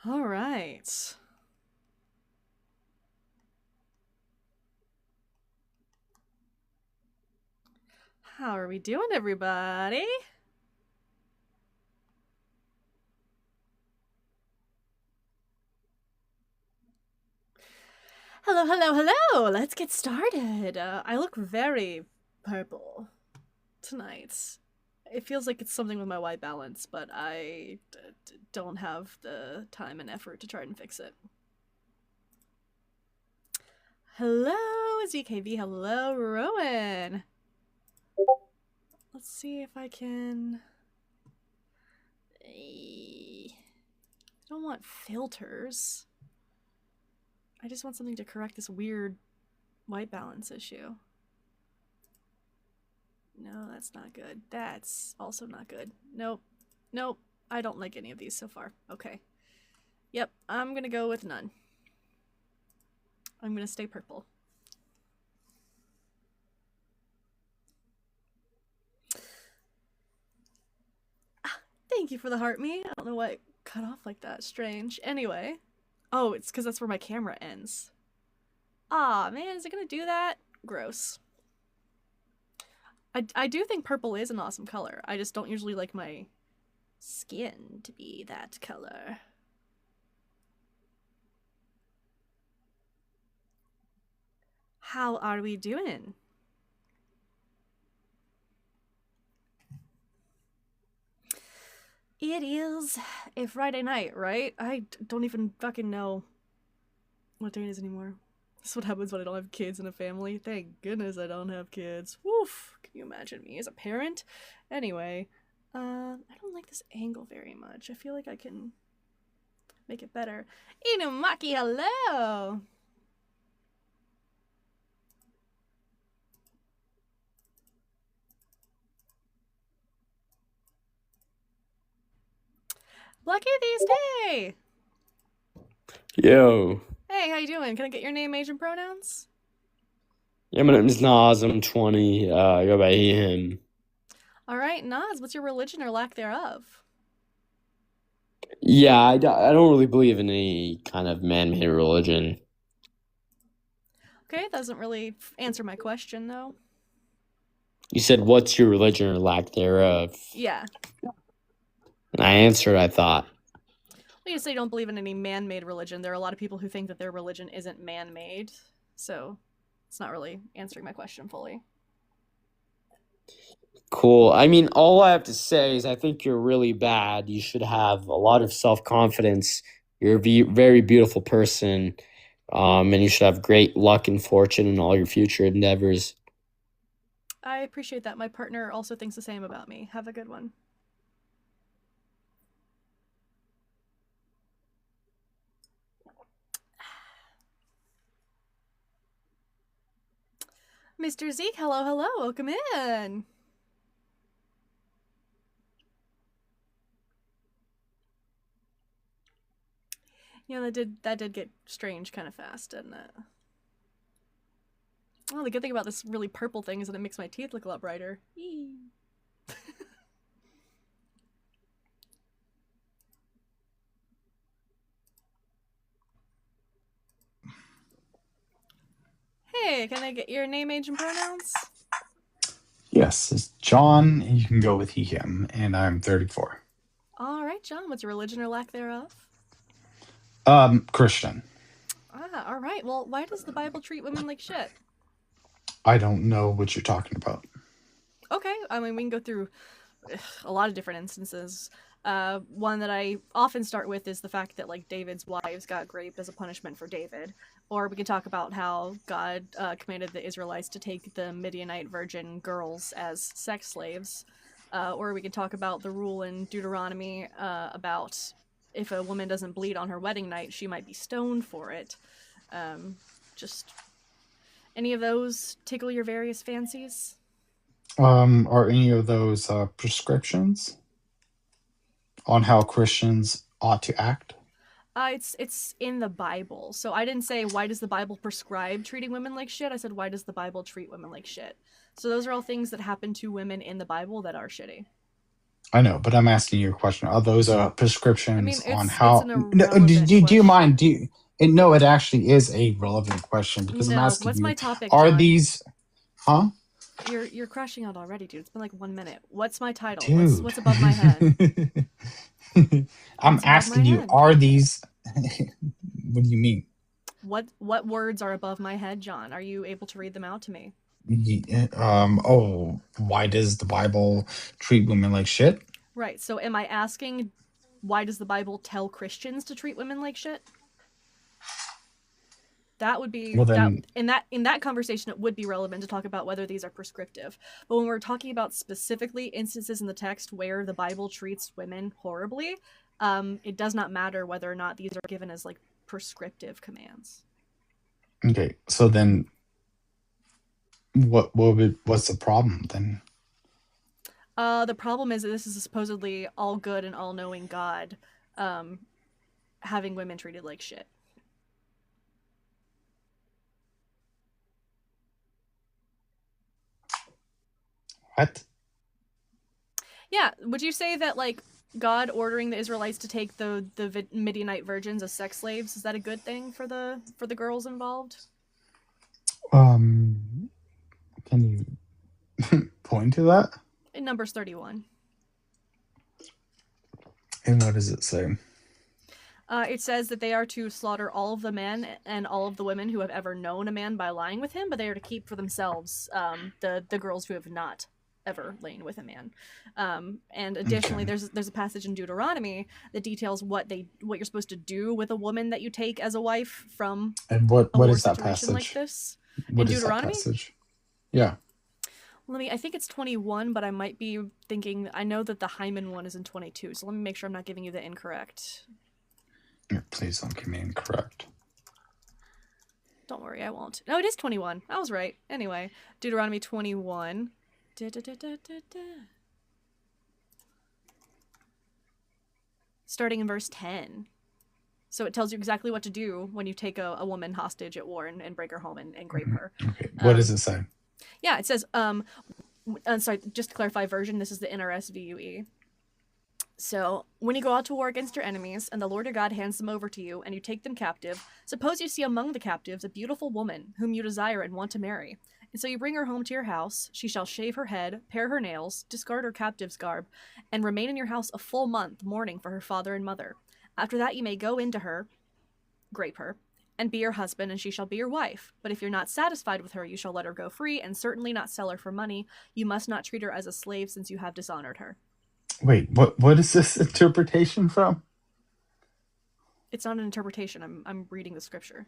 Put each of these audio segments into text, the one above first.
All right. How are we doing, everybody? Hello, hello, hello! Let's get started. I look very purple tonight. It feels like it's something with my white balance, but I don't have the time and effort to try and fix it. Hello, ZKV. Hello, Rowan. Let's see if I can... I don't want filters. I just want something to correct this weird white balance issue. No, that's not good. That's also not good. Nope. Nope. I don't like any of these so far. Okay. Yep, I'm gonna go with none. I'm gonna stay purple. Thank you for the heart me. I don't know why it cut off like that. Strange. Anyway. Oh, it's because that's where my camera ends. Aw, man, is it gonna do that? Gross. I do think purple is an awesome color. I just don't usually like my skin to be that color. How are we doing? It is a Friday night, right? I don't even fucking know what day it is anymore. This is what happens when I don't have kids and a family. Thank goodness I don't have kids. Woof! Can you imagine me as a parent? Anyway, I don't like this angle very much. I feel like I can make it better. Inumaki, hello! Lucky these day! Yo. Hey, how you doing? Can I get your name, age, and pronouns? Yeah, my name is Nas. I'm 20. I go by he, him. Alright, Nas, what's your religion or lack thereof? Yeah, I don't really believe in any kind of man-made religion. Okay, that doesn't really answer my question, though. You said, what's your religion or lack thereof? Yeah. And I answered, I thought. Well, you say you don't believe in any man-made religion. There are a lot of people who think that their religion isn't man-made, so it's not really answering my question fully. Cool. I mean, all I have to say is I think you're really bad. You should have a lot of self-confidence. You're a very beautiful person, and you should have great luck and fortune in all your future endeavors. I appreciate that. My partner also thinks the same about me. Have a good one. Mr. Zeke, hello, hello. Welcome in. Yeah, that did get strange kind of fast, didn't it? Well, the good thing about this really purple thing is that it makes my teeth look a lot brighter. Hey, can I get your name, age, and pronouns? Yes, it's John. You can go with he, him, and I'm 34. All right, John. What's your religion or lack thereof? Christian. All right. Well, why does the Bible treat women like shit? I don't know what you're talking about. Okay, I mean, we can go through a lot of different instances. One that I often start with is the fact that, like, David's wives got raped as a punishment for David. Or we can talk about how God commanded the Israelites to take the Midianite virgin girls as sex slaves. Or we can talk about the rule in Deuteronomy about if a woman doesn't bleed on her wedding night, she might be stoned for it. Just any of those tickle your various fancies? Are any of those prescriptions on how Christians ought to act? It's in the Bible. So I didn't say why does the Bible prescribe treating women like shit. I said why does the Bible treat women like shit. So those are all things that happen to women in the Bible that are shitty. I know, but I'm asking you a question. Are those I prescriptions mean, on it's an how? No, irrelevant do you question. mind? No, it actually is a relevant question because I'm No, asking what's my you: topic, are John? these? Huh, You're crushing out already, dude. It's been like 1 minute. What's my title? dude? What's above my head? I'm What's above my asking you: head? are these? What do you mean? What words are above my head, John? Are you able to read them out to me? Oh, why does the Bible treat women like shit? Right. So am I asking why does the Bible tell Christians to treat women like shit? That would be Well, that then, in that conversation it would be relevant to talk about whether these are prescriptive. But when we're talking about specifically instances in the text where the Bible treats women horribly, it does not matter whether or not these are given as like prescriptive commands. okay. So then, what's the problem then? The problem is that this is a supposedly all good and all knowing God um, having women treated like shit. What? Yeah, would you say that like God ordering the Israelites to take the Midianite virgins as sex slaves, is that a good thing for the girls involved? Can you point to that? In Numbers 31. And what does it say? It says that they are to slaughter all of the men and all of the women who have ever known a man by lying with him, but they are to keep for themselves the girls who have not ever lain with a man. And additionally, Okay. there's a passage in Deuteronomy that details what you're supposed to do with a woman that you take as a wife from And a what war is that situation like passage? this. In What is that Deuteronomy, passage? Yeah. I think it's 21, but I might be thinking. I know that the Hyman one is in 22, so let me make sure I'm not giving you the incorrect. Please don't give me incorrect. Don't worry, I won't. No, it is 21. I was right. Anyway, Deuteronomy 21. Starting in verse 10. So it tells you exactly what to do when you take a woman hostage at war and break her home and rape her. Okay. What does it say? Yeah, it says, sorry, just to clarify version, this is the NRSVUE. So, when you go out to war against your enemies, and the Lord your God hands them over to you, and you take them captive, suppose you see among the captives a beautiful woman, whom you desire and want to marry. And so you bring her home to your house, she shall shave her head, pare her nails, discard her captive's garb, and remain in your house a full month, mourning for her father and mother. After that you may go into her, grape her, and be your husband, and she shall be your wife. But if you're not satisfied with her, you shall let her go free, and certainly not sell her for money. You must not treat her as a slave, since you have dishonored her. Wait, what is this interpretation from? It's not an interpretation. I'm reading the scripture.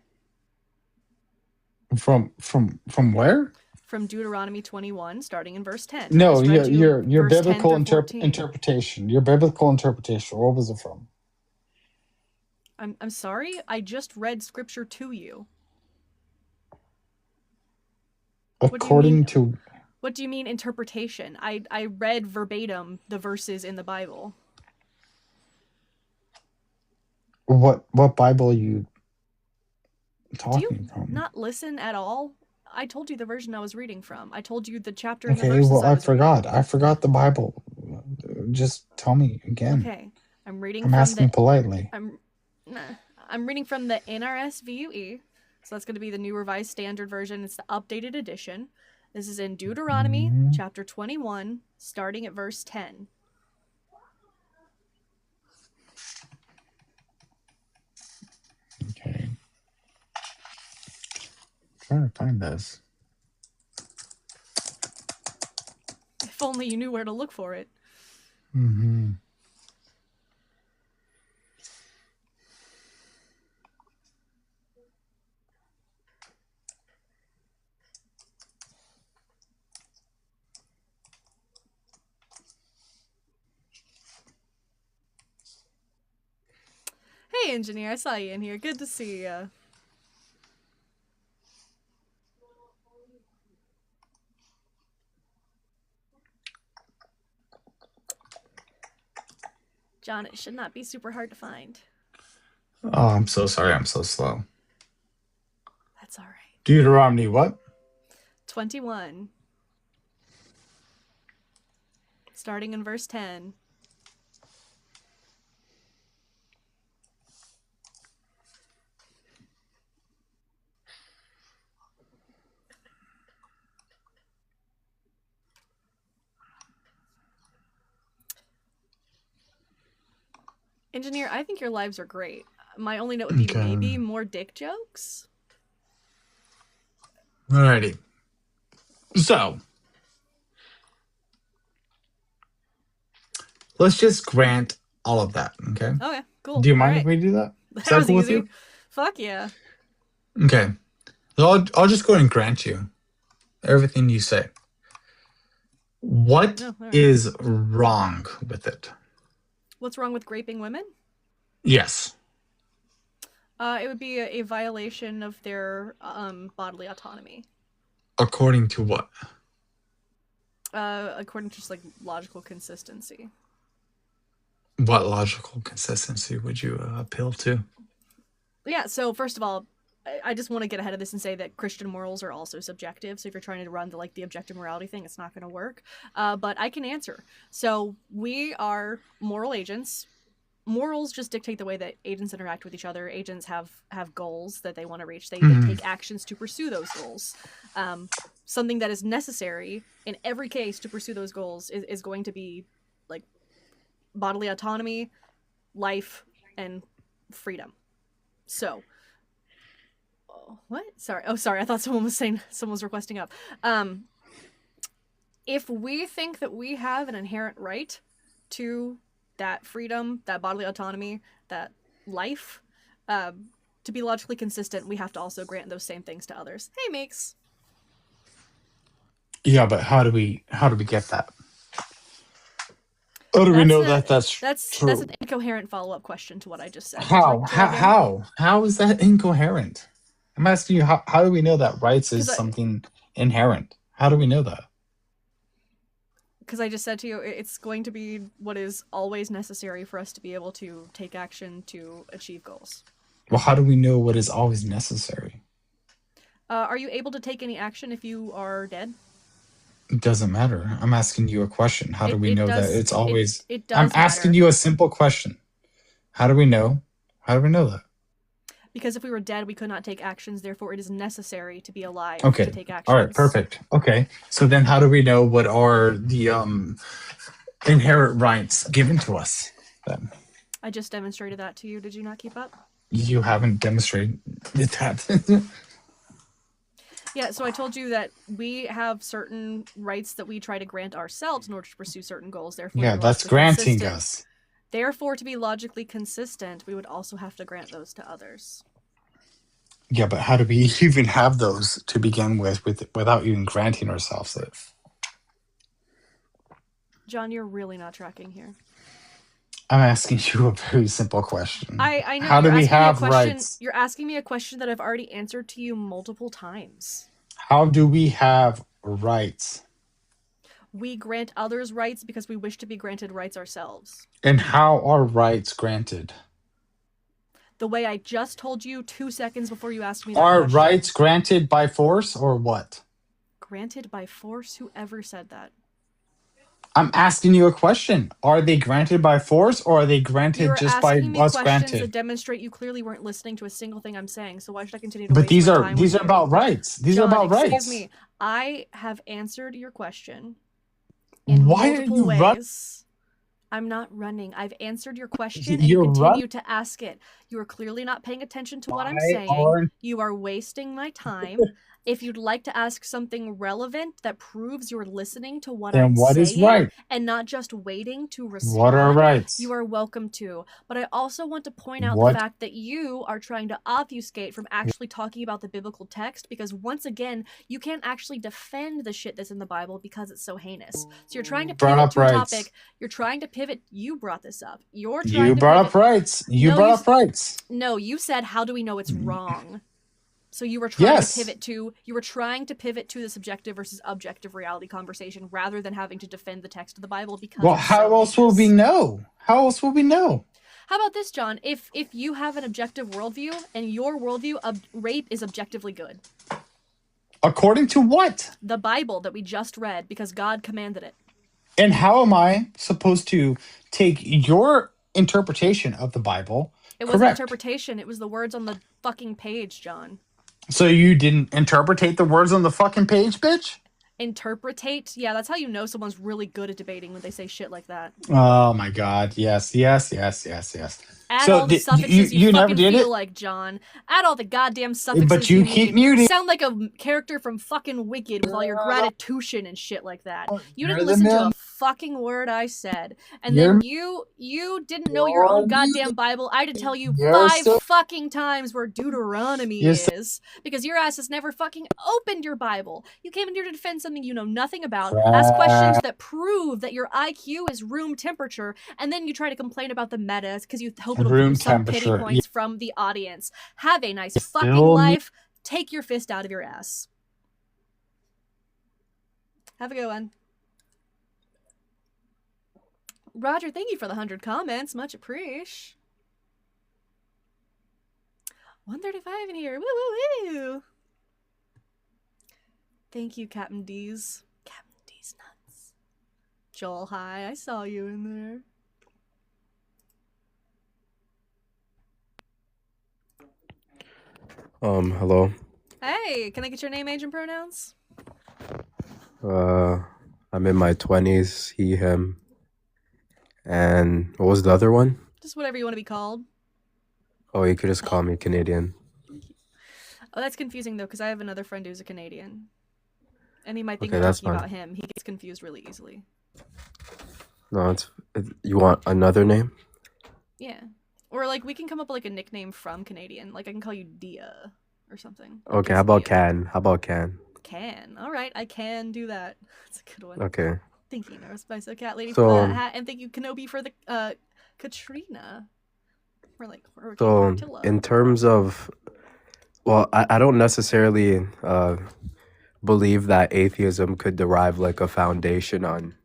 From where? From Deuteronomy 21, starting in verse 10. I No, just read you your verse 10 biblical through 14. interpretation. Your biblical interpretation. What was it from? I'm sorry? I just read scripture to you. What do you mean? According to What do you mean interpretation? I read verbatim the verses in the Bible. what Bible are you Do you talking from? not listen at all? I told you the version I was reading from. I told you the chapter and the Okay, verses well I I was reading. forgot. I forgot the Bible. Just tell me again. Okay. I'm reading I'm from asking politely. I'm reading from the NRSVUE. So that's going to be the New Revised Standard Version. It's the updated edition. This is in Deuteronomy chapter 21, starting at verse 10. Okay. Trying to find this. If only you knew where to look for it. Mm-hmm. Hey, engineer, I saw you in here. Good to see you. John, it should not be super hard to find. Oh, I'm so sorry. I'm so slow. That's all right. Deuteronomy what? 21. Starting in verse 10. Engineer, I think your lives are great. My only note would be Okay. maybe more dick jokes. Alrighty. So, let's just grant all of that, okay? Okay, cool. Do you mind All if right. we do that? Is That that was cool with easy. you? Fuck yeah. Okay. So I'll just go ahead and grant you everything you say. What No, all right. is wrong with it? What's wrong with raping women? Yes. It would be a violation of their bodily autonomy. According to what? According to just like logical consistency. What logical consistency would you appeal to? Yeah, so first of all, I just want to get ahead of this and say that Christian morals are also subjective. So if you're trying to run the objective morality thing, it's not going to work. But I can answer. So we are moral agents. Morals just dictate the way that agents interact with each other. Agents have goals that they want to reach. They take actions to pursue those goals. Something that is necessary in every case to pursue those goals is going to be like bodily autonomy, life, and freedom. So, what? Sorry. Oh, sorry. I thought someone was requesting up. If we think that we have an inherent right to that freedom, that bodily autonomy, that life, to be logically consistent, we have to also grant those same things to others. Hey, Meeks. Yeah, but how do we get that? How do we know that's true? That's an incoherent follow-up question to what I just said. How is that incoherent? I'm asking you how do we know that rights is something inherent? How do we know that? Because I just said to you, it's going to be what is always necessary for us to be able to take action to achieve goals. Well, how do we know what is always necessary? Are you able to take any action if you are dead? It doesn't matter. I'm asking you a question. How do we know that it's always... It does I'm asking you a simple question. How do we know? How do we know that? Because if we were dead, we could not take actions. Therefore, it is necessary to be alive to take actions. All right, perfect. Okay, so then how do we know what are the inherent rights given to us then? I just demonstrated that to you. Did you not keep up? You haven't demonstrated that. Yeah, so I told you that we have certain rights that we try to grant ourselves in order to pursue certain goals. Therefore, yeah, that's granting us. Therefore, to be logically consistent, we would also have to grant those to others. Yeah, but how do we even have those to begin with without even granting ourselves it? John, you're really not tracking here. I'm asking you a very simple question. I know. How do we have rights? You're asking me a question that I've already answered to you multiple times. How do we have rights? We grant others rights because we wish to be granted rights ourselves. And how are rights granted? The way I just told you 2 seconds before you asked me that question. Are rights granted by force or what? Granted by force? Whoever said that? I'm asking you a question. Are they granted by force or are they granted just by us granted? You're asking me questions that demonstrate you clearly weren't listening to a single thing I'm saying, so why should I continue to waste my time? But these are about rights. These are about rights. Excuse me. I have answered your question in multiple ways. I'm not running. I've answered your question and you continue to ask it. You are clearly not paying attention to what I'm saying. You are wasting my time. If you'd like to ask something relevant that proves you're listening to what I'm saying and not just waiting to respond, what are rights? You are welcome to. But I also want to point out the fact that you are trying to obfuscate from actually talking about the biblical text because once again, you can't actually defend the shit that's in the Bible because it's so heinous. So you're trying to pivot to a topic. You're trying to pivot. You brought this up. You brought up rights. You brought up rights. No, you said, how do we know it's wrong? So you were trying to pivot to the subjective versus objective reality conversation rather than having to defend the text of the Bible because how else will we know? How else will we know? How about this, John? If you have an objective worldview and your worldview, rape is objectively good. According to what? The Bible that we just read because God commanded it. And how am I supposed to take your interpretation of the Bible? It wasn't interpretation. It was the words on the fucking page, John. So you didn't interpretate the words on the fucking page, bitch? Interpretate. Yeah, that's how you know someone's really good at debating when they say shit like that. Oh my God. Yes. Add So all the you suffixes you you never fucking did feel it, like, John. Add all the goddamn but suffixes you you keep need. muting. Sound like a character from fucking Wicked with all your gratitude and shit like that. You You're didn't the listen to a man. fucking word I said. And You're then you didn't know your own goddamn Bible. I had to tell you You're 5 so fucking times where Deuteronomy you're so is. Because your ass has never fucking opened your Bible. You came in here to defend something you know nothing about, ask questions crap. that prove that your IQ is room temperature, and then you try to complain about the metas because you hope it'll give you Room some pity temperature. points from the audience. Have a nice You're fucking still life. Take your fist out of your ass. Have a good one. Roger, thank you for the 100 comments. Much appreciate. 135 in here. Woo woo woo. Thank you, Captain D's. Captain D's nuts. Joel, hi. I saw you in there. Hello. Hey, can I get your name, age, and pronouns? I'm in my 20s, he, him. And what was the other one? Just whatever you want to be called. Oh, you could just call me Canadian. Oh, that's confusing, though, because I have another friend who's a Canadian. And he might think Okay, you're that's talking fine. about him. He gets confused really easily. No, you want another name? Yeah. Or, like, we can come up with, like, a nickname from Canadian. Like, I can call you Dia or something. Okay, how about Can? How about Can? Can. All right, I can do that. That's a good one. Okay. Thank you, North Spice Cat Lady, for So, that hat. And thank you, Kenobi, for the, Katrina. We're, like, so in terms of, well, I don't necessarily believe that atheism could derive, like, a foundation on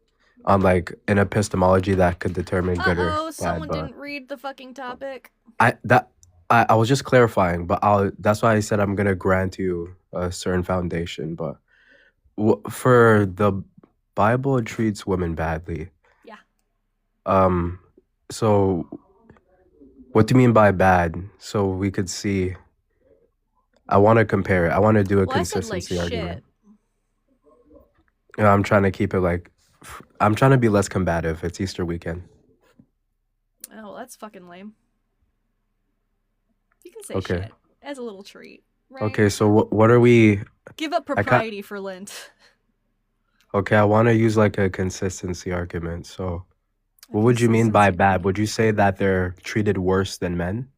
like an epistemology that could determine good or bad. Someone didn't read the fucking topic. I was just clarifying, but that's why I said I'm gonna grant you a certain foundation. But for the Bible, it treats women badly. Yeah. So what do you mean by bad? So we could see. I want to compare it. I want to do a consistency argument. I'm trying to keep it like. I'm trying to be less combative. It's Easter weekend. Oh, that's fucking lame. You can say Okay. shit as a little treat, right? Okay, so what are we? Give up propriety for Lent. Okay, I want to use like a consistency argument. So what would you mean by bad? Would you say that they're treated worse than men?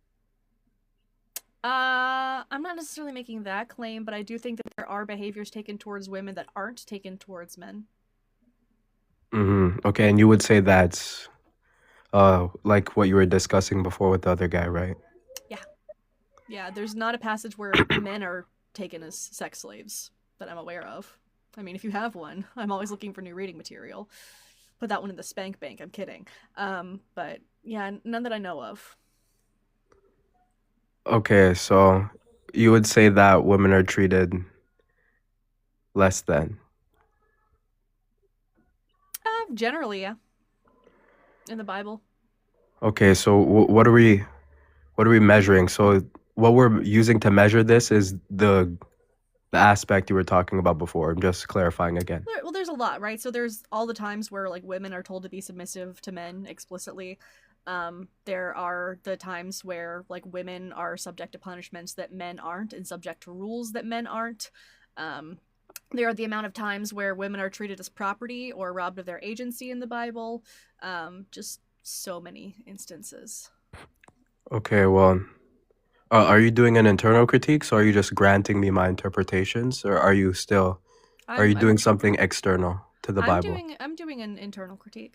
I'm not necessarily making that claim, but I do think that there are behaviors taken towards women that aren't taken towards men. Okay, and you would say that's like what you were discussing before with the other guy, right? Yeah, there's not a passage where men are taken as sex slaves that I'm aware of. I mean, if you have one, I'm always looking for new reading material. Put that one in the spank bank. I'm kidding. But yeah, none that I know of. Okay, so you would say that women are treated less than? Generally, yeah. In the Bible. Okay, so what are we measuring? So what we're using to measure this is the aspect you were talking about before. I'm just clarifying again. Well, there's a lot, right? So there's all the times where like women are told to be submissive to men explicitly. There are the times where like women are subject to punishments that men aren't and subject to rules that men aren't. There are the amount of times where women are treated as property or robbed of their agency in the Bible. Just so many instances. Okay, well, are you doing an internal critique? So are you just granting me my interpretations, or are you still doing something external to the Bible? I'm doing an internal critique.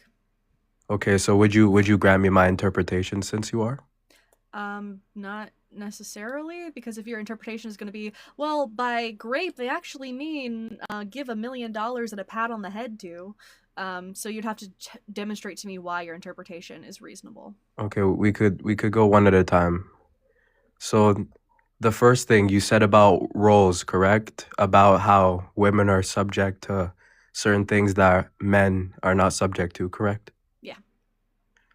Okay, so would you grant me my interpretation since you are? Not necessarily, because if your interpretation is going to be, well, by grape they actually mean give $1 million and a pat on the head to. So you'd have to demonstrate to me why your interpretation is reasonable. Okay, we could go one at a time. So the first thing you said about roles, correct? About how women are subject to certain things that men are not subject to, correct? Yeah.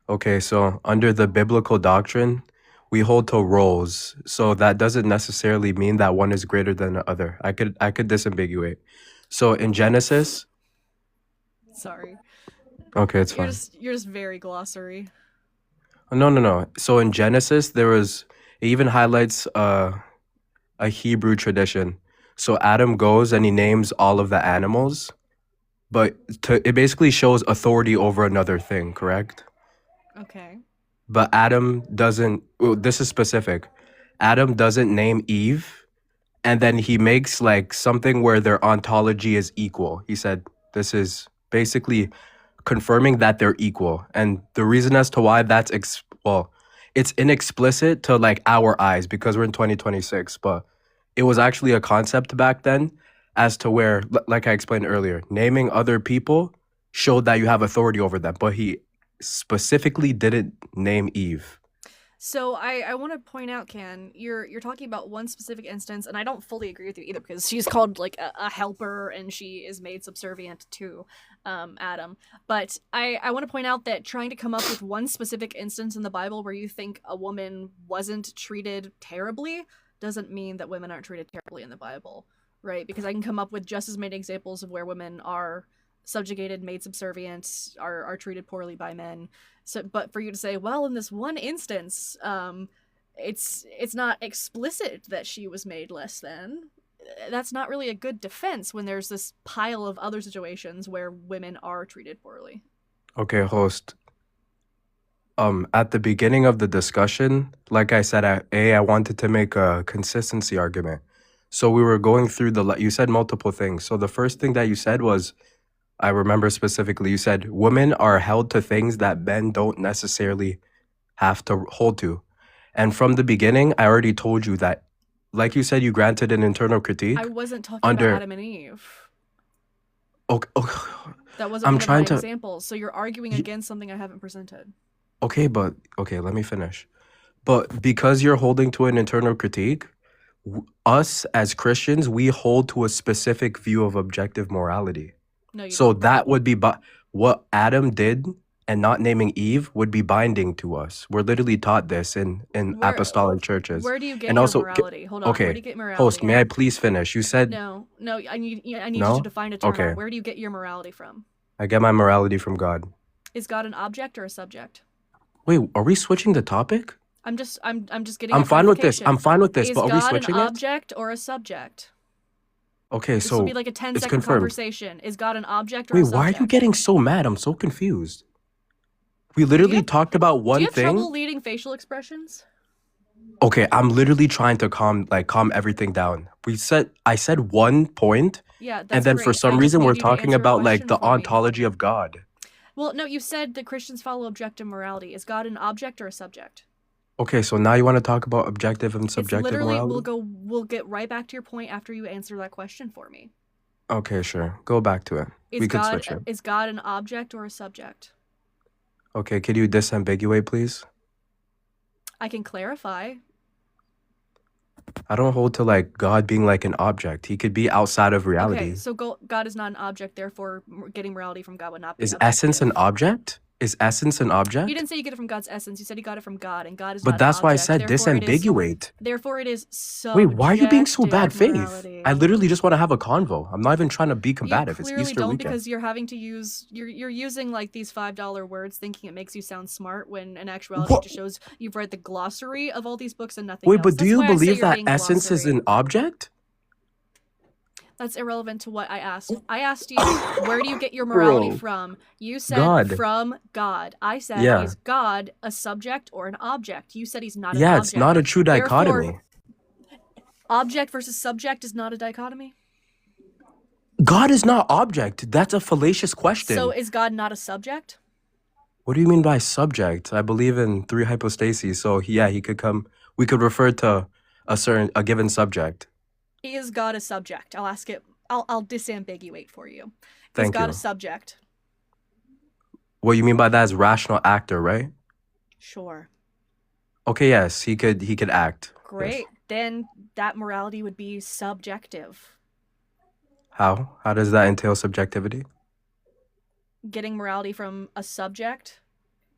Okay, so under the biblical doctrine, we hold to roles. So that doesn't necessarily mean that one is greater than the other. I could disambiguate. So in Genesis, Sorry. okay, it's fine. You're just very glossary. No. So in Genesis, it even highlights a Hebrew tradition. So Adam goes and he names all of the animals, but it basically shows authority over another thing, correct? Okay. But Adam doesn't, well, this is specific. Adam doesn't name Eve, and then he makes like something where their ontology is equal. He said this is basically confirming that they're equal. And the reason as to why well, it's inexplicit to like our eyes because we're in 2026, but it was actually a concept back then as to where, like I explained earlier, naming other people showed that you have authority over them, but he specifically didn't name Eve. So I want to point out, Ken, you're talking about one specific instance, and I don't fully agree with you either because she's called like a helper and she is made subservient to Adam. But I want to point out that trying to come up with one specific instance in the Bible where you think a woman wasn't treated terribly doesn't mean that women aren't treated terribly in the Bible, right? Because I can come up with just as many examples of where women are subjugated, made subservient, are treated poorly by men. So, but for you to say, well, in this one instance, it's not explicit that she was made less than. That's not really a good defense when there's this pile of other situations where women are treated poorly. Okay, host. At the beginning of the discussion, like I said, I wanted to make a consistency argument. So we were going through you said multiple things. So the first thing that you said was, I remember specifically, you said women are held to things that men don't necessarily have to hold to. And from the beginning, I already told you that, like you said, you granted an internal critique. I wasn't talking about Adam and Eve. Okay. That wasn't one of my examples. So you're arguing against something I haven't presented. Okay, let me finish. But because you're holding to an internal critique, us as Christians, we hold to a specific view of objective morality. No, you So don't. that would be what Adam did and not naming Eve would be binding to us. We're literally taught this in apostolic churches. Where do you get and your also, morality? Hold on. Okay, Where do you get morality? host, may I please finish? You said no. I need No? you to define a term. Okay. Where do you get your morality from? I get my morality from God. Is God an object or a subject? Wait, are we switching the topic? I'm just getting. I'm fine with this. I'm fine with this. Is But are we God switching an it? object or a subject? Okay, This so will be like a 10-second confirmed. conversation. Is God an object or a Wait, subject? why are you getting so mad? I'm so confused. We literally talked about one Do you have thing. trouble leading facial expressions? Okay, I'm literally trying to calm everything down. I said one point, Yeah, that's and then great. for some I just reason need we're you to talking answer a about like question the for me. ontology of God. Well, no, you said that Christians follow objective morality. Is God an object or a subject? Okay, so now you want to talk about objective and It's subjective literally morality? we'll get right back to your point after you answer that question for me. Okay, sure. Go back to it. We could switch it. Is God an object or a subject? Okay, could you disambiguate, please? I can clarify. I don't hold to like God being like an object. He could be outside of reality. Okay, so God is not an object, therefore getting morality from God would not be Is objective. essence an object? Is essence an object? You didn't say you get it from God's essence. You said you got it from God, and God is But not that's an why I object. said disambiguate. Therefore, it is subjective. Wait, why are you being so bad faith? Morality. I literally just want to have a convo. I'm not even trying to be combative. You It's clearly Easter don't weekend. because you're having to use you're using like these $5 words, thinking it makes you sound smart when in actuality it just shows you've read the glossary of all these books and nothing else. Wait, but do That's you why I say believe you're that being essence is glossary. an object? That's irrelevant to what I asked. I asked you, where do you get your morality Bro. from? You said God. from God. I said, Yeah. is God a subject or an object? You said he's not an Yeah, object. it's not a true dichotomy. Therefore, object versus subject is not a dichotomy? God is not object. That's a fallacious question. So is God not a subject? What do you mean by subject? I believe in 3 hypostases. So he could come. We could refer to a given subject. Is God a subject? I'll ask it. I'll disambiguate for you. Thank is God you. a subject? What you mean by that is rational actor, right? Sure. Okay, yes, he could act. Great. Yes. Then that morality would be subjective. How? How does that entail subjectivity? Getting morality from a subject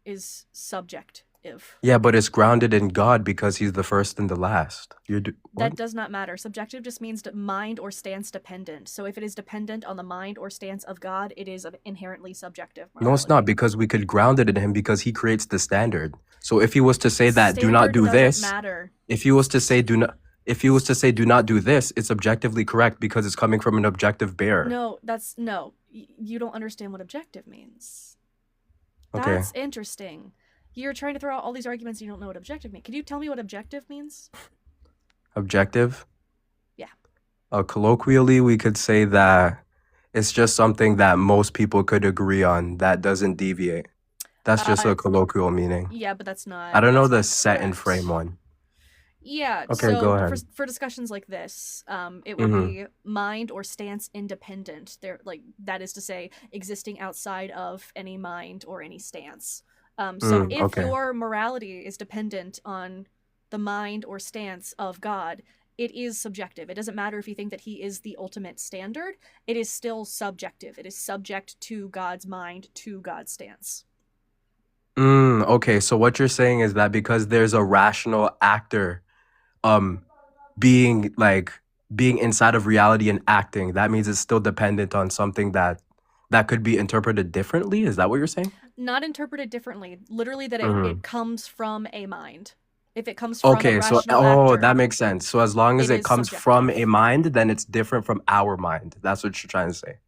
is subjective. subjective. Yeah, but it's grounded in God because he's the first and the last. What? That does not matter. Subjective just means mind or stance dependent. So if it is dependent on the mind or stance of God, it is inherently subjective morality. No, it's not, because we could ground it in him because he creates the standard. So if he was to say that do not Standard do doesn't this, matter. if he was to say do not do this, it's objectively correct because it's coming from an objective bearer. No, you don't understand what objective means. Okay. That's interesting. You're trying to throw out all these arguments, you don't know what objective means. Can you tell me what objective means? Objective? Yeah. Colloquially, we could say that it's just something that most people could agree on that doesn't deviate. That's just a colloquial meaning. Yeah, but that's not. I don't know the not set and correct. frame one. Yeah. Okay, so go ahead. For discussions like this, it would be mind or stance independent. That is to say, existing outside of any mind or any stance. So if your morality is dependent on the mind or stance of God, it is subjective. It doesn't matter if you think that he is the ultimate standard. It is still subjective. It is subject to God's mind, to God's stance. Okay, so what you're saying is that because there's a rational actor being inside of reality and acting, that means it's still dependent on something that could be interpreted differently? Is that what you're saying? Not interpreted differently. Literally that it comes from a mind. If it comes from a rational actor, that makes sense. So as long as it comes subjective. from a mind, then it's different from our mind. That's what you're trying to say.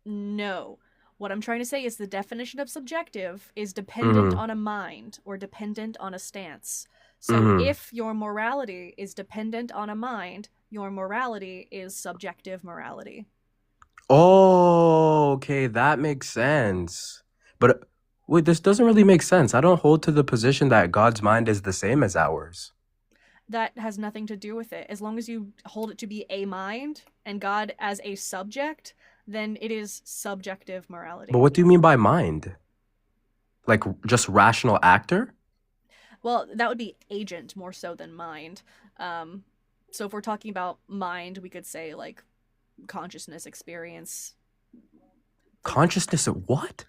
No. What I'm trying to say is the definition of subjective is dependent on a mind or dependent on a stance. So if your morality is dependent on a mind, your morality is subjective morality. Oh, okay, that makes sense. But wait, this doesn't really make sense. I don't hold to the position that God's mind is the same as ours. That has nothing to do with it. As long as you hold it to be a mind and God as a subject, then it is subjective morality. But what do you mean by mind? Like just rational actor? Well, that would be agent more so than mind. So if we're talking about mind, we could say like consciousness, experience. Consciousness of what?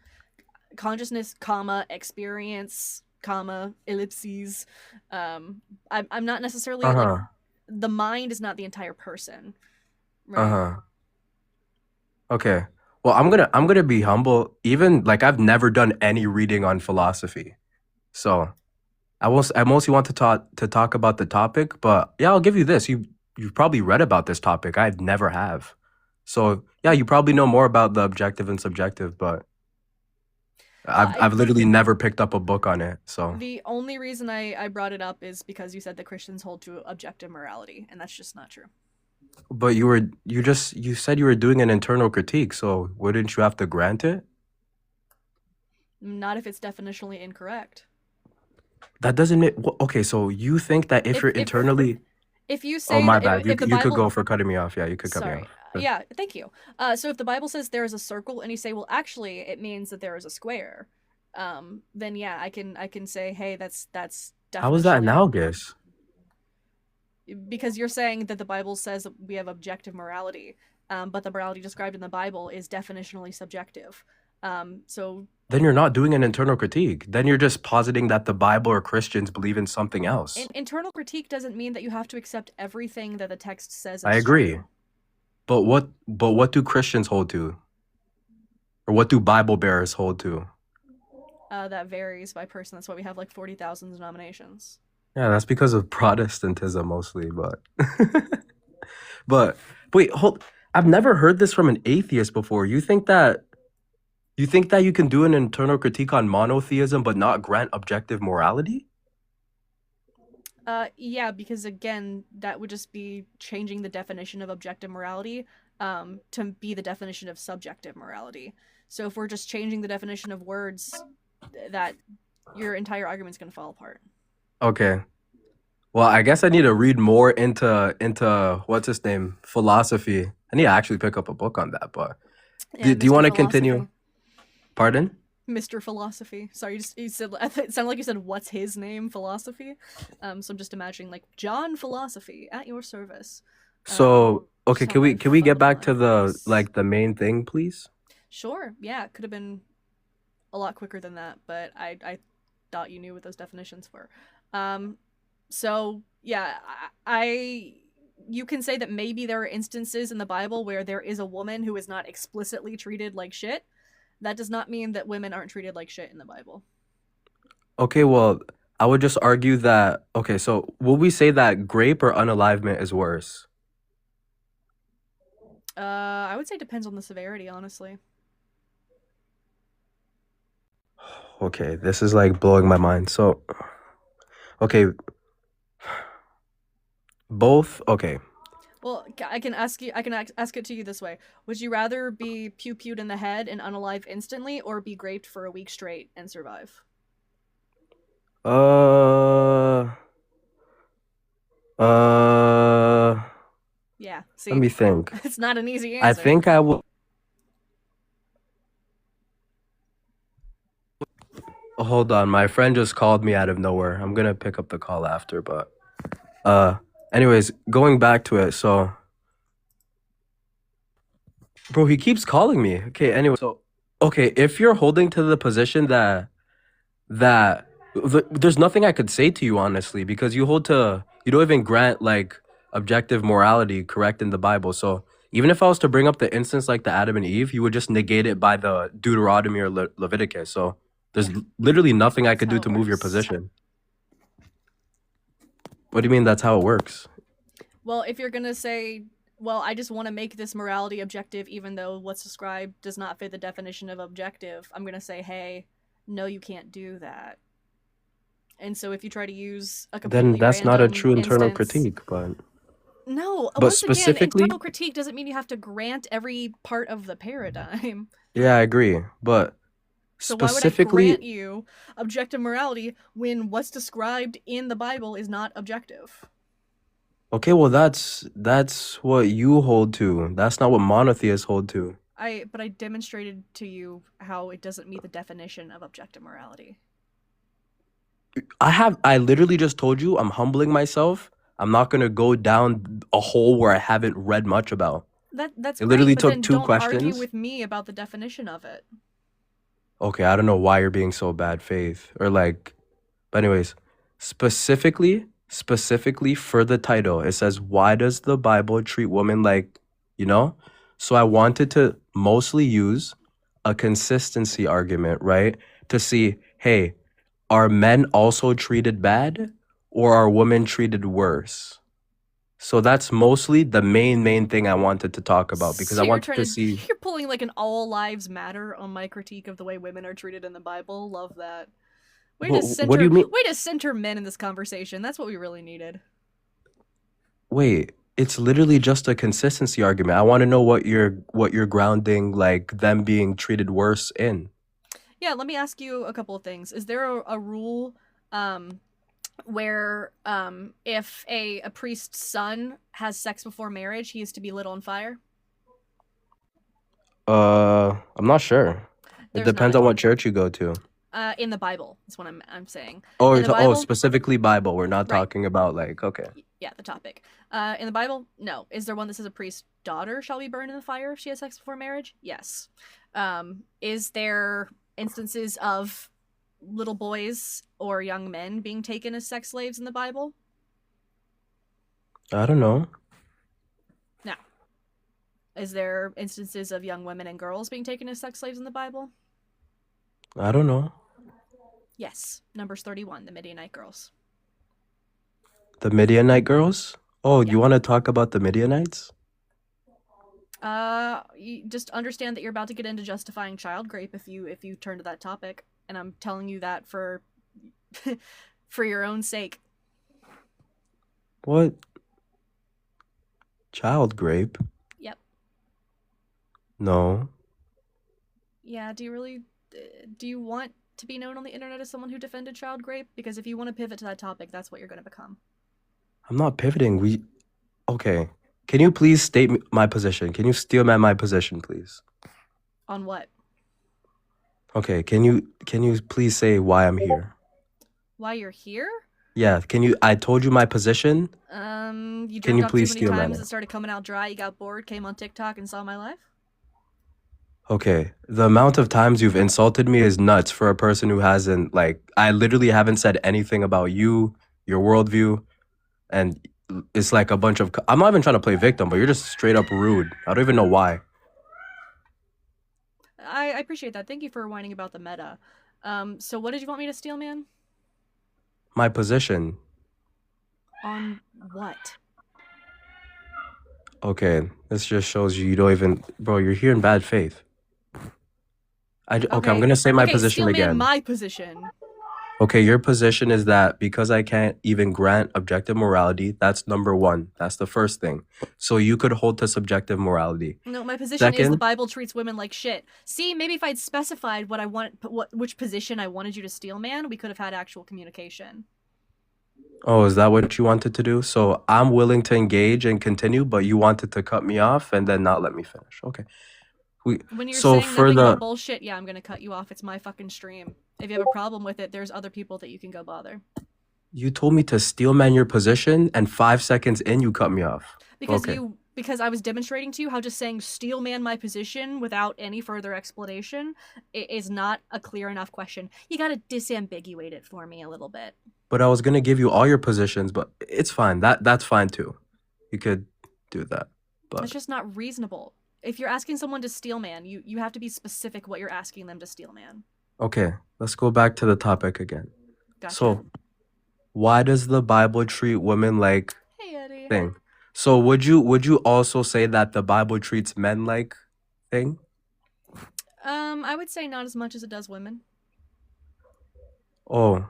Consciousness, comma, experience, comma, ellipses. I'm not necessarily like the mind is not the entire person. Right? Okay. Well, I'm gonna be humble. Even like I've never done any reading on philosophy, so I mostly want to talk about the topic. But yeah, I'll give you this. You've probably read about this topic. I never have. So yeah, you probably know more about the objective and subjective, but I've literally never picked up a book on it. So the only reason I brought it up is because you said that Christians hold to objective morality, and that's just not true. But you said you were doing an internal critique, so wouldn't you have to grant it? Not if it's definitionally incorrect. That doesn't make okay. So you think that if you're internally, if you say, oh my bad, you Bible... could go for cutting me off. Yeah, you could cut me off. Yeah, thank you. So if the Bible says there is a circle, and you say, well, actually, it means that there is a square, then yeah, I can say, hey, that's definitely. How is that analogous? Because you're saying that the Bible says that we have objective morality, but the morality described in the Bible is definitionally subjective. So then you're not doing an internal critique. Then you're just positing that the Bible or Christians believe in something else. Internal critique doesn't mean that you have to accept everything that the text says. I agree. True. But what do Christians hold to? Or what do Bible bearers hold to? That varies by person. That's why we have like 40,000 denominations. Yeah, that's because of Protestantism mostly, but but wait, I've never heard this from an atheist before. You think that you can do an internal critique on monotheism but not grant objective morality? Yeah, because again, that would just be changing the definition of objective morality to be the definition of subjective morality. So if we're just changing the definition of words, that your entire argument's going to fall apart. Okay. Well, I guess I need to read more into what's his name, philosophy. I need to actually pick up a book on that. But yeah, do you want to continue? Pardon? Mr. Philosophy. Sorry, you said it sounded like you said what's his name, philosophy. So I'm just imagining like John Philosophy at your service. So okay, can we get back to the main thing, please? Sure. Yeah, it could have been a lot quicker than that, but I you knew what those definitions were. So yeah, you can say that maybe there are instances in the Bible where there is a woman who is not explicitly treated like shit. That does not mean that women aren't treated like shit in the Bible. Okay, well, I would just argue that, okay, so will we say that grape or unalivement is worse? I would say it depends on the severity, honestly. Okay, this is like blowing my mind. So, okay, both, okay. Well, I can ask it to you this way: would you rather be pew-pewed in the head and unalive instantly, or be graped for a week straight and survive? Uh, Yeah, let see, me think. it's not an easy I answer. think I will. Hold on, my friend just called me out of nowhere. I'm gonna pick up the call after, but anyways, going back to it, so bro, he keeps calling me. Okay, anyway, so okay, if you're holding to the position that there's nothing I could say to you honestly, because you don't even grant like objective morality correct in the Bible. So even if I was to bring up the instance like the Adam and Eve, you would just negate it by the Deuteronomy or Leviticus. So there's literally nothing I could do how to it move your works. position. What do you mean that's how it works? Well, if you're gonna say, well, I just want to make this morality objective, even though what's described does not fit the definition of objective, I'm gonna say, hey, no, you can't do that. And so if you try to use a completely Then that's not a random true internal instance, critique, but no, but once again, specifically, internal critique doesn't mean you have to grant every part of the paradigm. yeah, I agree. But So why would I specifically, grant you objective morality when what's described in the Bible is not objective? okay, well that's what you hold to. That's not what monotheists hold to. But I demonstrated to you how it doesn't meet the definition of objective morality. I literally just told you I'm humbling myself. I'm not gonna go down a hole where I haven't read much about. That's It literally great, but took then 2 don't argue questions. with me about the definition of it. Okay, I don't know why you're being so bad faith or like, but anyways, specifically for the title, it says, why does the Bible treat women like, you know? So I wanted to mostly use a consistency argument, right? To see, hey, are men also treated bad or are women treated worse? So that's mostly the main thing I wanted to talk about because So I you're wanted trying to to see. you're pulling like an all lives matter on my critique of the way women are treated in the Bible. Love that. Way to What do you mean? center men in this conversation. That's what we really needed. Wait, it's literally just a consistency argument. I want to know what you're grounding like them being treated worse in. Yeah, let me ask you a couple of things. Is there a rule where if a priest's son has sex before marriage, he is to be lit on fire? I'm not sure. It There's depends not. on what church you go to. In the Bible is what I'm saying. Oh, In the Bible, specifically Bible. We're not Right. talking about like, okay. Yeah, the topic. In the Bible, no. Is there one that says a priest's daughter shall be burned in the fire if she has sex before marriage? Yes. Is there instances of little boys or young men being taken as sex slaves in the Bible? I don't know. No. Is there instances of young women and girls being taken as sex slaves in the Bible? I don't know. Yes. Numbers 31, the Midianite girls. The Midianite girls? Oh, Yeah. you want to talk about the Midianites? You just understand that you're about to get into justifying child rape if you turn to that topic, and I'm telling you that for for your own sake. What? Child grape? Yep. No. Yeah, do you want to be known on the internet as someone who defended child rape? Because if you want to pivot to that topic, that's what you're going to become. I'm not pivoting. Okay. Can you please state my position? Can you steel man my position, please? On what? Okay, can you please say why I'm here? Why you're here? Yeah, I told you my position. You Can jerked you off too please many steel man times it? and started coming out dry, you got bored, came on TikTok and saw my life? Okay, the amount of times you've insulted me is nuts for a person who hasn't, like, I literally haven't said anything about you, your worldview, and it's like a bunch of. I'm not even trying to play victim, but you're just straight up rude. I don't even know why. I appreciate that. Thank you for whining about the meta. So what did you want me to steal, man? My position. On what? Okay, this just shows you don't even, bro. You're here in bad faith. Okay, I'm gonna say my position steal man, again. my position. Okay, your position is that because I can't even grant objective morality, that's number one. That's the first thing. So you could hold to subjective morality. No, my position is the Second, Bible treats women like shit. See, maybe if I'd specified which position I wanted you to steal, man, we could have had actual communication. oh, is that what you wanted to do? So I'm willing to engage and continue, but you wanted to cut me off and then not let me finish. Okay. When you're So saying for nothing the but bullshit, yeah, I'm gonna cut you off. It's my fucking stream. If you have a problem with it, there's other people that you can go bother. you told me to steel man your position, and 5 seconds in, you cut me off. Because I was demonstrating to you how just saying steel man my position without any further explanation is not a clear enough question. You gotta disambiguate it for me a little bit. But I was gonna give you all your positions, but it's fine. That's fine too. You could do that. But it's just not reasonable. If you're asking someone to steal man, you have to be specific what you're asking them to steal man. okay, let's go back to the topic again. Gotcha. So, why does the Bible treat women like Hey, Eddie. thing? So would you also say that the Bible treats men like thing? I would say not as much as it does women. Oh,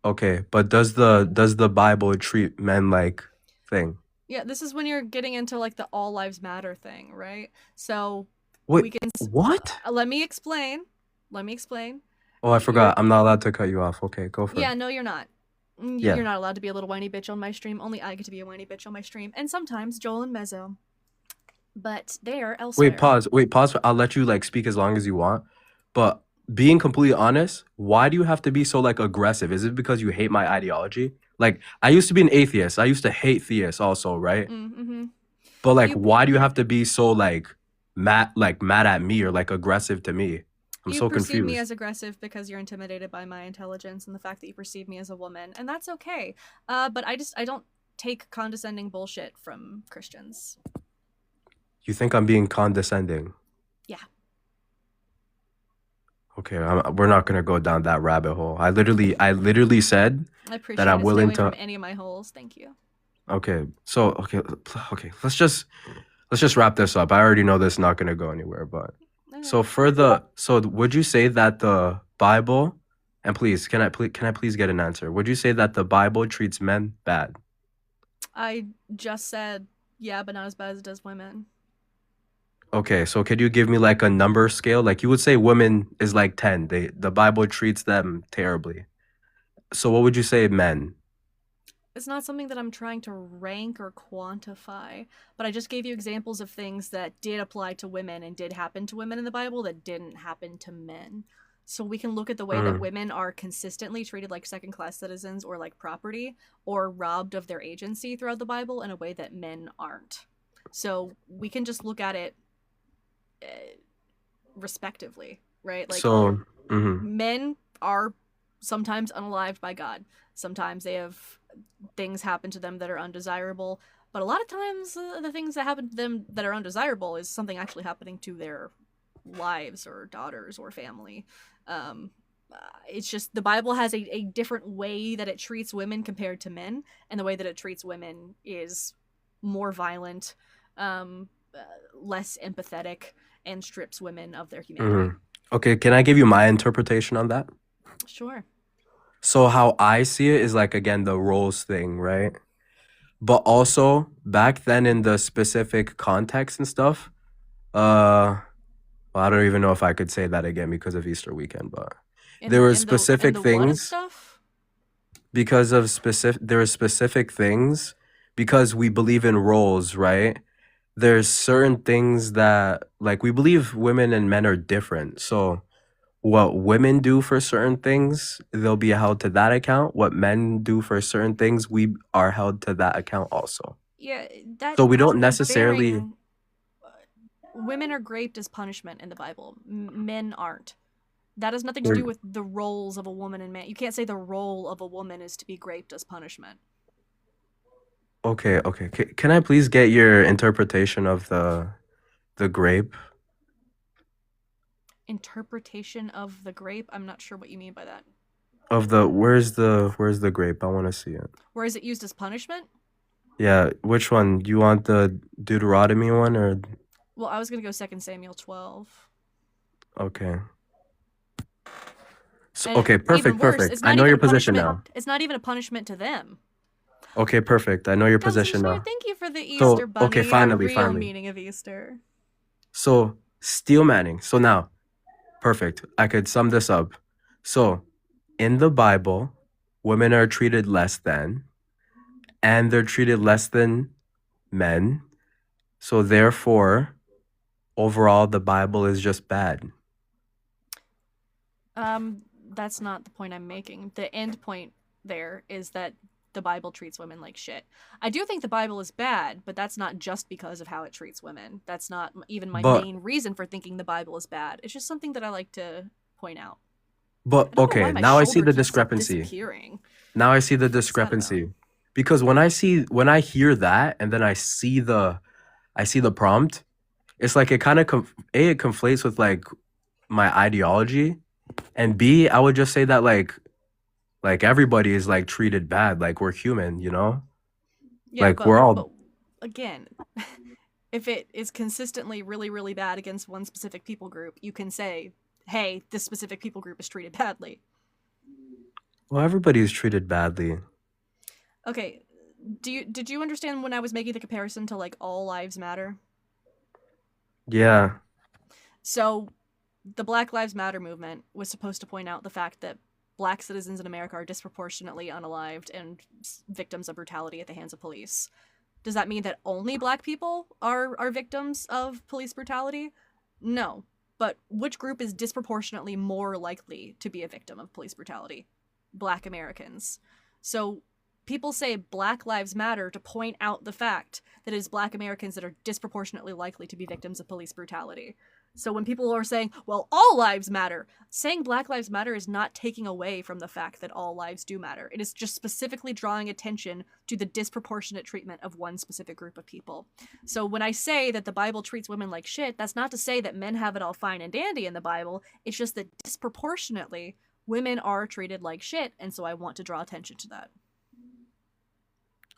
okay. But does the Bible treat men like thing? Yeah, this is when you're getting into like the all lives matter thing, right? So Wait, we can what? Let me explain. Oh, I forgot. I'm not allowed to cut you off. Okay, go for it. Yeah, no, you're not. Yeah. You're not allowed to be a little whiny bitch on my stream. Only I get to be a whiny bitch on my stream. And sometimes Joel and Mezzo. But they are elsewhere. Wait, pause. I'll let you like speak as long as you want. But being completely honest, why do you have to be so like aggressive? Is it because you hate my ideology? Like, I used to be an atheist. I used to hate theists also, right? Mm-hmm. But like, why do you have to be so like mad at me or like aggressive to me? I'm so confused. You perceive me as aggressive because you're intimidated by my intelligence and the fact that you perceive me as a woman, and that's okay. But I don't take condescending bullshit from Christians. You think I'm being condescending? Yeah. Okay, we're not gonna go down that rabbit hole. I literally said that I'm willing to. From any of my holes, thank you. Okay, so okay. Let's just wrap this up. I already know this is not gonna go anywhere, but. So would you say that the Bible, and please, can I please get an answer? Would you say that the Bible treats men bad? I just said, yeah, but not as bad as it does women. Okay, so could you give me like a number scale? Like you would say women is like 10. The Bible treats them terribly. So what would you say men? It's not something that I'm trying to rank or quantify, but I just gave you examples of things that did apply to women and did happen to women in the Bible that didn't happen to men. So we can look at the way that women are consistently treated like second-class citizens or like property or robbed of their agency throughout the Bible in a way that men aren't. So we can just look at it respectively, right? Like, men are sometimes unalived by God. Sometimes they have things happen to them that are undesirable, but a lot of times the things that happen to them that are undesirable is something actually happening to their wives or daughters or family. It's just the Bible has a different way that it treats women compared to men, and the way that it treats women is more violent, less empathetic, and strips women of their humanity. Okay, can I give you my interpretation on that? Sure. So how I see it is like, again, the roles thing, right? But also back then in the specific context and stuff, well, I don't even know if I could say that again because of Easter weekend, but there were specific things because of there were specific things because we believe in roles, right? There's certain things that like we believe women and men are different. So what women do for certain things, they'll be held to that account. What men do for certain things, we are held to that account also. Yeah, that. So we don't necessarily. women are raped as punishment in the Bible. Men aren't. That has nothing to do with the roles of a woman and man. You can't say the role of a woman is to be raped as punishment. Okay. Can I please get your interpretation of the grape? Interpretation of the grape? I'm not sure what you mean by that. Of the where's the grape? I want to see it. Where is it used as punishment? Yeah, which one? Do you want the Deuteronomy one or? Well, I was going to go 2 Samuel 12. Okay. So, And okay, even worse, perfect. it's I not know even your a position punishment. now. It's not even a punishment to them. Okay, perfect. I know your Cousin position Shneer, now. thank you for the Easter So, bunny, okay, the finally. real meaning of Easter. So, steel manning. So now, perfect. I could sum this up. So, in the Bible, women are treated less than, and they're treated less than men. So, therefore, overall, the Bible is just bad. That's not the point I'm making. The end point there is that the Bible treats women like shit. I do think the Bible is bad, but that's not just because of how it treats women. That's not even my But main reason for thinking the Bible is bad. It's just something that I like to point out. but I don't know why okay, my now I see shoulder the keeps discrepancy. disappearing. Now I see the I don't know. discrepancy. Because when I hear that and then I see the prompt, it's like it kind of it conflates with like my ideology, and B, I would just say that like everybody is like treated bad, like we're human, you know? Yeah, Like we're all but again, if it is consistently really, really bad against one specific people group, you can say, hey, this specific people group is treated badly. well, everybody is treated badly. Okay, did you understand when I was making the comparison to like all lives matter? Yeah. So the Black Lives Matter movement was supposed to point out the fact that Black citizens in America are disproportionately unalived and victims of brutality at the hands of police. Does that mean that only Black people are victims of police brutality? No. But which group is disproportionately more likely to be a victim of police brutality? Black Americans. So people say Black Lives Matter to point out the fact that it is Black Americans that are disproportionately likely to be victims of police brutality. So when people are saying, well, all lives matter, saying Black Lives Matter is not taking away from the fact that all lives do matter. It is just specifically drawing attention to the disproportionate treatment of one specific group of people. So when I say that the Bible treats women like shit, that's not to say that men have it all fine and dandy in the Bible. It's just that disproportionately, women are treated like shit, and so I want to draw attention to that.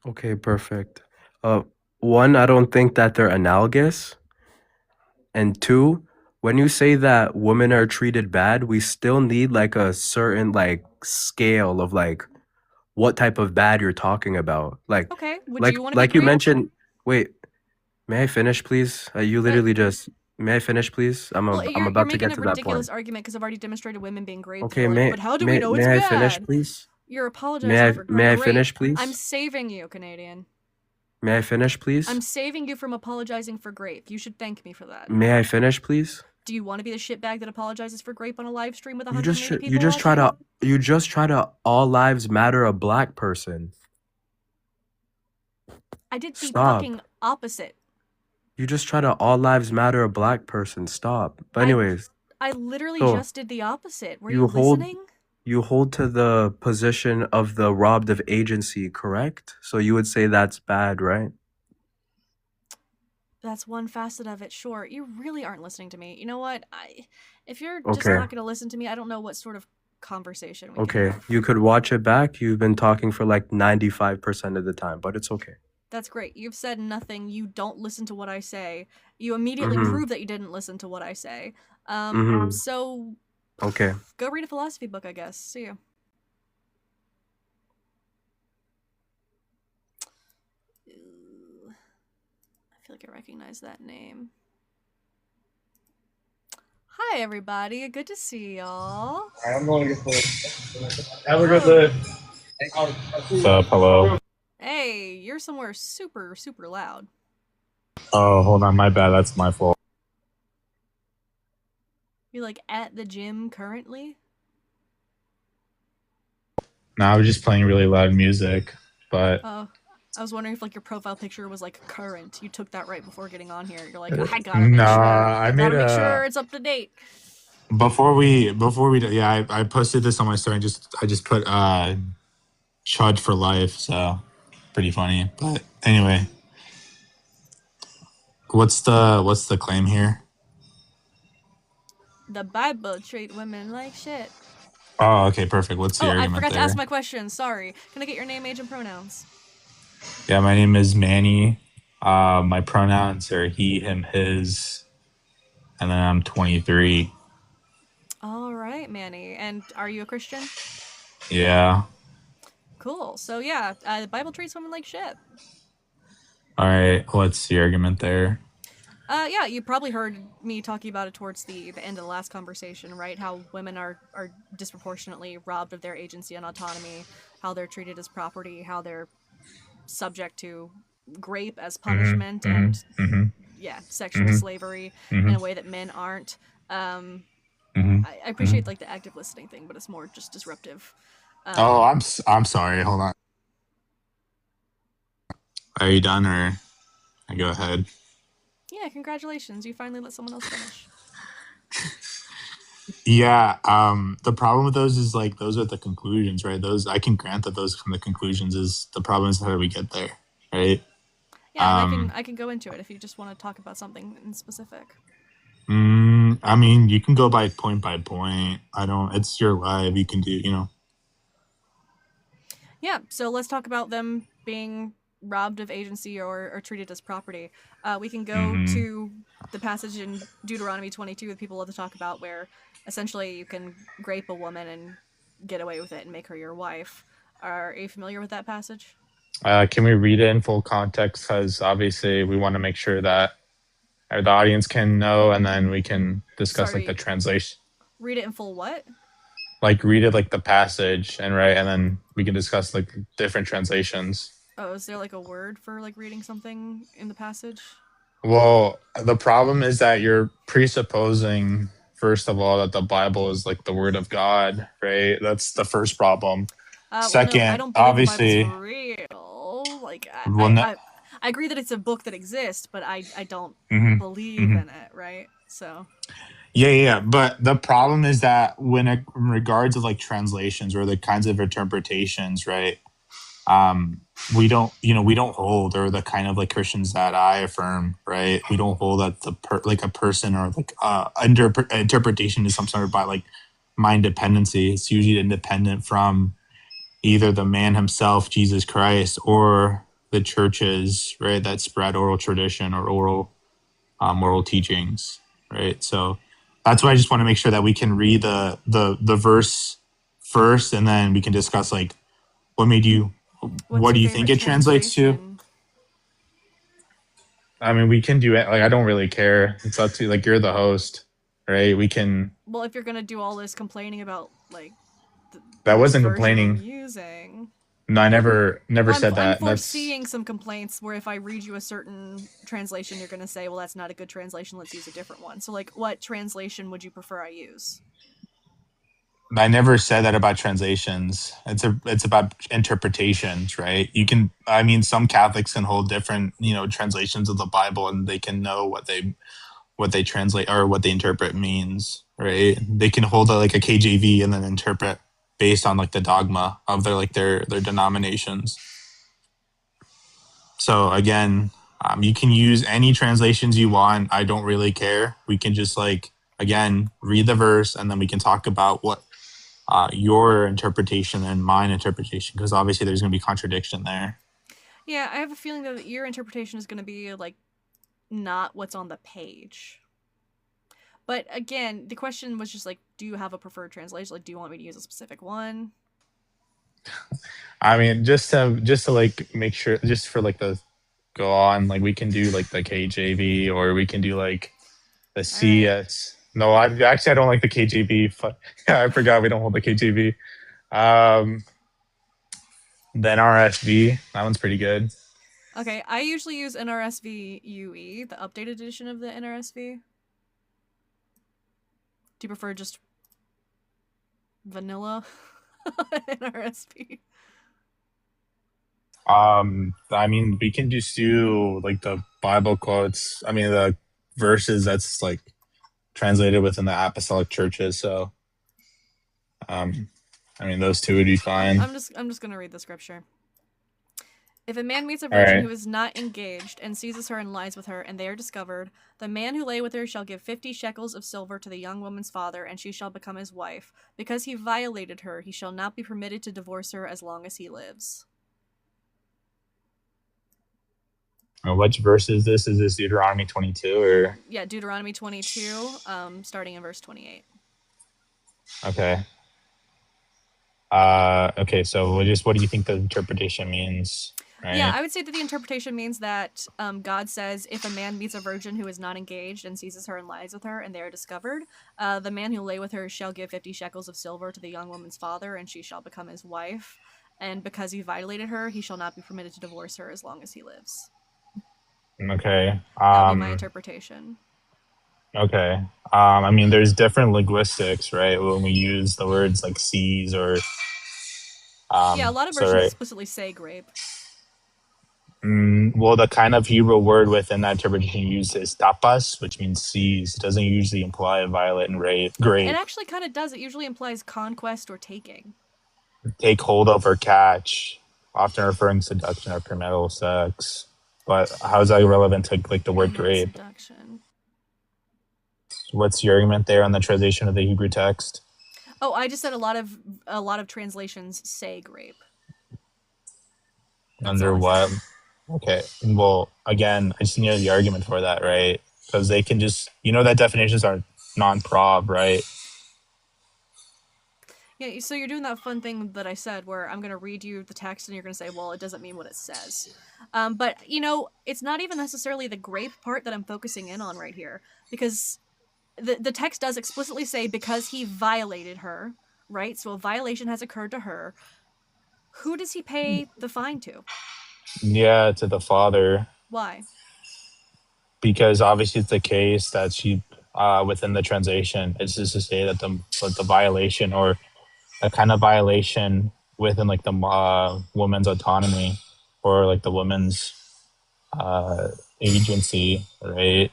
Okay, perfect. One, I don't think that they're analogous. And two, when you say that women are treated bad, we still need like a certain like scale of like what type of bad you're talking about. Like Okay, would you want to be like you raped? mentioned, wait, may I finish please? You literally just may I finish please? I'm You're about to making get a to that ridiculous point. argument because I've already demonstrated women being raped. Okay, You're like, but how do we know it's may I bad? finish please? You're apologizing for May I rape. finish please? I'm saving you, Canadian. May I finish please? I'm saving you from apologizing for grape. You should thank me for that. May I finish please? Do you want to be the shitbag that apologizes for grape on a live stream with You 180 people you just try to all lives matter a Black person. I did the Stop. fucking opposite. You just try to all lives matter a Black person. Stop. But anyways, I literally So, just did the opposite. Were you you hold- listening? you hold to the position of the robbed of agency, correct? So you would say that's bad, right? That's one facet of it, sure. You really aren't listening to me. You know what? If you're just Okay. not going to listen to me, I don't know what sort of conversation we can Okay, have. you could watch it back. You've been talking for like 95% of the time, but it's okay. That's great. You've said nothing. You don't listen to what I say. You immediately Mhm. prove that you didn't listen to what I say. Mhm. So Okay. go read a philosophy book, I guess. See you. Ooh. I feel like I recognize that name. Hi, everybody. Good to see y'all. I'm going to get the. Have a good day. What's up? Hello. Hey, you're somewhere super, super loud. Oh, hold on. My bad. That's my fault. You're like at the gym currently? No, I was just playing really loud music, but Oh, I was wondering if like your profile picture was like current. You took that right before getting on here. You're like, I gotta make No, sure. I made Gotta make a sure it's up to date. before we yeah, I posted this on my story and I just put Chud for life, so pretty funny. But anyway, what's the claim here? The Bible treat women like shit. Oh, okay, perfect. What's the Oh, I argument forgot to there? ask my question. Sorry. Can I get your name, age, and pronouns? Yeah, my name is Manny. My pronouns are he, him, his, and then I'm 23. All right, Manny. And are you a Christian? Yeah. Cool. So yeah, the Bible treats women like shit. All right. What's the argument there? Yeah, you probably heard me talking about it towards the end of the last conversation, right? How women are disproportionately robbed of their agency and autonomy, how they're treated as property, how they're subject to grape as punishment, and yeah, sexual slavery in a way that men aren't. I appreciate like the active listening thing, but it's more just disruptive. Oh, I'm sorry. Hold on. Are you done, or I go ahead? Yeah, congratulations. You finally let someone else finish. Yeah. The problem with those is like those are the conclusions, right? Those I can grant that those from the conclusions is the problem is how do we get there, right? Yeah, and I can go into it if you just want to talk about something in specific. I mean, you can go by point. It's your live. You can do, Yeah, so let's talk about them being robbed of agency or treated as property. We can go to the passage in Deuteronomy 22 that people love to talk about where essentially you can grape a woman and get away with it and make her your wife. Are you familiar with that passage? Can we read it in full context? Because obviously we want to make sure that the audience can know, and then we can discuss like the translation. Read it in full what? Like read it like the passage and then we can discuss like different translations. Oh, is there like a word for like reading something in the passage? Well, the problem is that you're presupposing, first of all, that the Bible is like the word of God, right? That's the first problem. Second, no, I don't believe obviously, the Bible's real. Like, I agree that it's a book that exists, but I don't believe in it, right? So. Yeah. But the problem is that when in regards to like translations or the kinds of interpretations, right? We don't hold, or the kind of like Christians that I affirm, right? We don't hold that like a person or like interpretation is some sort of by like mind dependency. It's usually independent from either the man himself, Jesus Christ, or the churches, right? That spread oral tradition or oral teachings, right? So that's why I just want to make sure that we can read the verse first, and then we can discuss like what do you think it translates to? I mean, we can do it. Like, I don't really care. It's up to like you're the host, right? We can. Well, if you're gonna do all this complaining about like that wasn't complaining. complaining. Using. No, I never said that. I'm foreseeing some complaints where if I read you a certain translation, you're gonna say, "Well, that's not a good translation. Let's use a different one." So, like, what translation would you prefer I use? I never said that about translations. It's about interpretations, right? Some Catholics can hold different, translations of the Bible, and they can know what they translate or what they interpret means, right? They can hold like a KJV and then interpret based on like the dogma of their denominations. So again, you can use any translations you want. I don't really care. We can just again read the verse, and then we can talk about what your interpretation and mine interpretation, because obviously there's going to be contradiction there. Yeah, I have a feeling that your interpretation is going to be like not what's on the page. But again, the question was just like, do you have a preferred translation? Like, do you want me to use a specific one? I mean, just to like make sure, just for like the go on, like we can do like the KJV, or we can do like the CS. Right. No, I don't like the KJV. I forgot we don't hold the KJV. Then RSV, that one's pretty good. Okay, I usually use NRSV UE, the updated edition of the NRSV. Do you prefer just vanilla NRSV? I mean, we can just do like the Bible quotes. I mean, the verses that's like translated within the apostolic churches. So, um, I mean, those two would be fine. I'm just gonna read the scripture. If a man meets a All virgin right. who is not engaged and seizes her and lies with her, and they are discovered, the man who lay with her shall give 50 shekels of silver to the young woman's father, and she shall become his wife. Because he violated her, he shall not be permitted to divorce her as long as he lives. Which verse is this? Is this Deuteronomy 22 or? Yeah, Deuteronomy 22, starting in verse 28. Okay. Okay. So, what do you think the interpretation means? Right. Yeah, I would say that the interpretation means that God says if a man meets a virgin who is not engaged and seizes her and lies with her, and they are discovered, the man who lay with her shall give 50 shekels of silver to the young woman's father, and she shall become his wife. And because he violated her, he shall not be permitted to divorce her as long as he lives. Okay. That would be my interpretation. Okay. I mean, there's different linguistics, right? When we use the words like seize or. Yeah, a lot of versions explicitly say grape. Well, the kind of Hebrew word within that interpretation used is tapas, which means seize. It doesn't usually imply violate and rape. It actually kind of does. It usually implies conquest or taking. Take hold of or catch, often referring to seduction or premarital sex. But how is that relevant to like the word grape? Seduction. What's your argument there on the translation of the Hebrew text? Oh, I just said a lot of translations say grape. That's Under what? Okay. Well, again, I just need the argument for that, right? Because they can just, that definitions are non-prov, right? Yeah, so you're doing that fun thing that I said where I'm going to read you the text and you're going to say, well, it doesn't mean what it says. But, it's not even necessarily the grape part that I'm focusing in on right here. Because the text does explicitly say because he violated her, right? So a violation has occurred to her. Who does he pay the fine to? Yeah, to the father. Why? Because obviously it's the case that she, within the translation, it's just to say that the violation or a kind of violation within like the woman's autonomy or like the woman's agency, right?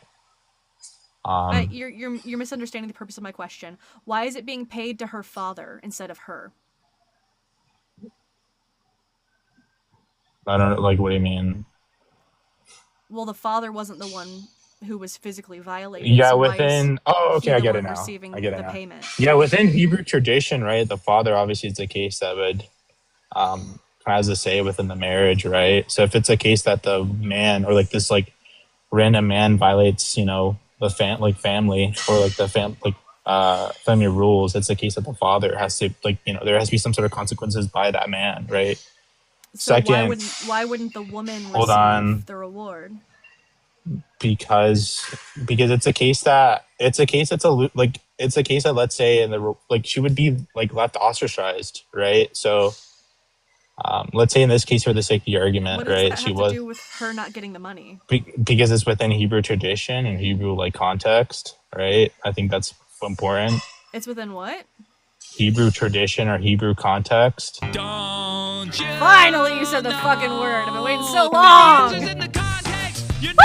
You're misunderstanding the purpose of my question. Why is it being paid to her father instead of her? I don't know, like, what do you mean? Well, the father wasn't the one who was physically violated. Yeah, so within. Oh, okay, I get it now. Receiving I get it the now. payment. Yeah, within Hebrew tradition, right? The father obviously is the case that would has a say within the marriage, right? So if it's a case that the man or like this like random man violates, the family or like the family rules, it's a case that the father has to there has to be some sort of consequences by that man, right? So Second, why wouldn't the woman hold receive on. the reward? Because it's a case that it's a case that, let's say, she would be like left ostracized, right? So let's say in this case, for the sake of the argument, what does right, that have to do with her not getting the money? Because it's within Hebrew tradition and Hebrew like context, right? I think that's important. It's within what? Hebrew tradition or Hebrew context. Don't you finally you said the fucking word. I've been waiting so long. Woo!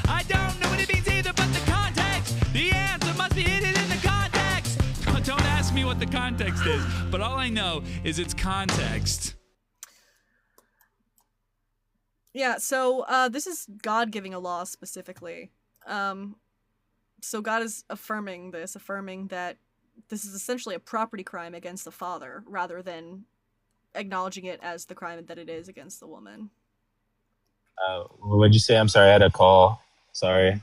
I don't know what it means either, but the context. The answer must be hidden in the context. Don't ask me what the context is, but all I know is it's context. Yeah, so this is God giving a law specifically. So God is affirming that this is essentially a property crime against the father, rather than acknowledging it as the crime that it is against the woman. What'd you say? I'm sorry, I had a call. Sorry.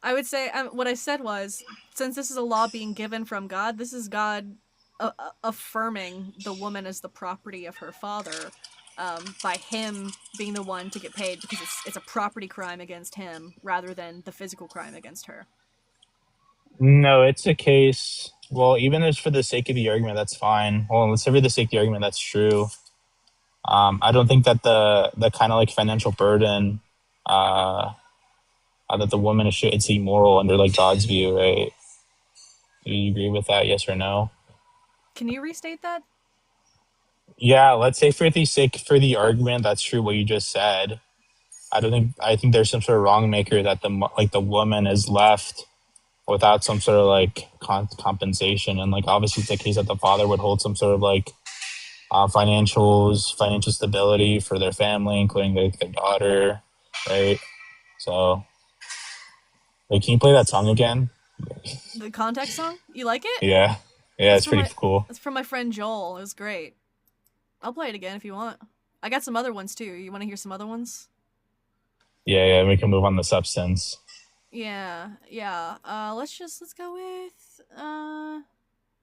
I would say what I said was, since this is a law being given from God, this is God affirming the woman as the property of her father, by him being the one to get paid, because it's a property crime against him rather than the physical crime against her. No, it's a case. Well, even if for the sake of the argument, that's fine. Well, let's say for the sake of the argument, that's true. I don't think that the kind of like financial burden that the woman should see moral under like God's view, right? Do you agree with that? Yes or no? Can you restate that? Yeah, let's say for the sake for the argument, that's true what you just said. I think there's some sort of wrong maker that the woman is left without some sort of like compensation, and like obviously it's the case that the father would hold some sort of like financial stability for their family, including their daughter, right? So, like, can you play that song again? The context song? You like it? Yeah, it's pretty cool. It's from my friend Joel. It was great. I'll play it again if you want. I got some other ones too. You want to hear some other ones? Yeah, we can move on to substance. Yeah. Let's go with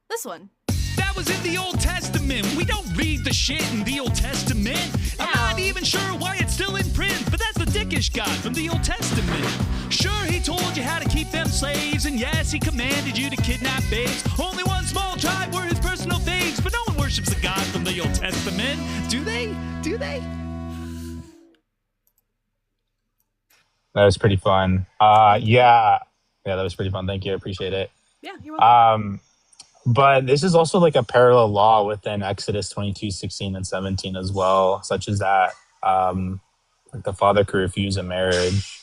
this one. That was in the Old Testament. We don't read the shit in the Old Testament. I'm not even sure why it's still in print, but that's the dickish God from the Old Testament. Sure, he told you how to keep them slaves, and yes, he commanded you to kidnap babes. Only one small tribe were his personal faves, but no one worships the God from the Old Testament. Do they? That was pretty fun. Yeah, that was pretty fun. Thank you. I appreciate it. Yeah, you're welcome. But this is also like a parallel law within Exodus 22:16 and 17 as well, such as that like the father could refuse a marriage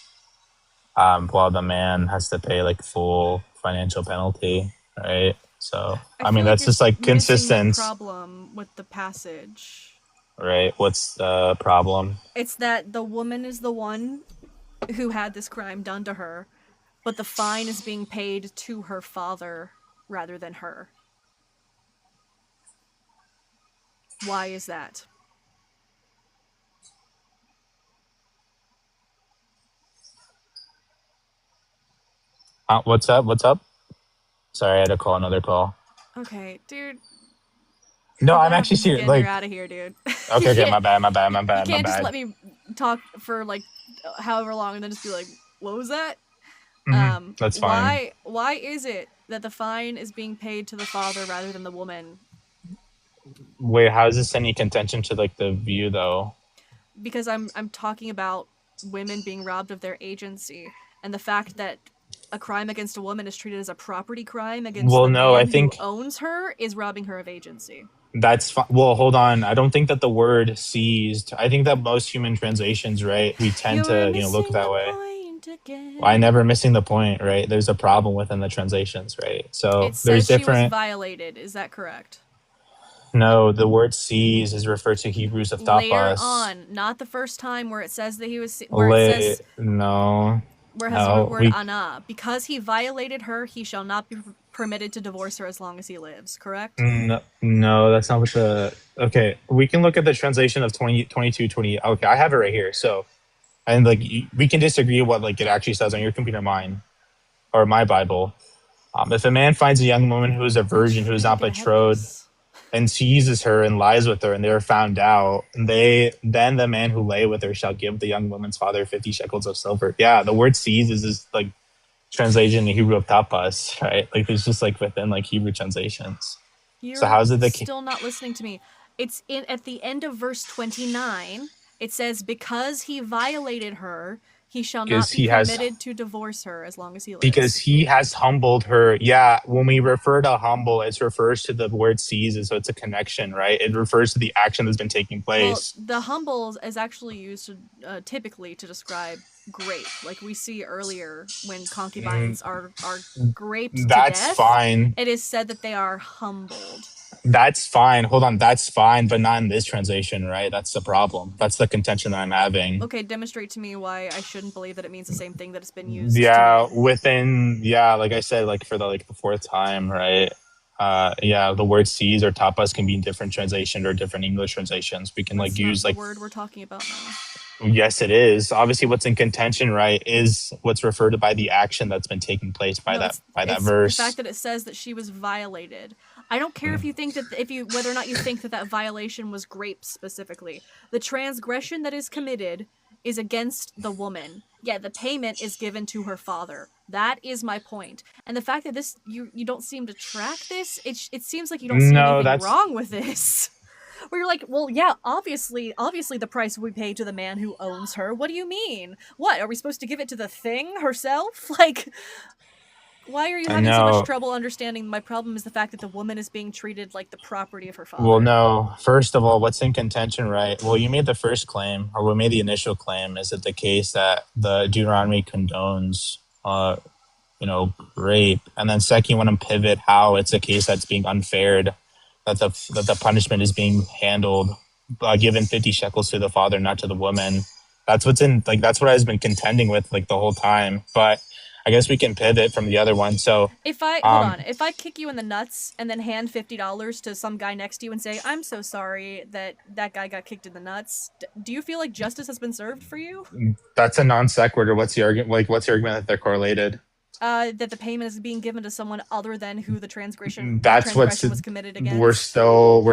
while the man has to pay like full financial penalty, right? So I mean that's just like consistent. Problem with the passage, right? What's the problem? It's that the woman is the one who had this crime done to her, but the fine is being paid to her father rather than her. Why is that? What's up? Sorry, I had to call another call. Okay, dude. No, I'm actually serious. Like, you're out of here, dude. Okay, my bad. You can't just let me talk for like however long and then just be like, what was that? That's fine. Why is it that the fine is being paid to the father rather than the woman? Wait, how is this any contention to like the view though? Because I'm talking about women being robbed of their agency, and the fact that a crime against a woman is treated as a property crime against the man who owns her is robbing her of agency. That's fine. Well, hold on. I don't think that the word seized. I think that most human translations, right, we tend to look that way. I never missing the point, right? There's a problem within the translations, right? So it says there's different. She was violated. Is that correct? No, the word "seized" is referred to Hebrews of tapas. Later on, not the first time where it says that he was. No. Where it has the word "ana." Because he violated her, he shall not be permitted to divorce her as long as he lives. Correct? No, that's not what the. Okay, we can look at the translation of 22:20. Okay, I have it right here. So, and like we can disagree what like it actually says on your computer, mine, or my Bible. If a man finds a young woman who is a virgin who is not betrothed and seizes her and lies with her, and they are found out, then the man who lay with her shall give the young woman's father 50 shekels of silver. Yeah, the word "seize" is like translation in Hebrew of tapas, right? Like it's just like within like Hebrew translations. So how's it still not listening to me? It's at the end of verse 29. It says, because he violated her, he shall not be permitted to divorce her as long as he lives. Because he has humbled her. Yeah, when we refer to humble, it refers to the word "seize," so it's a connection, right? It refers to the action that's been taking place. Well, the humble is actually used typically to describe grape, like we see earlier when concubines are graped to death. That's fine. It is said that they are humbled. That's fine. Hold on, that's fine, but not in this translation, right? That's the problem. That's the contention that I'm having. Okay, demonstrate to me why I shouldn't believe that it means the same thing that it's been used. Yeah, like I said, like for the fourth time, right? The word "seize" or "tapas" can be in different translations or different English translations. We can That's use not the word we're talking about now. Yes, it is. Obviously, what's in contention, right, is what's referred to by the action that's been taking place by that verse. The fact that it says that she was violated. I don't care if you think that whether or not you think that violation was grape specifically. The transgression that is committed is against the woman. Yeah, the payment is given to her father. That is my point. And the fact that this you don't seem to track this, it seems like you don't see anything wrong with this. Where you're like, well, yeah, obviously the price we pay to the man who owns her. What do you mean? What, are we supposed to give it to the thing herself? Like, Why are you I having so know. much trouble understanding my problem is the fact that the woman is being treated like the property of her father? Well, no. First of all, what's in contention, right? Well, you made the first claim, or we made the initial claim. Is it the case that the Deuteronomy condones, rape? And then second, you want to pivot how it's a case that's being unfair, that the punishment is being handled, given 50 shekels to the father, not to the woman. That's what's in, like, that's what I've been contending with, like, the whole time. But I guess we can pivot from the other one. So if I kick you in the nuts and then hand $50 to some guy next to you and say, "I'm so sorry that guy got kicked in the nuts," do you feel like justice has been served for you? that's a non sequitur. What's the argument? Like, what's the argument that they're correlated? That the payment is being given to someone other than who the transgression was committed against. We're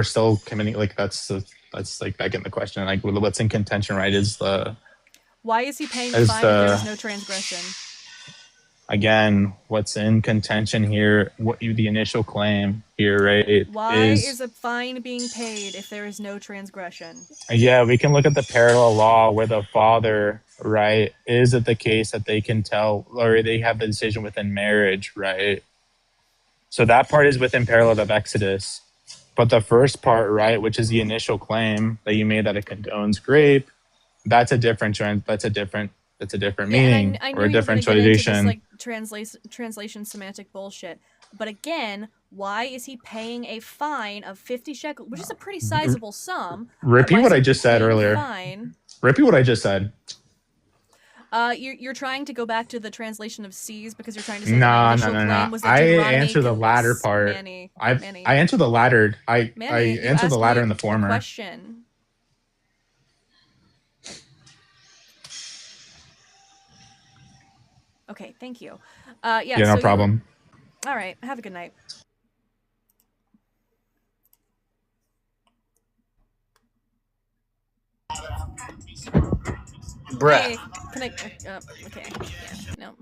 still committing, like, that's like begging the question, like, what's in contention, right? Why is he paying the fine if there is no transgression? Again, what's in contention here, the initial claim here, right? Why is a fine being paid if there is no transgression? Yeah, we can look at the parallel law where the father, right? Is it the case that they can tell, or they have the decision within marriage, right? So that part is within parallel of Exodus. But the first part, right, which is the initial claim that you made that it condones grape, that's a different meaning, I or a different translation. Like translation semantic bullshit. But again, why is he paying a fine of 50 shekels, which is a pretty sizable sum? Repeat what I just said earlier. Repeat what I just said. You're trying to go back to the translation of C's because you're trying to say my initial claim was that Deuteronomy I answer the latter part. Manny. I answer the latter. I answer the latter and the former. Question. Okay, thank you. Yeah, no problem. All right, have a good night. Bruh. Hey, can I? Okay, yeah, no.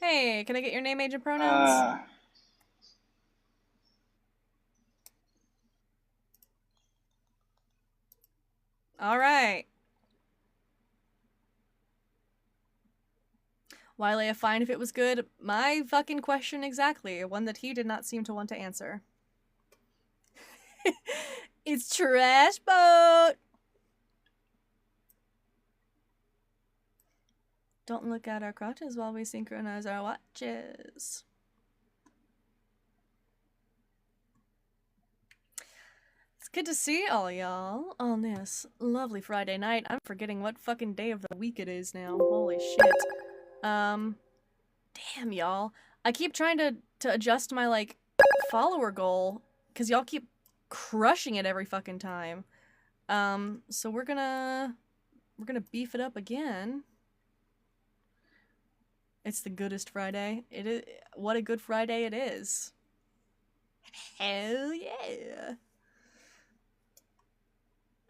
Hey, can I get your name, age, and pronouns? All right. Why lay a fine if it was good? My fucking question exactly. One that he did not seem to want to answer. It's Trash Boat! Don't look at our crotches while we synchronize our watches. It's good to see all y'all on this lovely Friday night. I'm forgetting what fucking day of the week it is now. Holy shit. Damn, y'all. I keep trying to adjust my, like, follower goal, because y'all keep crushing it every fucking time. So we're gonna beef it up again. It's the goodest Friday. It is. What a good Friday it is. Hell yeah.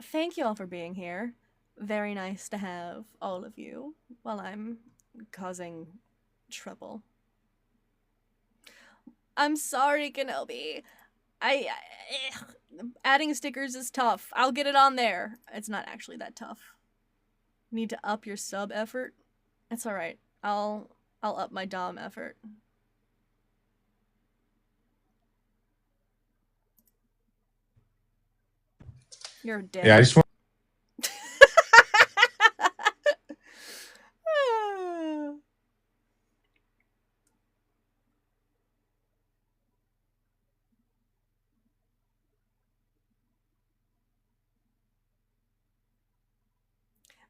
Thank you all for being here. Very nice to have all of you while I'm causing trouble. I'm sorry, Kenobi. Adding stickers is tough. I'll get it on there. It's not actually that tough. Need to up your sub effort? It's alright. I'll up my dom effort. You're dead. Yeah, I just want.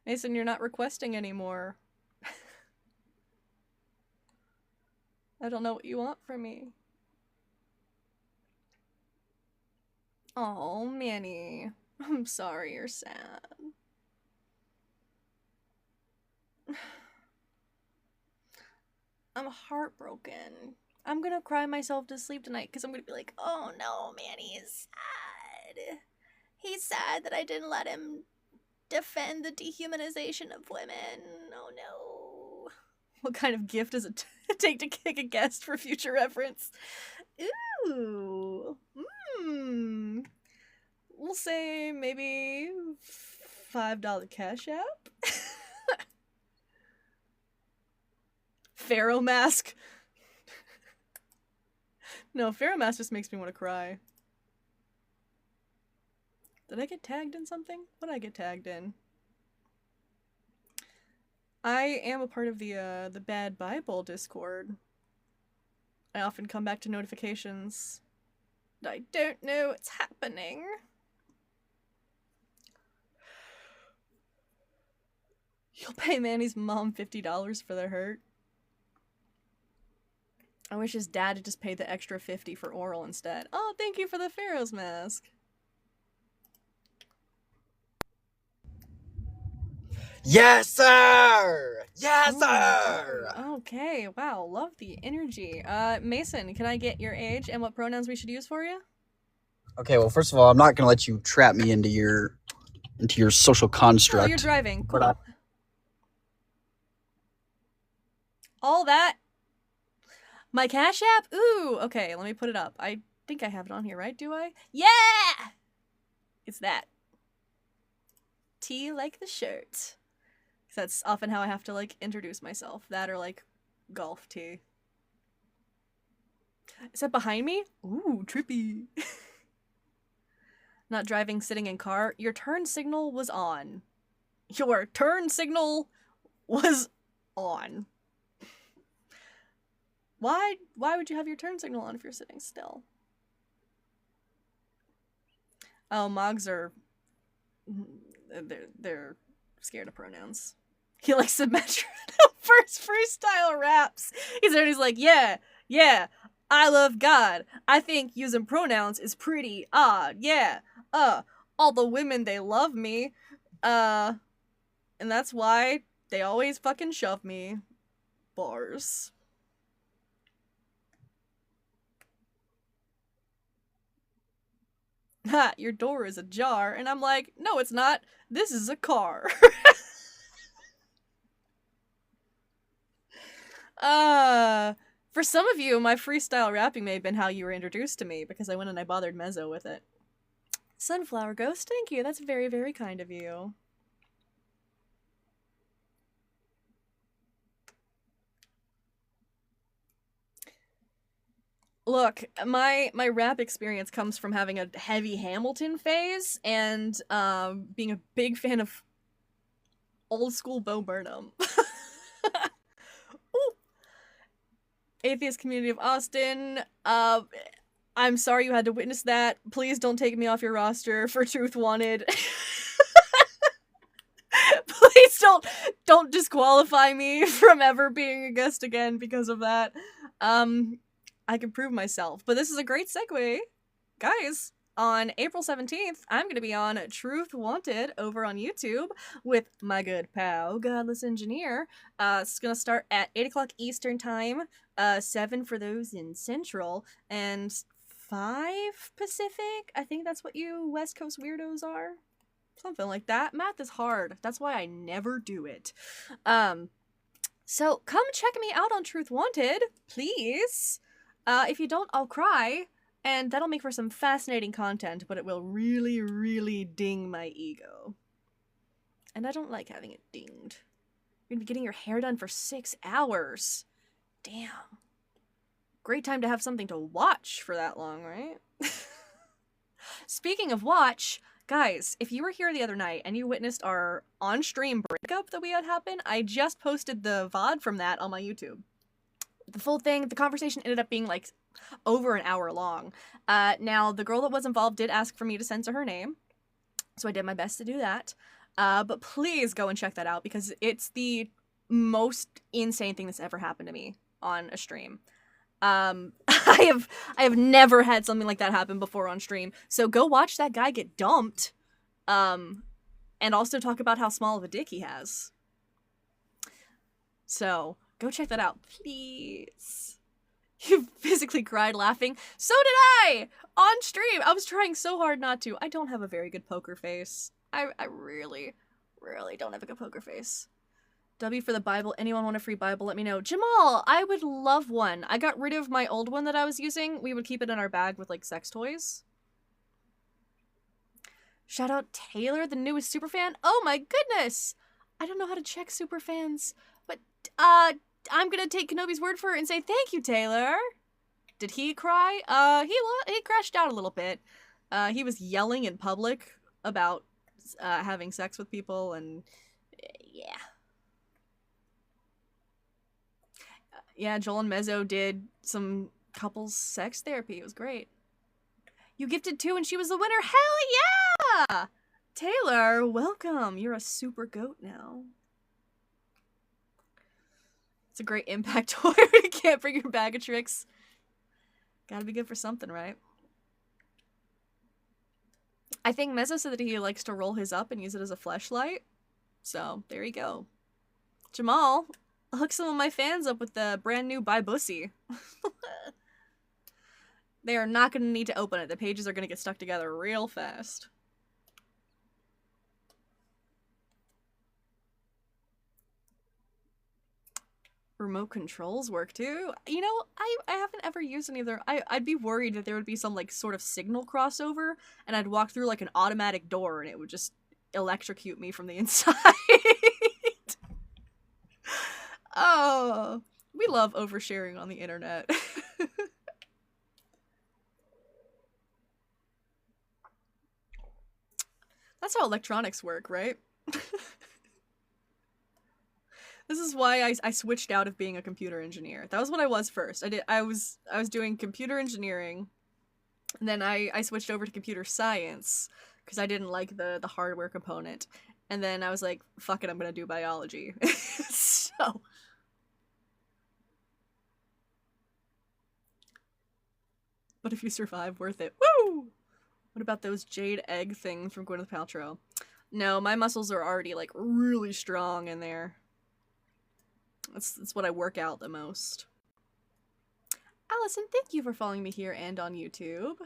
Mason, you're not requesting anymore. I don't know what you want from me. Oh, Manny. I'm sorry you're sad. I'm heartbroken. I'm gonna cry myself to sleep tonight because I'm gonna be like, oh no, Manny is sad. He's sad that I didn't let him defend the dehumanization of women. Oh no. What kind of gift does it take to kick a guest for future reference? Ooh. we'll say maybe $5 Cash App. Pharaoh mask. No, Pharaoh mask just makes me want to cry. Did I get tagged in something? What did I get tagged in? I am a part of the Bad Bible Discord. I often come back to notifications. I don't know what's happening. You'll pay Manny's mom $50 for the hurt. I wish his dad had just paid the extra $50 for oral instead. Oh, thank you for the Pharaoh's mask. Yes, sir! Yes, sir! Okay, wow, love the energy. Mason, can I get your age and what pronouns we should use for you? Okay, well, first of all, I'm not gonna let you trap me into your social construct. Oh, you're driving. Cool. All that. My Cash App? Ooh, okay, let me put it up. I think I have it on here, right? Do I? Yeah! It's that. T like the shirt. That's often how I have to, like, introduce myself. That or, like, golf tee. Is that behind me? Ooh, trippy. Not driving, sitting in car. Your turn signal was on. Your turn signal was on. Why would you have your turn signal on if you're sitting still? Oh, Mogs are... They're scared of pronouns. He likes to measure it first freestyle raps. He's there and he's like, yeah, I love God. I think using pronouns is pretty odd. Yeah, all the women, they love me. And that's why they always fucking shove me. Bars. Ha, your door is ajar. And I'm like, no, it's not. This is a car. For some of you, my freestyle rapping may have been how you were introduced to me, because I went and I bothered Mezzo with it. Sunflower Ghost, thank you. That's very, very kind of you. Look, my rap experience comes from having a heavy Hamilton phase and being a big fan of old school Bo Burnham. Atheist Community of Austin, I'm sorry you had to witness that. Please don't take me off your roster for Truth Wanted. Please don't disqualify me from ever being a guest again because of that. I can prove myself. But this is a great segue. Guys, on April 17th, I'm going to be on Truth Wanted over on YouTube with my good pal, Godless Engineer. It's going to start at 8 o'clock Eastern Time, 7 for those in Central, and 5 Pacific. I think that's what you West Coast weirdos are. Something like that. Math is hard. That's why I never do it. So come check me out on Truth Wanted, please. If you don't, I'll cry, and that'll make for some fascinating content, but it will really, really ding my ego. And I don't like having it dinged. You're gonna be getting your hair done for 6 hours. Damn. Great time to have something to watch for that long, right? Speaking of watch, guys, if you were here the other night and you witnessed our on-stream breakup that we had happen, I just posted the VOD from that on my YouTube. The full thing, the conversation ended up being like over an hour long. Now, the girl that was involved did ask for me to censor her name, so I did my best to do that. But please go and check that out because it's the most insane thing that's ever happened to me on a stream. I have never had something like that happen before on stream. So go watch that guy get dumped, and also talk about how small of a dick he has. So go check that out, please. You physically cried laughing. So did I! On stream! I was trying so hard not to. I don't have a very good poker face. I really, really don't have a good poker face. W for the Bible. Anyone want a free Bible? Let me know. Jamal, I would love one. I got rid of my old one that I was using. We would keep it in our bag with, like, sex toys. Shout out Taylor, the newest superfan. Oh my goodness! I don't know how to check superfans, but I'm gonna take Kenobi's word for it and say thank you, Taylor. Did he cry? He crashed out a little bit. He was yelling in public about having sex with people, and yeah. Yeah, Joel and Mezzo did some couples sex therapy. It was great. You gifted 2 and she was the winner. Hell yeah! Taylor, welcome. You're a super goat now. It's a great impact toy. You can't bring your bag of tricks. Gotta be good for something, right? I think Mezzo said that he likes to roll his up and use it as a fleshlight. So, there you go. Jamal, hook some of my fans up with the brand new Buy Bussy. They are not going to need to open it. The pages are going to get stuck together real fast. Remote controls work too. You know, I haven't ever used any of their... I'd be worried that there would be some, like, sort of signal crossover, and I'd walk through, like, an automatic door, and it would just electrocute me from the inside. Oh, we love oversharing on the internet. That's how electronics work, right? This is why I switched out of being a computer engineer. That was what I was first. I was doing computer engineering, and then I switched over to computer science because I didn't like the hardware component. And then I was like, fuck it, I'm gonna do biology. So but if you survive, worth it. Woo! What about those jade egg things from Gwyneth Paltrow? No, my muscles are already, like, really strong in there. That's what I work out the most. Allison, thank you for following me here and on YouTube.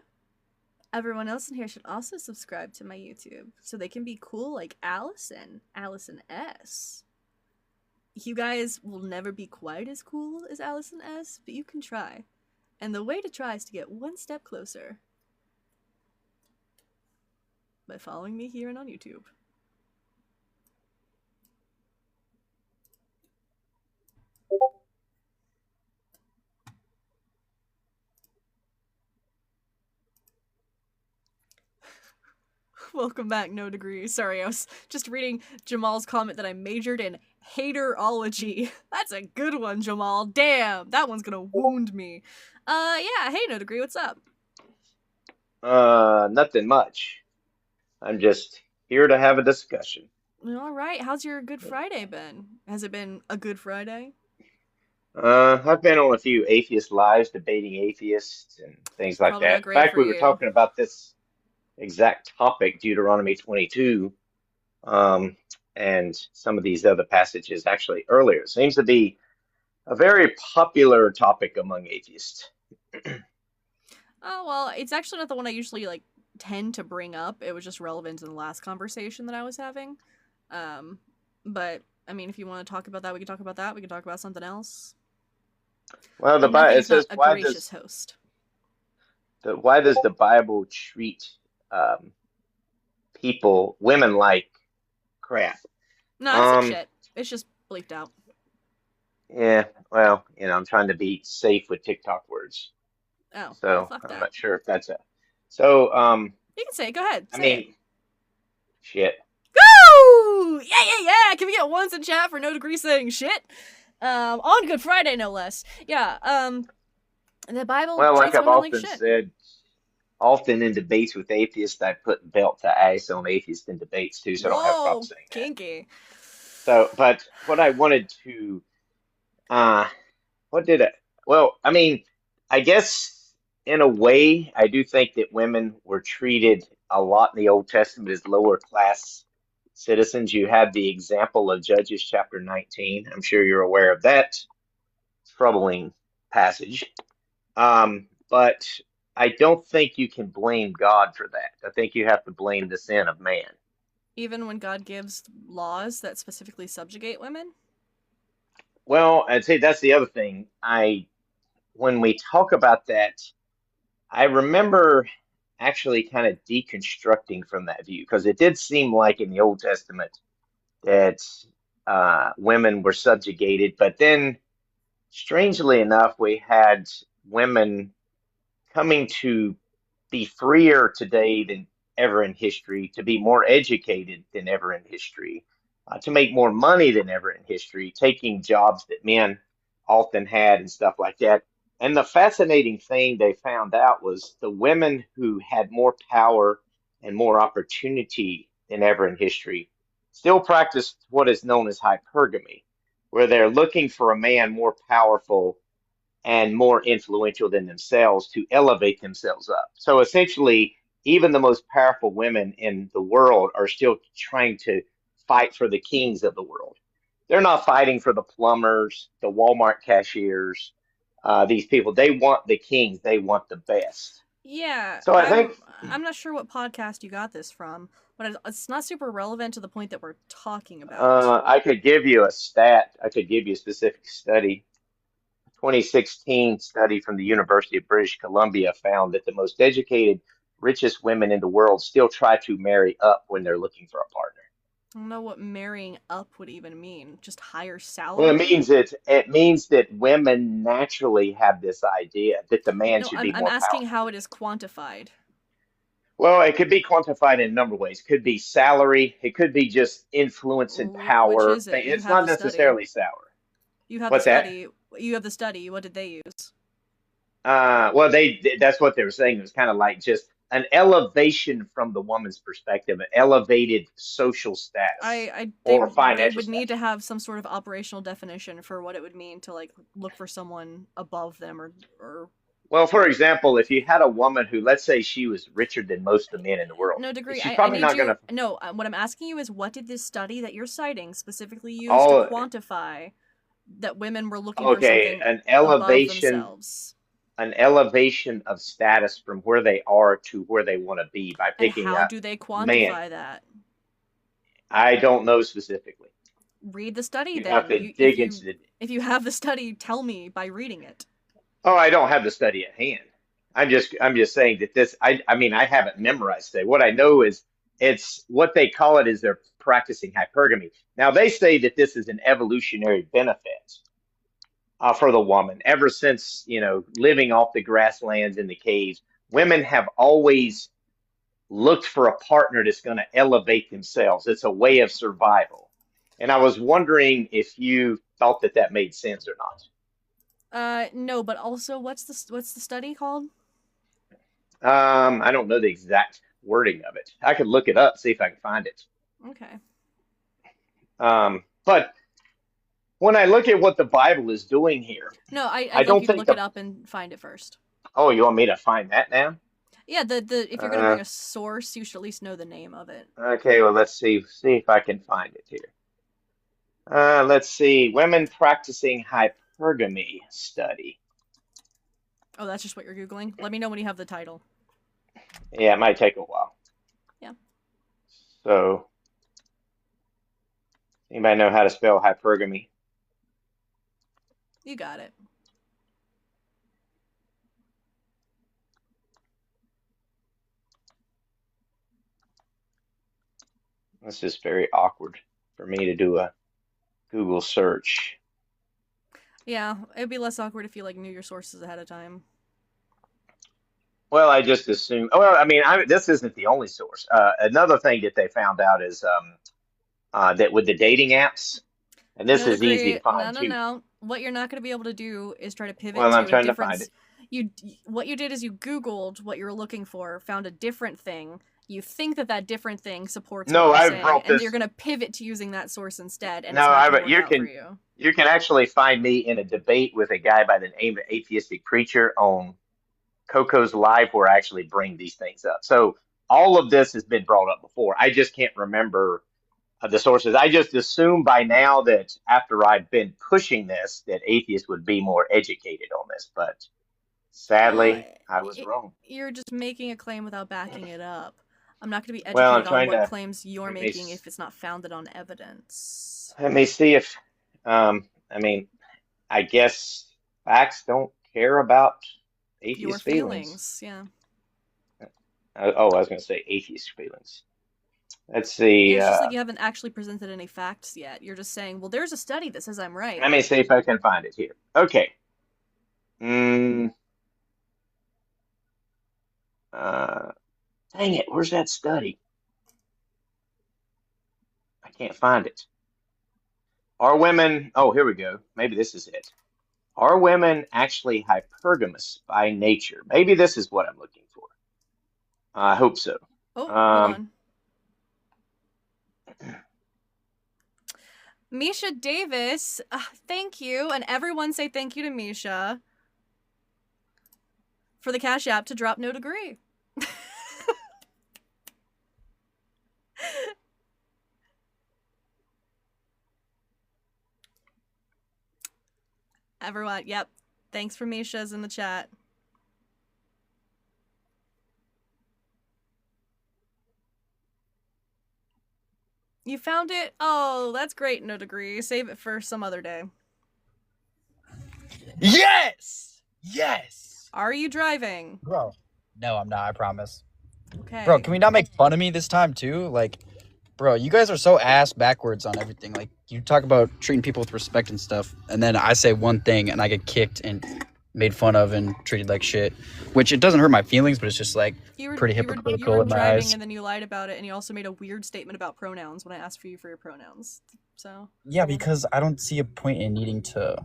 Everyone else in here should also subscribe to my YouTube so they can be cool like Allison S. You guys will never be quite as cool as Allison S, but you can try. And the way to try is to get one step closer by following me here and on YouTube. Welcome back, No Degree. Sorry, I was just reading Jamal's comment that I majored in haterology. That's a good one, Jamal. Damn, that one's gonna wound me. Yeah, hey, No Degree, what's up? Nothing much. I'm just here to have a discussion. All right, how's your Good Friday been? Has it been a good Friday? I've been on a few atheist lives debating atheists and things like Probably that. not In great fact, for we were you. talking about this exact topic, Deuteronomy 22, and some of these other passages actually earlier. It seems to be a very popular topic among atheists. Oh, well, it's actually not the one I usually, like, tend to bring up. It was just relevant in the last conversation that I was having. But, I mean, if you want to talk about that, we can talk about that. We can talk about something else. Well, Nothing's it says, not a gracious host. why does the Bible treat women like crap? No, it's like shit. It's just bleeped out. Yeah, well, I'm trying to be safe with TikTok words. Oh, So well, fuck I'm that. not sure if that's so You can say it. Go ahead. I mean, shit. Woo! Yeah. Can we get once in chat for No Degree saying shit? On Good Friday, no less. Yeah, the Bible Well, like treats I've women like often shit. said, often in debates with atheists, I put belt to ass on atheists in debates too, so I don't have a problem saying that. Kinky. So, but what I wanted to, well, I mean, I guess in a way, I do think that women were treated a lot in the Old Testament as lower class citizens. You have the example of Judges chapter 19. I'm sure you're aware of that troubling passage. But I don't think you can blame God for that. I think you have to blame the sin of man. Even when God gives laws that specifically subjugate women? Well, I'd say that's the other thing. When we talk about that, I remember actually kind of deconstructing from that view, because it did seem like in the Old Testament that women were subjugated, but then strangely enough, we had women coming to be freer today than ever in history, to be more educated than ever in history, to make more money than ever in history, taking jobs that men often had and stuff like that. And the fascinating thing they found out was the women who had more power and more opportunity than ever in history still practiced what is known as hypergamy, where they're looking for a man more powerful and more influential than themselves to elevate themselves up. So essentially, even the most powerful women in the world are still trying to fight for the kings of the world. They're not fighting for the plumbers, the Walmart cashiers, these people. They want the kings. They want the best. Yeah, So I think I'm not sure what podcast you got this from, but it's not super relevant to the point that we're talking about. I could give you a stat. I could give you a specific study. 2016 study from the University of British Columbia found that the most educated, richest women in the world still try to marry up when they're looking for a partner. I don't know what marrying up would even mean. Just higher salary? Well, it means that women naturally have this idea that the man No, should I'm be more asking powerful. how it is quantified. Well, it could be quantified in a number of ways. It could be salary. It could be just influence and Which power. is it? You It's have not the study. necessarily salary. You have What's the that? study. You have the study. What did they use? Well, that's what they were saying. It was kind of like just an elevation from the woman's perspective, an elevated social status They or would financial need to status. have some sort of operational definition for what it would mean to like look for someone above them or Well, for example, if you had a woman who, let's say, she was richer than most of the men in the world, no degree. she's I probably need not you. going to. No, what I'm asking you is what did this study that you're citing specifically use to Oh, quantify that women were looking for okay, something above themselves? an elevation of status from where they are to where they want to be by And picking how a do they man. quantify that? I don't know specifically. Read the study You have then. to dig into the. If you have the study, tell me by reading it. Oh, I don't have the study at hand. I'm just saying that this. I mean, I haven't memorized it. What I know is it's what they call it is they're practicing hypergamy. Now they say that this is an evolutionary benefit for the woman. Ever since, living off the grasslands in the caves, women have always looked for a partner that's going to elevate themselves. It's a way of survival. And I was wondering if you thought that that made sense or not. No, but also what's the study called? I don't know the exact wording of it. I could look it up, see if I can find it. Okay. But when I look at what the Bible is doing here, no, I'd I like don't you to think look it up and find it first. Oh, you want me to find that now? Yeah, if you're gonna bring a source, you should at least know the name of it. Okay, well let's see if I can find it here. Let's see, women practicing hypergamy study. Oh, that's just what you're Googling? Let me know when you have the title. Yeah, it might take a while. Yeah. So, anybody know how to spell hypergamy? You got it. This is very awkward for me to do a Google search. Yeah, it'd be less awkward if you knew your sources ahead of time. Well, I just assume. Well, I mean, this isn't the only source. Another thing that they found out is that with the dating apps, and this is easy to find too. No. What you're not going to be able to do is try to pivot Well, to I'm trying a different. to find it. What you did is you Googled what you were looking for, found a different thing. You think that different thing supports what you're saying, and you're going to pivot to using that source instead. And you can actually find me in a debate with a guy by the name of Atheistic Preacher on Coco's Live, where I actually bring these things up. So all of this has been brought up before. I just can't remember the sources. I just assume by now that after I've been pushing this, that atheists would be more educated on this. But sadly, I was wrong. You're just making a claim without backing it up. I'm not going to be educated on what claims you're making if it's not founded on evidence. Let me see if, I mean, I guess facts don't care about atheist your feelings. Yeah. I was going to say atheist feelings. Let's see. Yeah, it's just like you haven't actually presented any facts yet. You're just saying, well, there's a study that says I'm right. Let me see if I can find it here. Okay. Mm, dang it. Where's that study? I can't find it. Are women, oh, here we go. Maybe this is it. Are women actually hypergamous by nature? Maybe this is what I'm looking for. I hope so. Oh, hold Um, on. Misha Davis, thank you. And everyone say thank you to Misha for the Cash App to drop no degree. Everyone, yep. Thanks for Misha's in the chat. You found it? Oh, that's great, no degree. Save it for some other day. Yes! Yes! Are you driving? Bro. No, I'm not, I promise. Okay. Bro, can we not make fun of me this time, too? Like, bro, you guys are so ass backwards on everything. Like, you talk about treating people with respect and stuff, and then I say one thing, and I get kicked and made fun of and treated like shit. Which, it doesn't hurt my feelings, but it's just, like, pretty hypocritical you were in my driving eyes. and then you lied about it, and you also made a weird statement about pronouns when I asked for you for your pronouns. So. Yeah, because I don't see a point in needing to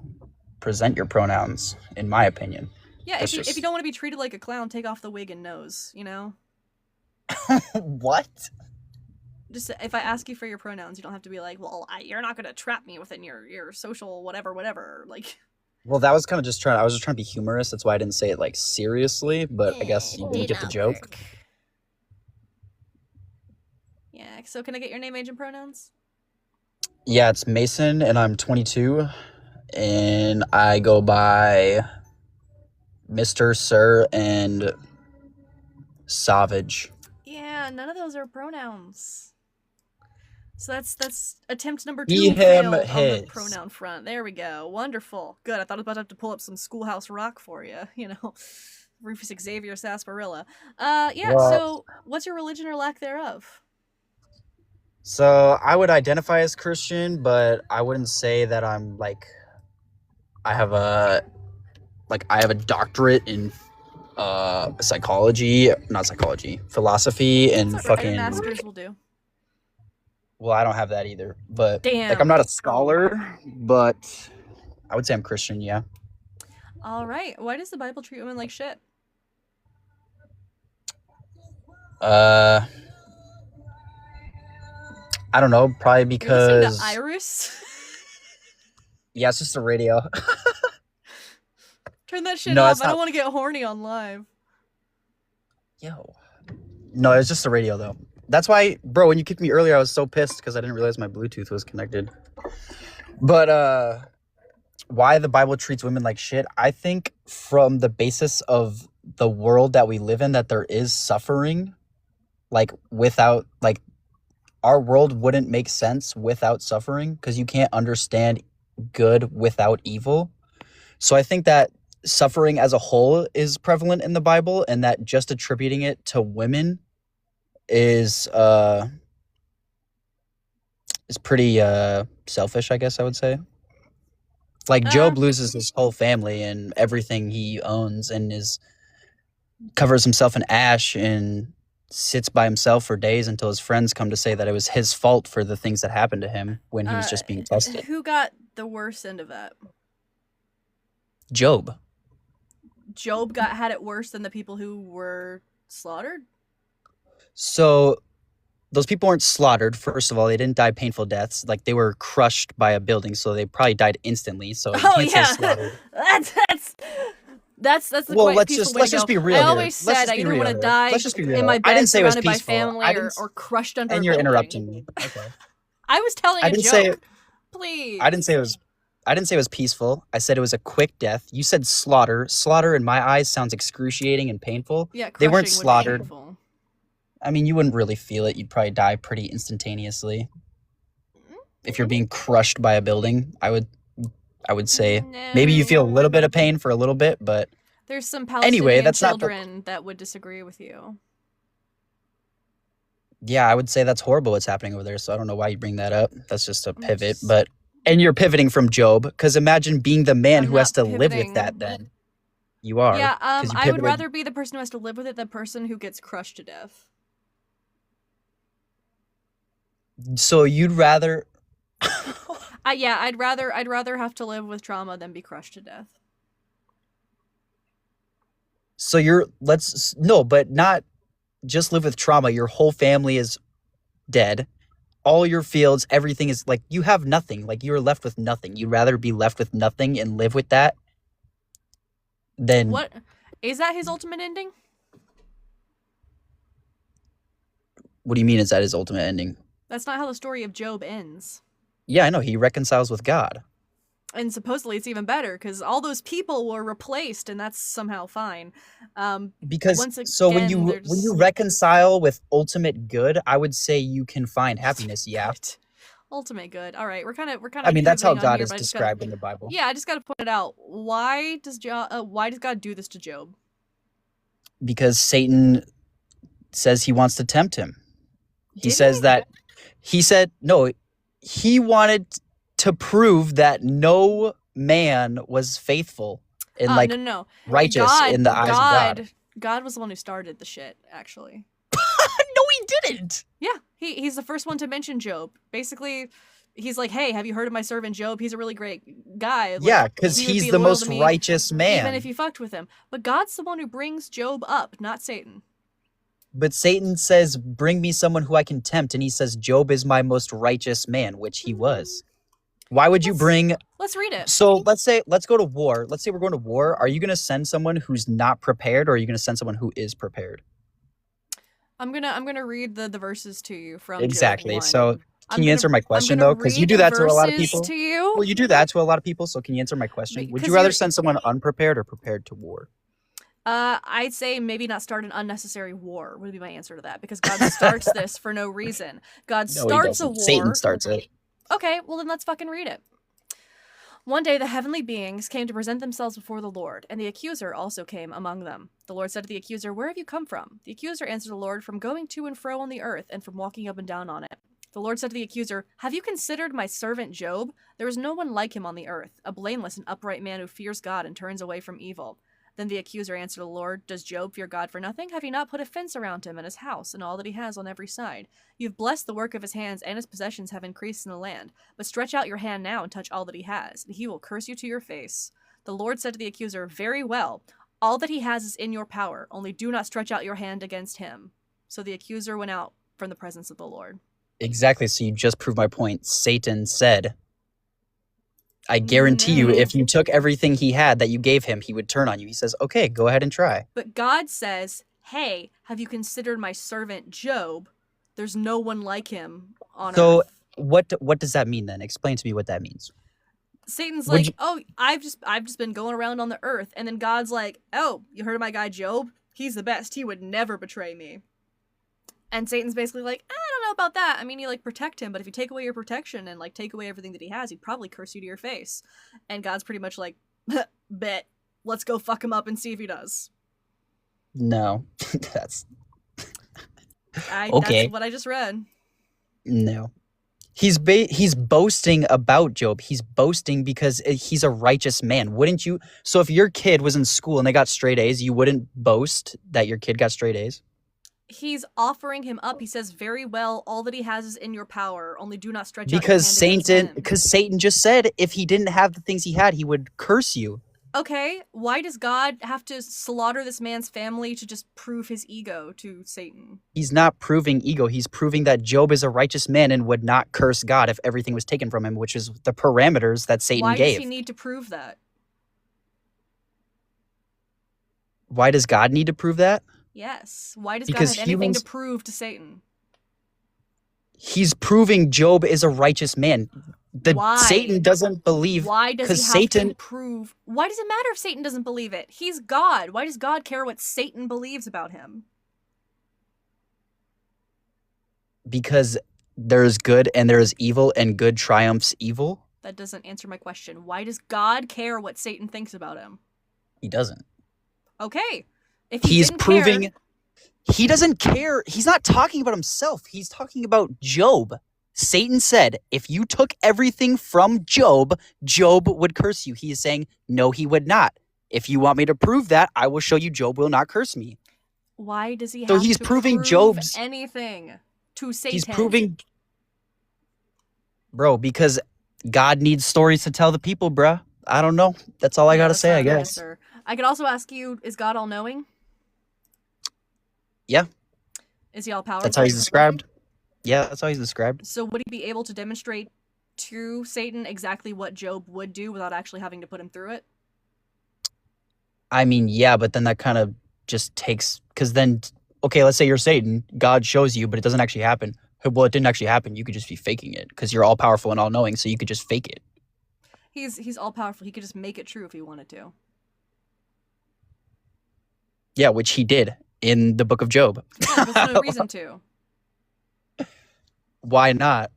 present your pronouns, in my opinion. Yeah, if you don't want to be treated like a clown, take off the wig and nose, you know? What? Just if I ask you for your pronouns, you don't have to be like, well, you're not going to trap me within your social whatever. Like. Well, that was kind of I was just trying to be humorous. That's why I didn't say it, like, seriously, but I guess you didn't get the joke. Yeah, so can I get your name, age, and pronouns? Yeah, it's Mason, and I'm 22, and I go by Mr., Sir, and Savage. Yeah, none of those are pronouns. So that's attempt number 2 He, him, failed on his. the pronoun front. There we go. Wonderful. Good. I thought I was about to have to pull up some Schoolhouse Rock for you. You know, Rufus Xavier Sarsaparilla. Yeah. Well, so what's your religion or lack thereof? So I would identify as Christian, but I wouldn't say that I'm like I have a doctorate in philosophy, and fucking. A master's will do. Well, I don't have that either, but damn. Like I'm not a scholar, but I would say I'm Christian, yeah. All right. Why does the Bible treat women like shit? I don't know, probably because. You're listening to Iris? Yeah, it's just a radio. Turn that shit off. I don't want to get horny on live. Yo. No, it's just a radio though. That's why, bro, when you kicked me earlier, I was so pissed because I didn't realize my Bluetooth was connected. But why the Bible treats women like shit? I think from the basis of the world that we live in, that there is suffering. Like without, like, our world wouldn't make sense without suffering because you can't understand good without evil. So I think that suffering as a whole is prevalent in the Bible, and that just attributing it to women is pretty selfish, I guess I would say. Like Job loses his whole family and everything he owns, and covers himself in ash and sits by himself for days until his friends come to say that it was his fault for the things that happened to him when he was just being tested. Who got the worst end of that? Job. Job had it worse than the people who were slaughtered? So those people weren't slaughtered. First of all, they didn't die painful deaths. Like, they were crushed by a building, so they probably died instantly. So you can't say slaughtered. That's the well, quite let's peaceful way just to go. be real. I here. always said I either want to die in my bed surrounded by family or crushed under a building. And you're interrupting me. Okay. I was telling a joke. Please. I didn't say it was peaceful. I said it was a quick death. You said slaughter. Slaughter in my eyes sounds excruciating and painful. Yeah, they weren't slaughtered. I mean, you wouldn't really feel it. You'd probably die pretty instantaneously. If you're being crushed by a building, I would say maybe you feel a little bit of pain for a little bit, but there's some Palestinian children that would disagree with you. Yeah, I would say that's horrible what's happening over there. So I don't know why you bring that up. That's just a pivot. just- But and you're pivoting from Job, because imagine being the man I'm who has to not live with pivoting. that. Then you are. Yeah, 'cause you I would pivoted- rather be the person who has to live with it than the person who gets crushed to death. So you'd rather. Yeah, I'd rather have to live with trauma than be crushed to death. So but not just live with trauma. Your whole family is dead. All your fields, everything is like you have nothing. Like you're left with nothing. You'd rather be left with nothing and live with that than What is that his ultimate ending? What do you mean? Is that his ultimate ending? That's not how the story of Job ends. Yeah, I know. He reconciles with God. And supposedly it's even better because all those people were replaced, and that's somehow fine. Because once when again, you there's- reconcile with ultimate good, I would say you can find happiness. Yeah, Ultimate good. All right, we're kind of. I mean that's how pivoting on God here, is but I just described gotta, in the Bible. Yeah, I just got to point it out. Why does God do this to Job? Because Satan says he wants to tempt him. He says that he said no. He wanted to prove that no man was faithful and no. righteous in the eyes of God. God was the one who started the shit, actually. No, he didn't. Yeah, he's the first one to mention Job. Basically, he's like, "Hey, have you heard of my servant Job? He's a really great guy." Like, Yeah, because he would he's be the loyal most to me, righteous man. even if you fucked with him. But God's the one who brings Job up, not Satan. But Satan says, bring me someone who I can tempt. And he says, Job is my most righteous man, which he was. Why would you bring... Let's read it. So let's go to war. Let's say we're going to war. Are you going to send someone who's not prepared, or are you going to send someone who is prepared? I'm gonna read the verses to you from Exactly. Job 1. So can you answer my question, though? Because you do that to a lot of people. To you. Well, you do that to a lot of people. So can you answer my question? Would you rather send someone unprepared or prepared to war? I'd say maybe not start an unnecessary war would be my answer to that, because God starts this for no reason. God starts a war. Satan starts it. Okay, well then let's fucking read it. One day the heavenly beings came to present themselves before the Lord, and the accuser also came among them. The Lord said to the accuser, "Where have you come from?" The accuser answered the Lord, "From going to and fro on the earth, and from walking up and down on it." The Lord said to the accuser, "Have you considered my servant Job? There is no one like him on the earth, a blameless and upright man who fears God and turns away from evil." Then the accuser answered the Lord, "Does Job fear God for nothing? Have you not put a fence around him and his house and all that he has on every side? You've blessed the work of his hands, and his possessions have increased in the land. But stretch out your hand now and touch all that he has, and he will curse you to your face." The Lord said to the accuser, "Very well. All that he has is in your power. Only do not stretch out your hand against him." So the accuser went out from the presence of the Lord. Exactly. So you just proved my point. Satan said, I guarantee you, if you took everything he had that you gave him, he would turn on you. He says, okay, go ahead and try. But God says, "Hey, have you considered my servant Job? There's no one like him on earth." So what does that mean then? Explain to me what that means. Satan's like, "Oh, I've just been going around on the earth," and then God's like, "Oh, you heard of my guy Job? He's the best. He would never betray me." And Satan's basically like, "I don't know about that. I mean, you protect him, but if you take away your protection and take away everything that he has, he'd probably curse you to your face." And God's pretty much like, "Bet, let's go fuck him up and see if he does." No, that's okay. That's what I just read. No. He's boasting about Job. He's boasting because he's a righteous man. Wouldn't you? So if your kid was in school and they got straight A's, you wouldn't boast that your kid got straight A's? He's offering him up. He says, "Very well, all that he has is in your power. Only do not stretch out because your hand against him." Because Satan just said if he didn't have the things he had, he would curse you. Okay, why does God have to slaughter this man's family to just prove his ego to Satan? He's not proving ego. He's proving that Job is a righteous man and would not curse God if everything was taken from him, which is the parameters that Satan gave. Why does he need to prove that? Why does God need to prove that? Yes. Why does God have anything to prove to Satan? He's proving Job is a righteous man. Why? Satan doesn't believe. Why does he have to prove? Why does it matter if Satan doesn't believe it? He's God. Why does God care what Satan believes about him? Because there is good and there is evil, and good triumphs evil. That doesn't answer my question. Why does God care what Satan thinks about him? He doesn't. Okay. If he's proving. He doesn't care. He's not talking about himself. He's talking about Job. Satan said, if you took everything from Job, Job would curse you. He is saying, no, he would not. If you want me to prove that, I will show you Job will not curse me. Why does he So have he's to proving prove Job's anything to Satan? He's proving, bro, because God needs stories to tell the people, bruh. I don't know. That's all I gotta that's say, not I an guess. answer. I could also ask you, is God all-knowing? Yeah. Is he all-powerful? That's how he's described. Yeah, that's how he's described. So would he be able to demonstrate to Satan exactly what Job would do without actually having to put him through it? I mean, yeah, but then that kind of just takes, because then, okay, let's say you're Satan, God shows you, but it doesn't actually happen. Well, it didn't actually happen. You could just be faking it because you're all powerful and all knowing, so you could just fake it. He's all powerful. He could just make it true if he wanted to. Yeah, which he did in the book of Job. Yeah, there's no reason to. Why not?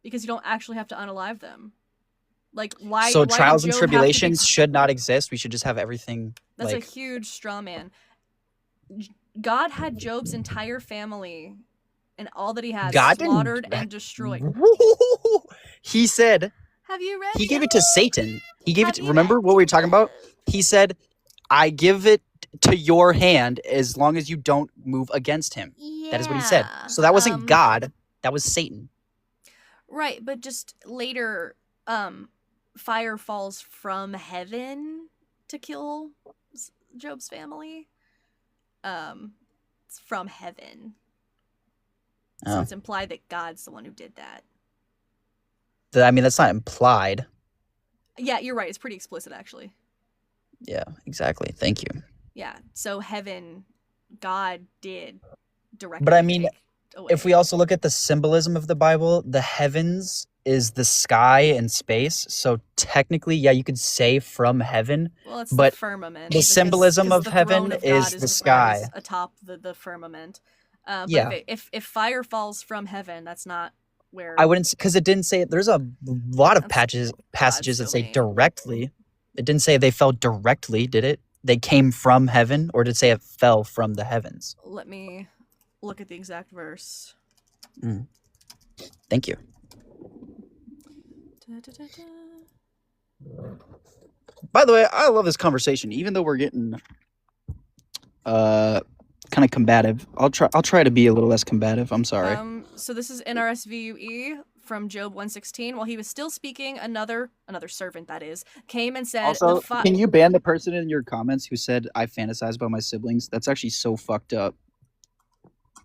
Because you don't actually have to unalive them. Like, why? So why did trials and Job have to be- tribulations should not exist. We should just have everything. That's like, a huge straw man. God had Job's entire family and all that he had God didn't- slaughtered and destroyed. He said Have you read? he gave it to Satan. He gave it. Have you Remember read- what we were talking about? He said, "I give it to your hand as long as you don't move against him." That is what he said. So that wasn't God. That was Satan. Right, but just later, fire falls from heaven to kill Job's family. It's from heaven. So Oh. it's implied that God's the one who did that. I mean, that's not implied. Yeah, you're right. It's pretty explicit, actually. Yeah, exactly. Thank you. Yeah. So heaven, God did directly. But I mean, take away. If we also look at the symbolism of the Bible, the heavens is the sky and space. So technically, yeah, you could say from heaven. Well, it's but the firmament. the symbolism of the heaven throne of is God the sky. atop the firmament. But Yeah. if fire falls from heaven, that's not where. I wouldn't, because it didn't say it. There's a lot of That's passages that say domain. directly. It didn't say they fell directly, did it? They came from heaven, or did it say it fell from the heavens? Let me look at the exact verse. Thank you. By the way, I love this conversation, even though we're getting kind of combative. I'll try to be a little less combative. I'm sorry. So this is NRSVUE from Job 116. While he was still speaking, another servant, that is, came and said, Also, can you ban the person in your comments who said I fantasize about my siblings? That's actually so fucked up.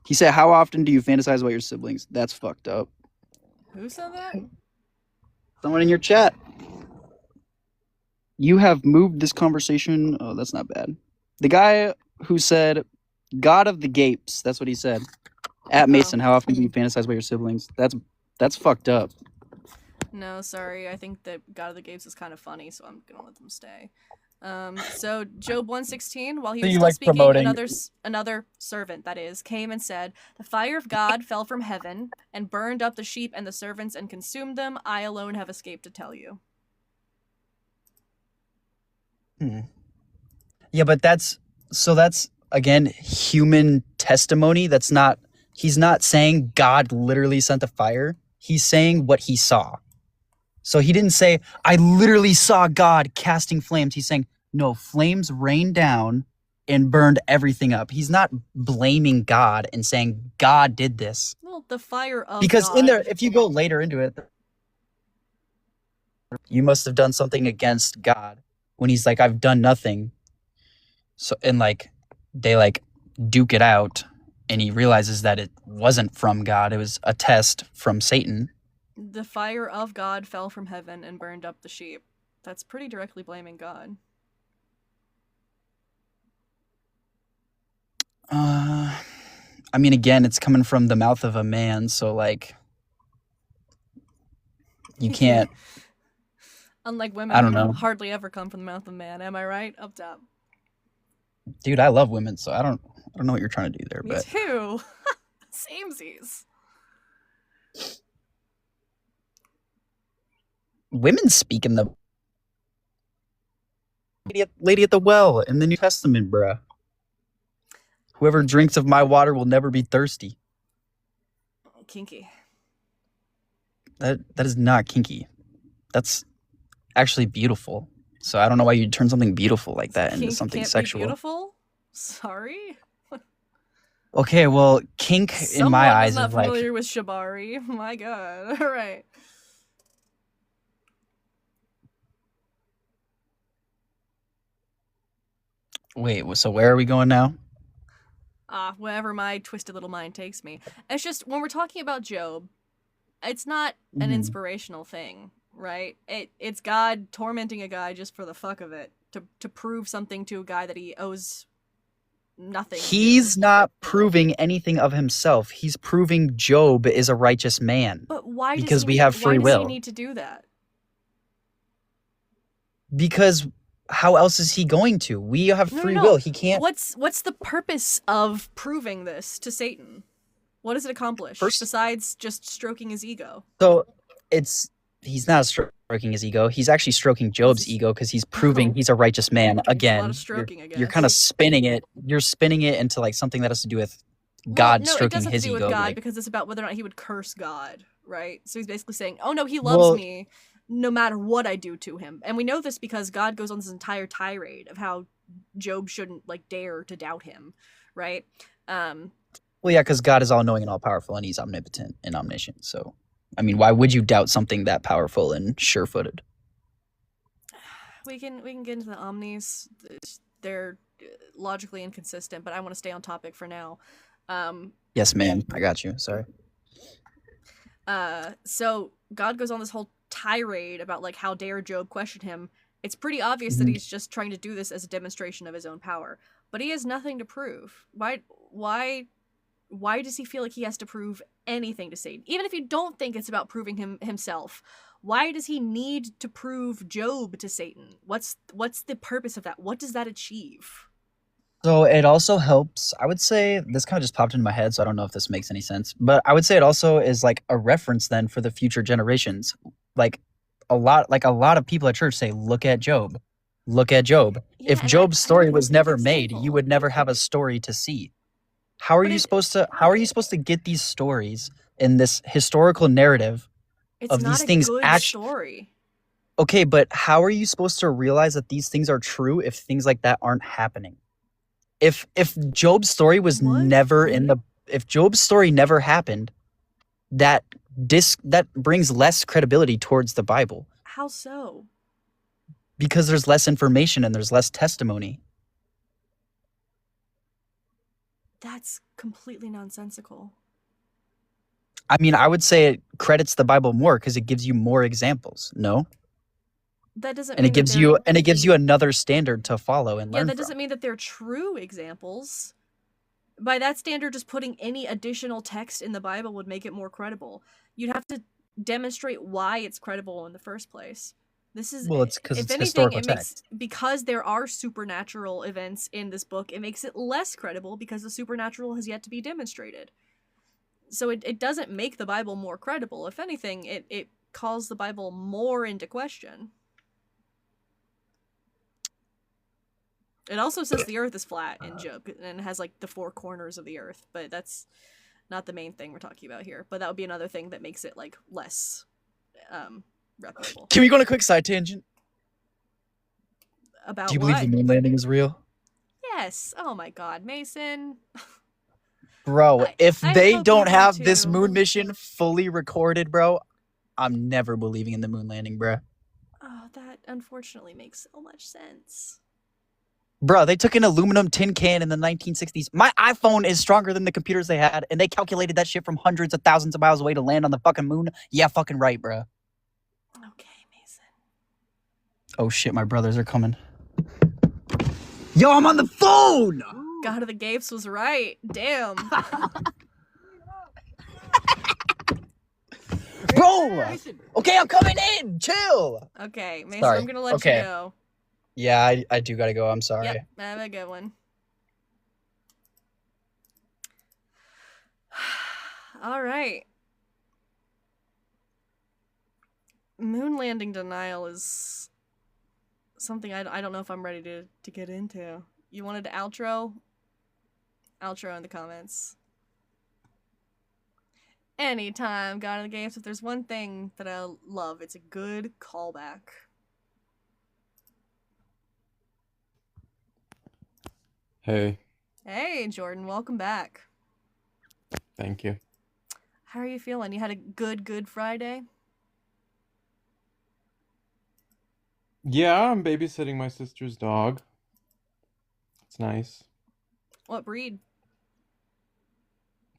He said, "How often do you fantasize about your siblings?" That's fucked up. Who said that? Someone in your chat. You have moved this conversation. Oh, that's not bad. The guy who said, "God of the Gapes," that's what he said. At Mason, how often do you fantasize about your siblings? That's fucked up. No, sorry. I think that God of the Gapes is kind of funny, so I'm gonna let them stay. So Job 116, while he So was you still like speaking, promoting- another servant, that is, came and said, "The fire of God fell from heaven and burned up the sheep and the servants and consumed them. I alone have escaped to tell you." Yeah, but that's again human testimony. That's not. He's not saying God literally sent the fire. He's saying what he saw. So he didn't say, "I literally saw God casting flames." He's saying, "No, flames rained down and burned everything up." He's not blaming God and saying God did this. Well, the fire of Because God. in there, if you go later into it, you must have done something against God. When he's like, "I've done nothing." So, and like, they like duke it out, and he realizes that it wasn't from God. It was a test from Satan. The fire of God fell from heaven and burned up the sheep. That's pretty directly blaming God. I mean, again, it's coming from the mouth of a man, so like, you can't. Unlike women, I don't who know. hardly ever come from the mouth of man. Am I right? Up top. Dude, I love women, so I don't know what you're trying to do there, Me but too. Samesies. women speak in the lady at the well in the New Testament, bruh. Whoever drinks of my water will never be thirsty. Kinky. That is not kinky. That's actually beautiful. So I don't know why you'd turn something beautiful like that into Kink something can't sexual. Be beautiful? Sorry. Okay, well, kink in my eyes is not is like familiar with shibari. My God. All right. Wait, so where are we going now? Wherever my twisted little mind takes me. It's just when we're talking about Job, it's not an inspirational thing, right? It's God tormenting a guy just for the fuck of it, to prove something to a guy that he owes nothing. He's not proving anything of himself. He's proving Job is a righteous man. But why? Because we have free will. Why does he need to do that? Because how else is he going to? We have free will. He can't. What's the purpose of proving this to Satan? What does it accomplish besides just stroking his ego? So he's not stroking his ego. He's actually stroking Job's ego because he's proving he's a righteous man. Again, a lot of stroking, you're kind of spinning it. You're spinning it into like something that has to do with God stroking his ego. It doesn't have to do with God because it's about whether or not he would curse God, right? So he's basically saying, "Oh no, he loves me no matter what I do to him." And we know this because God goes on this entire tirade of how Job shouldn't like dare to doubt him, right? Well, yeah, because God is all-knowing and all-powerful, and he's omnipotent and omniscient. So, I mean, why would you doubt something that powerful and sure-footed? We can get into the omnis. They're logically inconsistent, but I want to stay on topic for now. Yes, ma'am. I got you. Sorry. So God goes on this whole tirade about like how dare Job question him. It's pretty obvious that he's just trying to do this as a demonstration of his own power, but he has nothing to prove. Why does he feel like he has to prove anything to Satan? Even if you don't think it's about proving himself, why does he need to prove Job to Satan? What's the purpose of that? What does that achieve? So it also helps. I would say this kind of just popped into my head, so I don't know if this makes any sense. But I would say it also is like a reference then for the future generations. Like a lot of people at church say, "Look at Job. Look at Job." Yeah, if Job's story was never made, you would never have a story to see. How are you supposed to get these stories in this historical narrative of these things story? Okay, but how are you supposed to realize that these things are true if things like that aren't happening? If Job's story was never if Job's story never happened, that brings less credibility towards the Bible. How so? Because there's less information and there's less testimony. That's completely nonsensical. I mean, I would say it credits the Bible more because it gives you more examples. No? That doesn't and mean it gives you another standard to follow and learn. Yeah, that doesn't mean that they're true examples. By that standard, just putting any additional text in the Bible would make it more credible. You'd have to demonstrate why it's credible in the first place. This is it's because it's historical text. Because there are supernatural events in this book, it makes it less credible because the supernatural has yet to be demonstrated. So it doesn't make the Bible more credible. If anything, it calls the Bible more into question. It also says the earth is flat in Job, and it has like the four corners of the earth, but that's not the main thing we're talking about here. But that would be another thing that makes it like less reputable. Can we go on a quick side tangent? About Do you believe the moon landing is real? Yes. Oh my God, Mason. Bro, if they don't have this moon mission fully recorded, bro, I'm never believing in the moon landing, bro. Oh, that unfortunately makes so much sense. Bro, they took an aluminum tin can in the 1960s. My iPhone is stronger than the computers they had, and they calculated that shit from hundreds of thousands of miles away to land on the fucking moon. Yeah, fucking right, bro. Okay, Mason. Oh shit, my brothers are coming. Yo, I'm on the phone! God of the Gapes was right. Damn. Bro! Okay, I'm coming in! Chill! Okay, Mason, sorry. I'm gonna let you go. Yeah, I do gotta go. I'm sorry. Yep, have a good one. All right. Moon landing denial is something I don't know if I'm ready to get into. You wanted to outro? outro in the comments. Anytime, God of the Games, if there's one thing that I love, it's a good callback. Hey, Hey, Jordan, welcome back. thank you. How are you feeling? You had a good Friday? Yeah, I'm babysitting my sister's dog. It's nice. What breed?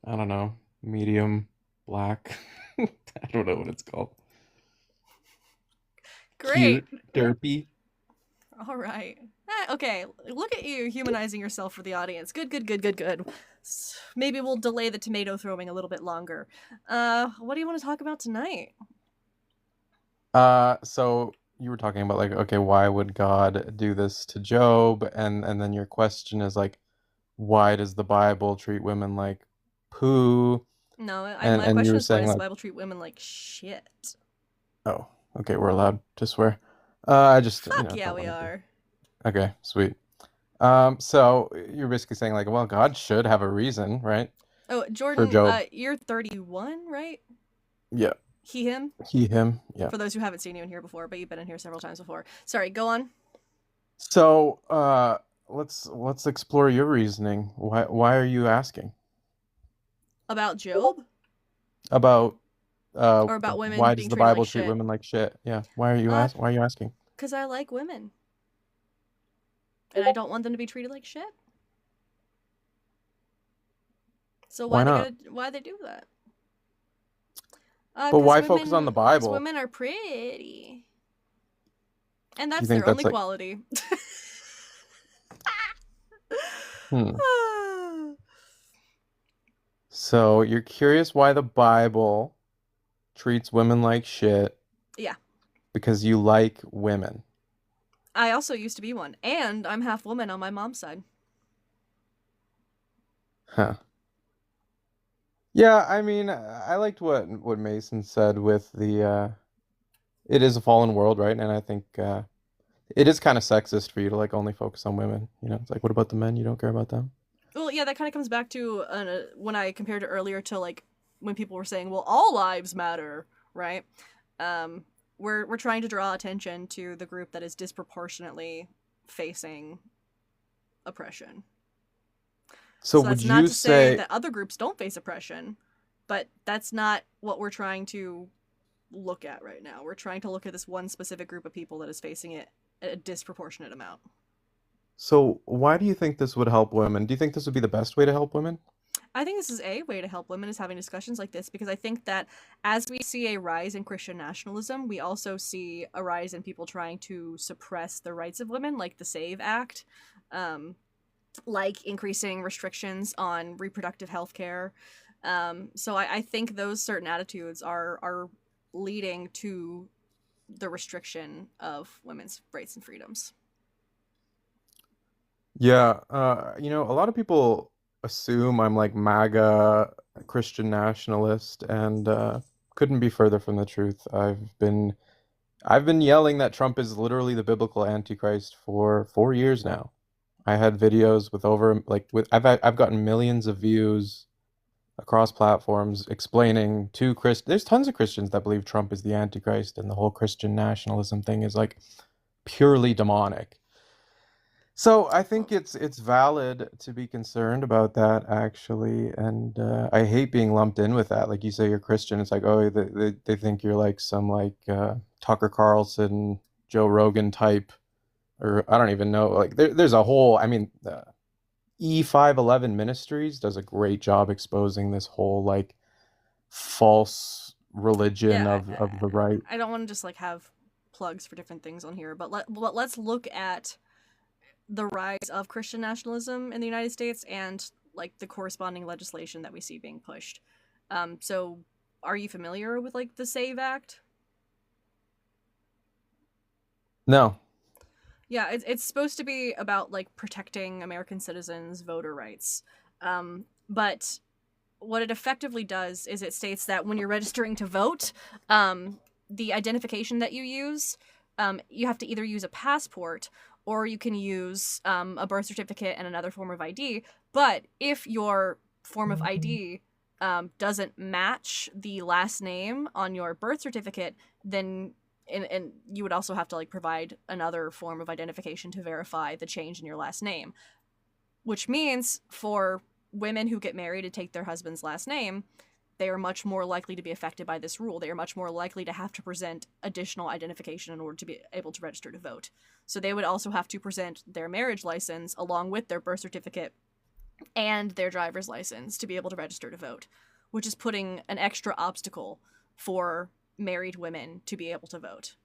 I don't know. Medium black. I don't know what it's called. Great. Cute, derpy. All right. Okay, look at you humanizing yourself for the audience. Good. Maybe we'll delay the tomato throwing a little bit longer. What do you want to talk about tonight? So you were talking about like, okay, why would God do this to Job? And then your question is like, why does the Bible treat women like poo? No, And my you question were is, why saying does the like, Bible treat women like shit? oh, okay, we're allowed to swear. I just Fuck yeah, don't we wanna be- are. Okay, sweet. So you're basically saying like, well, God should have a reason, right? Oh, Jordan, Job. you're 31, right? Yeah. He, him? He, him. Yeah. For those who haven't seen you in here before, but you've been in here several times before. Sorry, go on. So, let's explore your reasoning. Why are you asking About Job? about Or about women why being does the treated like Bible treat shit? women like shit? Yeah. Why are you asking? Because I like women. And I don't want them to be treated like shit. So Why not? why they do that? But why focus on the Because Bible? women are pretty. And that's think their only that's like- quality. So you're curious why the Bible treats women like shit Yeah. because you like women. I also used to be one. And I'm half woman on my mom's side. Huh. Yeah, I mean, I liked what Mason said with the it is a fallen world, right? And I think it is kind of sexist for you to like only focus on women. You know, it's like, what about the men? You don't care about them? Well, yeah, that kind of comes back to when I compared it earlier to like when people were saying, "Well, all lives matter," right? We're trying to draw attention to the group that is disproportionately facing oppression. So that's would not you to say say that other groups don't face oppression, but that's not what we're trying to look at right now. We're trying to look at this one specific group of people that is facing it a disproportionate amount. so why do you think this would help women? Do you think this would be the best way to help women? I think this is a way to help women is having discussions like this, because I think that as we see a rise in Christian nationalism, we also see a rise in people trying to suppress the rights of women, like the SAVE Act, like increasing restrictions on reproductive health care. So I think those certain attitudes are leading to the restriction of women's rights and freedoms. Yeah, you know, a lot of people assume I'm like MAGA Christian nationalist, and couldn't be further from the truth. I've been yelling that Trump is literally the biblical Antichrist for 4 years now. I had videos with over like with I've gotten millions of views across platforms explaining to there's tons of Christians that believe Trump is the Antichrist, and the whole Christian nationalism thing is like purely demonic. So I think it's valid to be concerned about that, actually, and I hate being lumped in with that. Like you say, you're Christian. It's like, oh, they think you're like some like Tucker Carlson, Joe Rogan type, or I don't even know. Like there's a whole. I mean, E511 Ministries does a great job exposing this whole like false religion Yeah, of the right. I don't want to just like have plugs for different things on here, but let's look at the rise of Christian nationalism in the United States and like the corresponding legislation that we see being pushed. So are you familiar with like the SAVE Act? No. Yeah, it's supposed to be about like protecting American citizens' voter rights. But what it effectively does is it states that when you're registering to vote, the identification that you use, you have to either use a passport or you can use a birth certificate and another form of ID, But if your form of ID doesn't match the last name on your birth certificate, then and you would also have to like provide another form of identification to verify the change in your last name, which means for women who get married and take their husband's last name, they are much more likely to be affected by this rule. They are much more likely to have to present additional identification in order to be able to register to vote. So they would also have to present their marriage license along with their birth certificate and their driver's license to be able to register to vote, which is putting an extra obstacle for married women to be able to vote.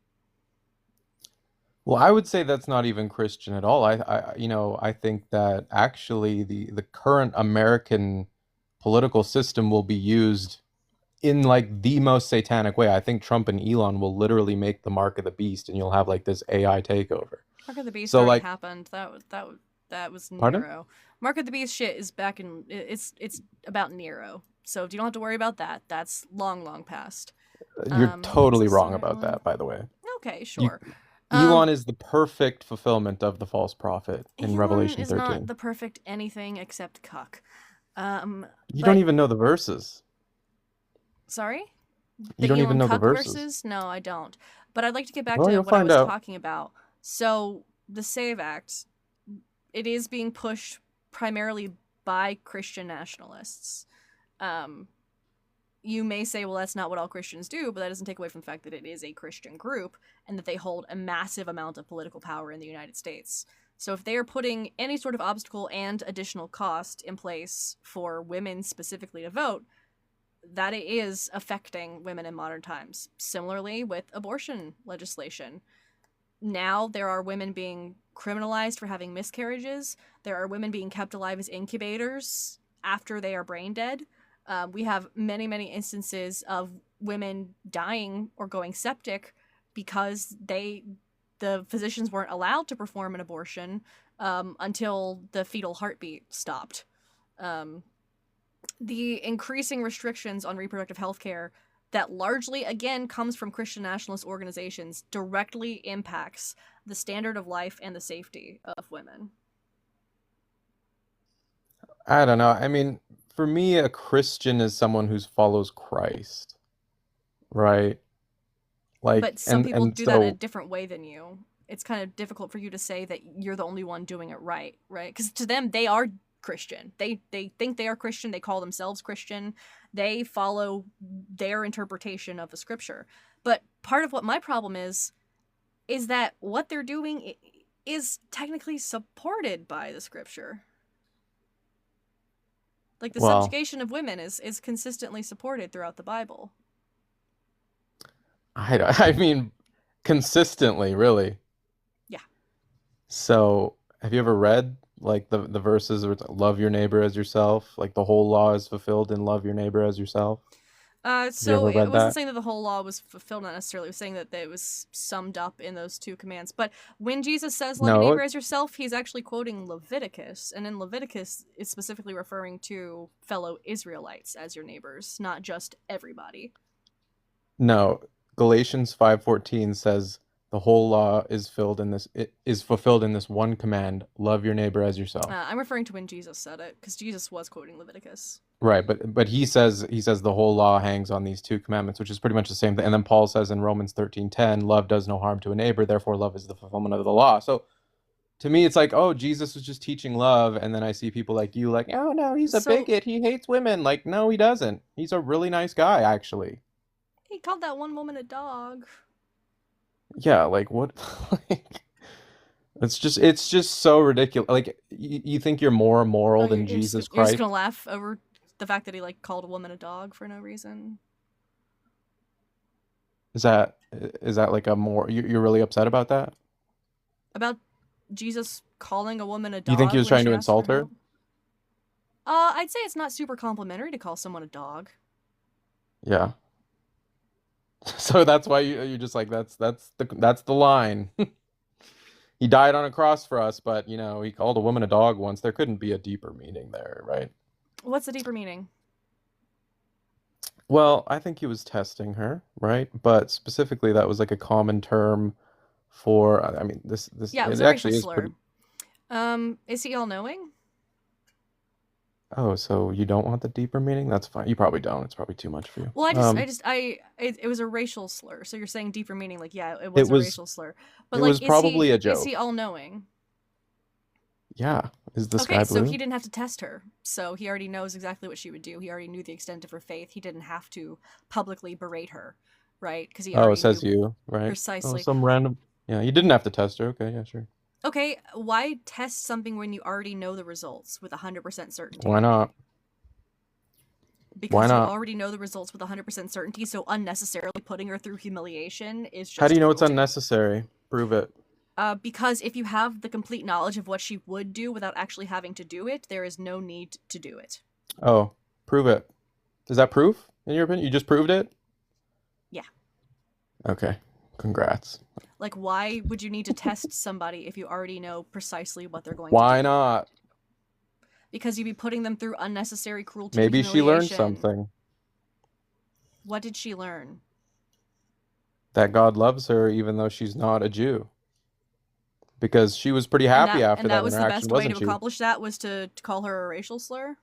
Well, I would say that's not even Christian at all. I think that actually the current American political system will be used in like the most satanic way. I think Trump and Elon will literally make the mark of the beast, and you'll have like this AI takeover. Mark of the Beast So already like, happened. That was pardon? Nero. Mark of the Beast shit is back in. It's about Nero. So you don't have to worry about that. That's long past. You're What's totally this wrong other about one? that, by the way. Okay, You, sure. Elon is the perfect fulfillment of the false prophet in Elon Revelation is not 13. the perfect anything except cuck. You But don't even know the verses. sorry, You the don't even Elon know the cuck verses. verses? No, I don't. But I'd like to get back Well, to you'll what I find was out. talking about. So the Save Act, it is being pushed primarily by Christian nationalists. You may say, well, that's not what all Christians do, but that doesn't take away from the fact that it is a Christian group and that they hold a massive amount of political power in the United States. So if they are putting any sort of obstacle and additional cost in place for women specifically to vote, that it is affecting women in modern times. Similarly with abortion legislation. Now there are women being criminalized for having miscarriages. There are women being kept alive as incubators after they are brain dead. We have many instances of women dying or going septic because the physicians weren't allowed to perform an abortion until the fetal heartbeat stopped. The increasing restrictions on reproductive health care that largely, again, comes from Christian nationalist organizations directly impacts the standard of life and the safety of women. I don't know. I mean, for me, a Christian is someone who follows Christ, right? Like, But some people and do that in a so different way than you. It's kind of difficult for you to say that you're the only one doing it right? Because to them, they are Christian. They think they are Christian. They call themselves Christian. They follow their interpretation of the scripture. But part of what my problem is that what they're doing is technically supported by the scripture. Like the well, subjugation of women is consistently supported throughout the Bible. I mean, consistently, really. Yeah. So, have you ever read like the verses where it's love your neighbor as yourself? Like the whole law is fulfilled in love your neighbor as yourself. Have you So ever it read wasn't that? saying that the whole law was fulfilled, not necessarily. It was saying that it was summed up in those two commands. But when Jesus says love your No, neighbor as yourself, he's actually quoting Leviticus. And in Leviticus, it's specifically referring to fellow Israelites as your neighbors, not just everybody. no. Galatians 5:14 says the whole law is filled in this it is fulfilled in this one command, love your neighbor as yourself. I'm referring to when Jesus said it, because Jesus was quoting Leviticus. Right, but he says the whole law hangs on these two commandments, which is pretty much the same thing. And then Paul says in Romans 13:10, love does no harm to a neighbor, therefore love is the fulfillment of the law. So to me, it's like, oh, Jesus was just teaching love, and then I see people like you like, oh no, he's a So bigot, he hates women. Like, no, he doesn't. He's a really nice guy, actually. he called that one woman a dog. Yeah, like what? Like, it's just so ridiculous. Like you think you're more moral Oh, than you're just Jesus you're just Christ? gonna laugh over the fact that he like called a woman a dog for no reason. Is that like a more you're really upset about that? About Jesus calling a woman a You think he dog was when trying she to asked for insult her? help? I'd say it's not super complimentary to call someone a dog. Yeah. So that's why you're just like that's the line. He died on a cross for us, but he called a woman a dog once. There couldn't be a deeper meaning there, right? What's the deeper meaning? Well, I think he was testing her, right? But specifically, that was like a common term for. I mean, this Yeah, it was it a racial actually is slur. pretty. Is he all knowing? Oh, so you don't want the deeper meaning? That's fine. You probably don't. It's probably too much for you. Well, it was a racial slur. So you're saying deeper meaning, like, yeah, it was It a was racial slur. But it like, was probably a is joke. he all knowing? Yeah. Is the Okay, sky so blue? he didn't have to test her. So he already knows exactly what she would do. He already knew the extent of her faith. He didn't have to publicly berate her, right? Because he Oh, it already says knew you, right? Oh, precisely. some random. Yeah, you didn't have to test her. Okay, yeah, sure. Okay, why test something when you already know the results with 100% certainty? Why not? Because Why you not? already know the results with 100% certainty, so unnecessarily putting her through humiliation is just How do you know it's cruelty. unnecessary? Prove it. Because if you have the complete knowledge of what she would do without actually having to do it, there is no need to do it. Oh, prove it. Is that proof, in your opinion? You just proved it? Yeah. Okay. Congrats. Like, why would you need to test somebody if you already know precisely what they're going to do? Why not? Because you'd be putting them through unnecessary cruelty. Maybe and she learned humiliation. something. What did she learn? That God loves her even though she's not a Jew. Because she was pretty happy after that was the interaction, best way wasn't to she? accomplish that was to call her a racial slur?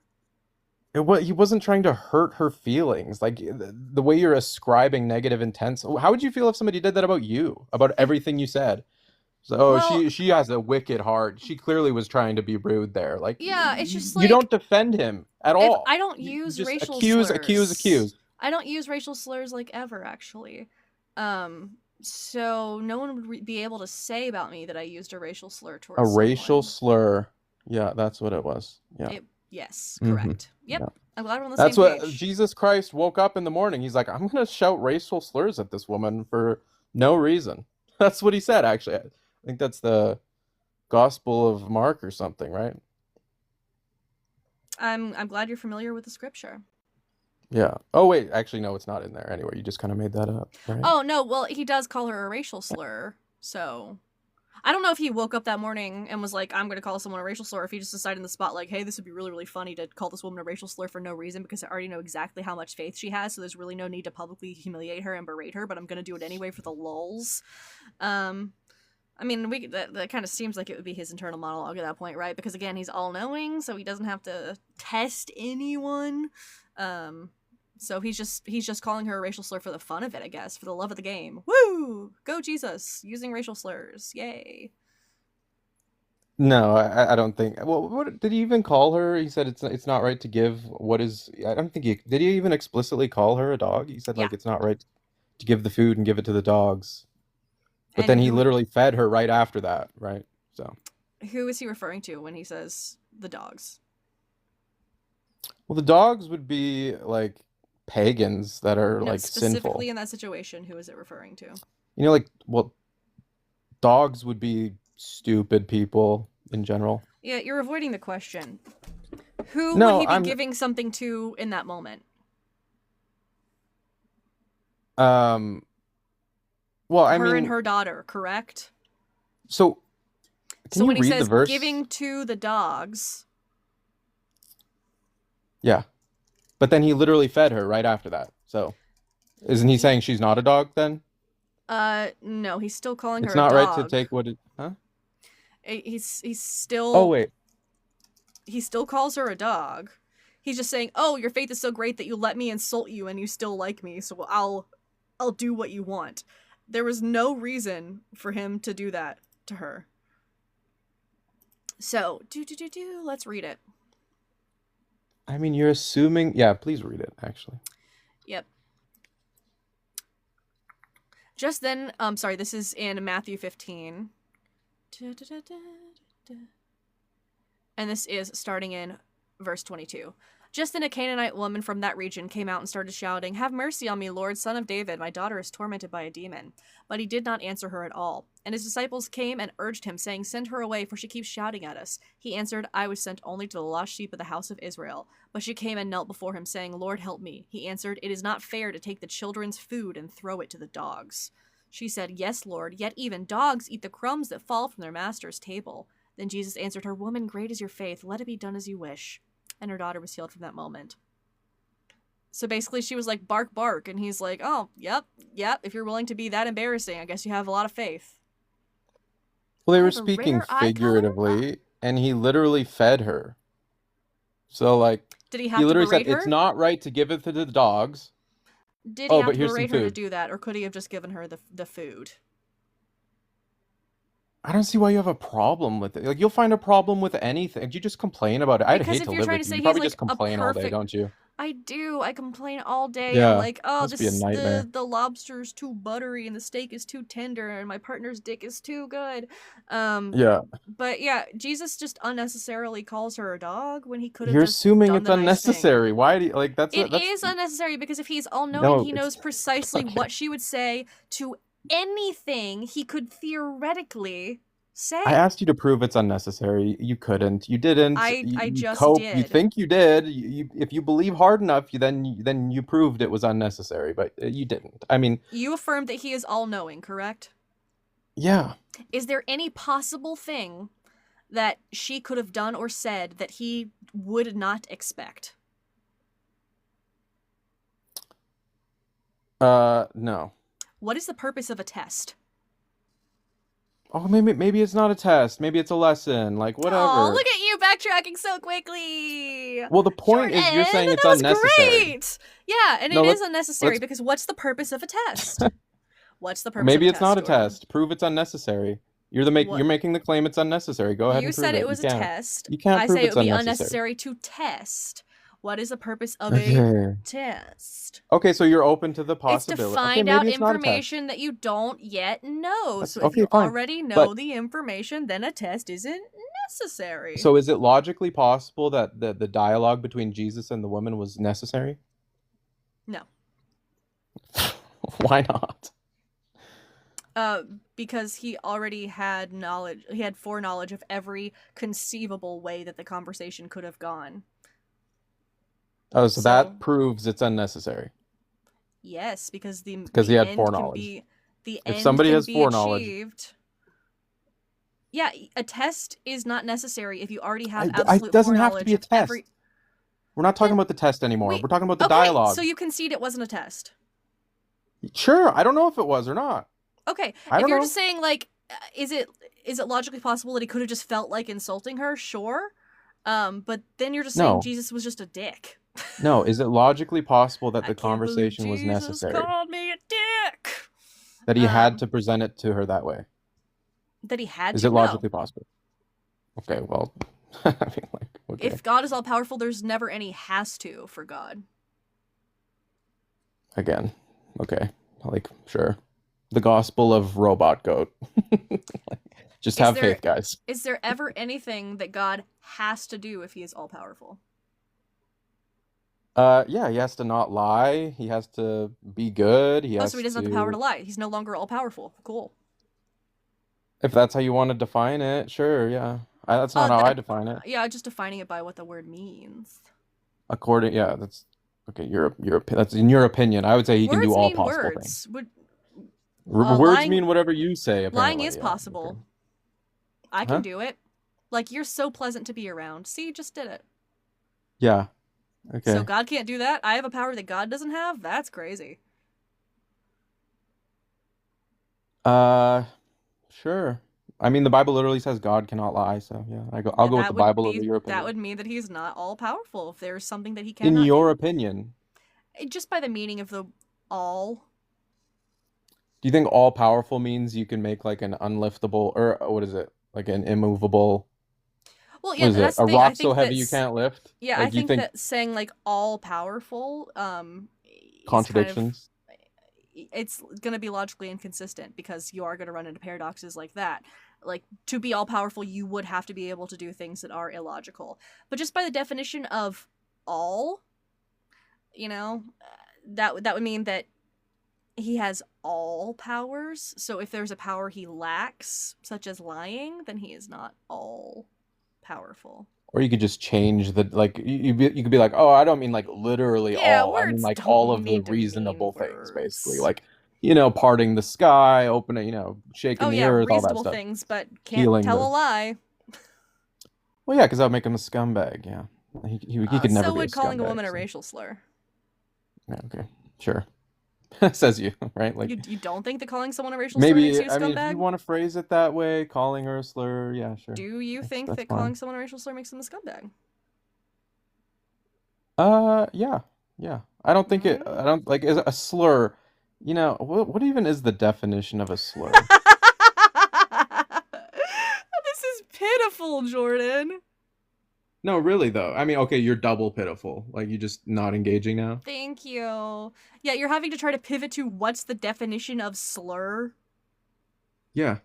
He wasn't trying to hurt her feelings. Like the way you're ascribing negative intent. How would you feel if somebody did that about you? About everything you said? So, Well, she has a wicked heart. She clearly was trying to be rude there. Like, yeah, it's just you like, don't defend him at all. I don't You use just racial accuse. slurs. I don't use racial slurs like ever, actually. So no one would be able to say about me that I used a racial slur towards A someone. racial slur. Yeah, that's what it was. Yeah. Yes, correct. Yep. Yeah. I'm glad we're on the That's same what page. Jesus Christ woke up in the morning. He's like, I'm gonna shout racial slurs at this woman for no reason. That's what he said, actually. I think that's the Gospel of Mark or something, right? I'm glad you're familiar with the scripture. Yeah. Oh wait, actually no, it's not in there anyway. You just kind of made that up, right? Oh no, well he does call her a racial slur, so I don't know if he woke up that morning and was like, I'm gonna call someone a racial slur, or if he just decided in the spot like, hey, this would be really, really funny to call this woman a racial slur for no reason because I already know exactly how much faith she has, so there's really no need to publicly humiliate her and berate her, but I'm gonna do it anyway for the lulz. I mean, that kind of seems like it would be his internal monologue at that point, right? Because again, he's all-knowing, so he doesn't have to test anyone. So he's just calling her a racial slur for the fun of it, I guess, for the love of the game. Woo! Go Jesus! Using racial slurs. Yay. No, I don't think. Well, what did he even call her? He said it's not right to give what is. I don't think did he even explicitly call her a dog? He said like it's not right to give the food and give it to the dogs. But then he literally fed her right after that, right? So who is he referring to when he says the dogs? Well, the dogs would be like pagans that are like specifically sinful. In that situation, who is it referring to? You know, like, well, dogs would be stupid people in general. Yeah, you're avoiding the question. Who would he be giving something to in that moment? Well, I mean, her and her daughter, correct? So, so when he says giving to the dogs. Yeah. But then he literally fed her right after that. So, isn't he saying she's not a dog then? No, he's still calling her It's a not dog. right to take what it, huh? He's still. Oh, wait. He still calls her a dog. He's just saying, "Oh, your faith is so great that you let me insult you and you still like me, so I'll do what you want." There was no reason for him to do that to her. So, let's read it. I mean, you're assuming... Yeah, please read it, actually. Yep. Just then, sorry, this is in Matthew 15. And this is starting in verse 22. Just then a Canaanite woman from that region came out and started shouting, "Have mercy on me, Lord, son of David. My daughter is tormented by a demon." But he did not answer her at all. And his disciples came and urged him, saying, "Send her away, for she keeps shouting at us." He answered, "I was sent only to the lost sheep of the house of Israel." But she came and knelt before him, saying, "Lord, help me." He answered, "It is not fair to take the children's food and throw it to the dogs." She said, "Yes, Lord, yet even dogs eat the crumbs that fall from their master's table." Then Jesus answered her, "Woman, great is your faith. Let it be done as you wish." And her daughter was healed from that moment. So basically she was like, bark, bark. And he's like, oh, yep. If you're willing to be that embarrassing, I guess you have a lot of faith. Well, they were speaking figuratively, and he literally fed her. So like Did he he have to literally said berate her? it's not right to give it to the dogs. Did he have but to here's some berate her to food. do that, or could he have just given her the food? I don't see why you have a problem with it. Like you'll find a problem with anything. You just complain about it. I'd Because hate if to you're live trying with to you. say You he's probably like just a complain all day, perfect, don't you? I do. I complain all day. Yeah, I'm like, oh, must be a nightmare. the lobster's too buttery and the steak is too tender and my partner's dick is too good. Yeah. But yeah, Jesus just unnecessarily calls her a dog when he could have You're just assuming done it's the nice thing. unnecessary. Why do you like that's It that's is unnecessary because if he's all-knowing, no, he knows it's precisely okay. what she would say to anything he could theoretically say. I asked you to prove it's unnecessary. You couldn't. You didn't. I You just cope. did. You think you did. If you believe hard enough, then you proved it was unnecessary, but you didn't. I mean, You affirmed that he is all-knowing, correct? yeah. Is there any possible thing that she could have done or said that he would not expect? No. What is the purpose of a test? Oh, maybe it's not a test. Maybe it's a lesson. Like whatever. Oh, look at you backtracking so quickly. Well, the point is you're saying it's unnecessary. Great. Yeah, and No, it is let's- unnecessary because what's the purpose of a test? What's the purpose Maybe of a it's test, not a Jordan? test. Prove it's unnecessary. You're What? making the claim it's unnecessary. Go ahead You and prove said it. it was You a can't. test. You can't I prove say it it's would be unnecessary. unnecessary to test. What is the purpose of Okay. a test? Okay, so you're open to the It's possibility. to find okay, out maybe it's not a test. information that you don't yet know. That's- So if okay, you fine. already know But- the information, then a test isn't necessary. So is it logically possible that the dialogue between Jesus and the woman was necessary? No. Why not? Because he already had knowledge. He had foreknowledge of every conceivable way that the conversation could have gone. Oh, so So- that proves it's unnecessary. Yes, because the he had end foreknowledge. Can be, the If end somebody can has be foreknowledge- achieved. Yeah, a test is not necessary if you already have It absolute doesn't have to be a foreknowledge of test. every. We're not talking about the test anymore. we- We're talking about the Okay, dialogue. so you concede it wasn't a test. Sure, I don't know if it was or not. Okay, I if don't you're know. just saying like, is it logically possible that he could have just felt like insulting her? Sure, but then you're just saying No. Jesus was just a dick. No, is it logically possible that I the can't believe conversation was Jesus necessary? called me a dick. That he had Um, to present it to her that way? That he had Is to it know. logically possible? Okay, well, I mean, like, okay. If God is all powerful, there's never any has to for God. Again, okay, like, sure. The gospel of robotgoat. Just Is have there- faith, guys. Is there ever anything that God has to do if he is all powerful? Yeah, he has to not lie. He has to be good. He Oh, has so he doesn't have the power to lie. He's no longer all powerful. Cool. If that's how you want to define it, sure, yeah. That's not Oh, how that- I define it. Yeah, just defining it by what the word means. Yeah, that's okay. That's in your opinion. I would say he can Words do all mean possible words. things. Words Words lying- mean whatever you say. Apparently, Lying is yeah, possible. okay. I can Huh? do it. Like, you're so pleasant to be around. See, you just did it. Yeah. Okay. So God can't do that? I have a power that God doesn't have? That's crazy. Sure. I mean, the Bible literally says God cannot lie, so yeah, I'll go with That the would Bible be- over your opinion. That would mean that he's not all powerful. If there's something that he In cannot your opinion, just by the meaning of the all. do you think all powerful means you can make like an unliftable, or what is it? Like an immovable, Well, yeah, what is that's it? the A thing. I rock so think heavy you that's- can't lift? Yeah, Like, I you think that saying like all powerful, is contradictions? it's going to be logically inconsistent because you are going to run into paradoxes like that. Like, to be all powerful, you would have to be able to do things that are illogical. But just by the definition of all, that would mean that he has all powers. So if there's a power he lacks, such as lying, then he is not all powerful. Or you could just change the like you could be like, oh, I don't mean like literally Yeah, all. I mean words like don't all of the need to mean reasonable things, basically. words. Like, parting the sky, opening, shaking Oh the yeah, earth, all that reasonable stuff. things, but can't Healing tell the- a lie. Well, yeah, because that would make him a scumbag. Yeah, he could never So be would calling a scumbag, woman a so- racial slur. Yeah, okay, sure. Says you, right? Like You don't think that calling someone a racial slur makes maybe you a I mean, if scumbag? you want to phrase it that way, calling her a slur, yeah, sure. Do you think that's that fine. calling someone a racial slur makes them a scumbag? Yeah, yeah. I don't think it. I don't like is a slur. You know, what even is the definition of a slur? This is pitiful, Jordan. No, really though. I mean, okay, you're double pitiful. Like you just not engaging now. Thank you. Yeah, you're having to try to pivot to what's the definition of slur. Yeah,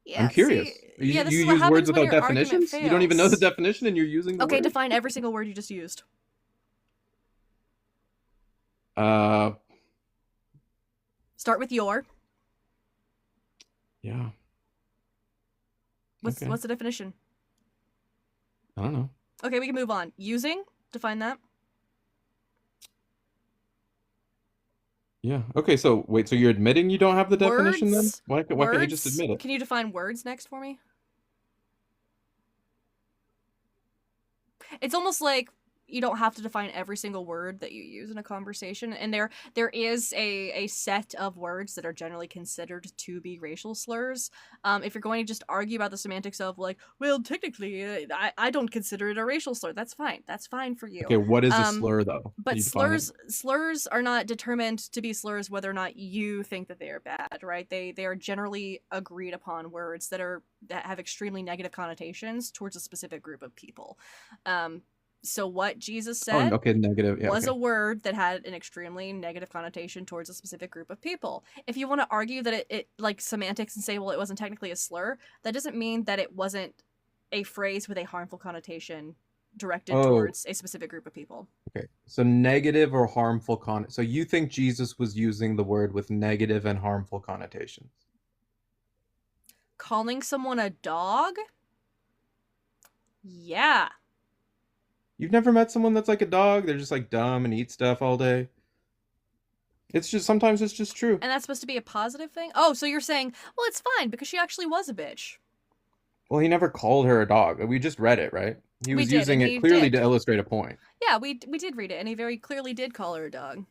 Yeah, I'm curious. see, You yeah, this you is what use words happens when without your argument definitions? You don't even know the fails. definition and you're using the Okay, word? define every single word you just used. Uh, Start with your. yeah. What's Okay. the definition? I don't know. Okay, we can move on. Using, define that. Yeah. Okay, so wait, so you're admitting you don't have the definition then? Words. Why can't you just Words. admit it? Can you define words next for me? It's almost like you don't have to define every single word that you use in a conversation, and there is a set of words that are generally considered to be racial slurs. If you're going to just argue about the semantics of like, well, technically, I don't consider it a racial slur. That's fine for you. Okay, what is a slur though? Can But you define it? slurs are not determined to be slurs whether or not you think that they are bad, right? They are generally agreed upon words that have extremely negative connotations towards a specific group of people. So what Jesus Oh, said okay, negative. Yeah, was okay. a word that had an extremely negative connotation towards a specific group of people. If you want to argue that it like semantics and say, well, it wasn't technically a slur, that doesn't mean that it wasn't a phrase with a harmful connotation directed Oh, towards a specific group of people. okay. So negative or harmful so you think Jesus was using the word with negative and harmful connotations? Calling someone a dog? Yeah. You've never met someone that's like a dog? They're just like dumb and eat stuff all day. It's just sometimes it's just true. And that's supposed to be a positive thing? Oh, so you're saying, well, it's fine because she actually was a bitch. Well, he never called her a dog. We just read it, right? He We was did, using and it he clearly did. to illustrate a point. Yeah, we did read it, and he very clearly did call her a dog.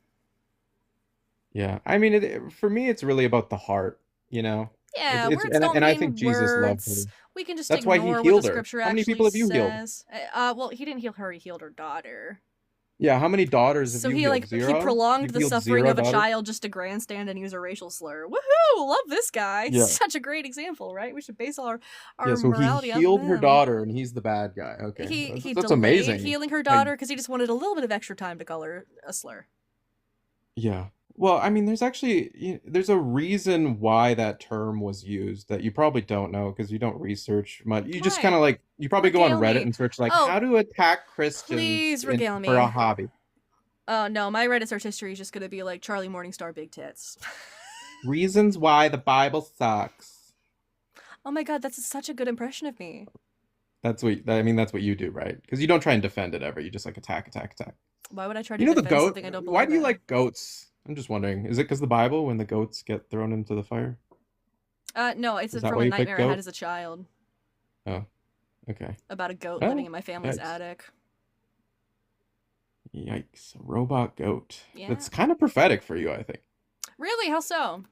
Yeah. I mean, for me, it's really about the heart, you know? Yeah, It's words don't and I mean think Jesus loved her. words. We can just That's why he ignore what the healed her. scripture How many actually people have you healed? says. Well, he didn't heal her; he healed her daughter. Yeah, how many daughters have So you he healed? he Zero? prolonged You've the healed suffering zero of a daughters? child just to grandstand and use a racial slur. Woohoo! Love this guy. Yeah. Such a great example, right? We should base our Yeah, so he morality off of healed her him. daughter and he's the bad guy. Okay. He That's delayed amazing. healing her daughter because he just wanted a little bit of extra time to call her a slur. Yeah. Well, I mean, there's a reason why that term was used that you probably don't know because you don't research much. You just kind of Right. like you probably go on Regale Reddit me. and search like Oh, how to attack Christians please regale for a me. hobby. Oh no, my Reddit search history is just gonna be like Charlie Morningstar big tits. Reasons why the Bible sucks. Oh my god, that's such a good impression of me. That's what you do, right? Because you don't try and defend it ever. You just like attack. Why would I try to You know the defend goat? something I don't believe Why do you in? like goats? I'm just wondering. Is it because the Bible when the goats get thrown into the fire? No, it's Is that from why a you picked nightmare I goat? had as a child Oh, okay. about a goat Oh, living in my family's yikes. attic. Yikes, a robot goat. Yeah. That's kind of prophetic for you, I think. Really? How so?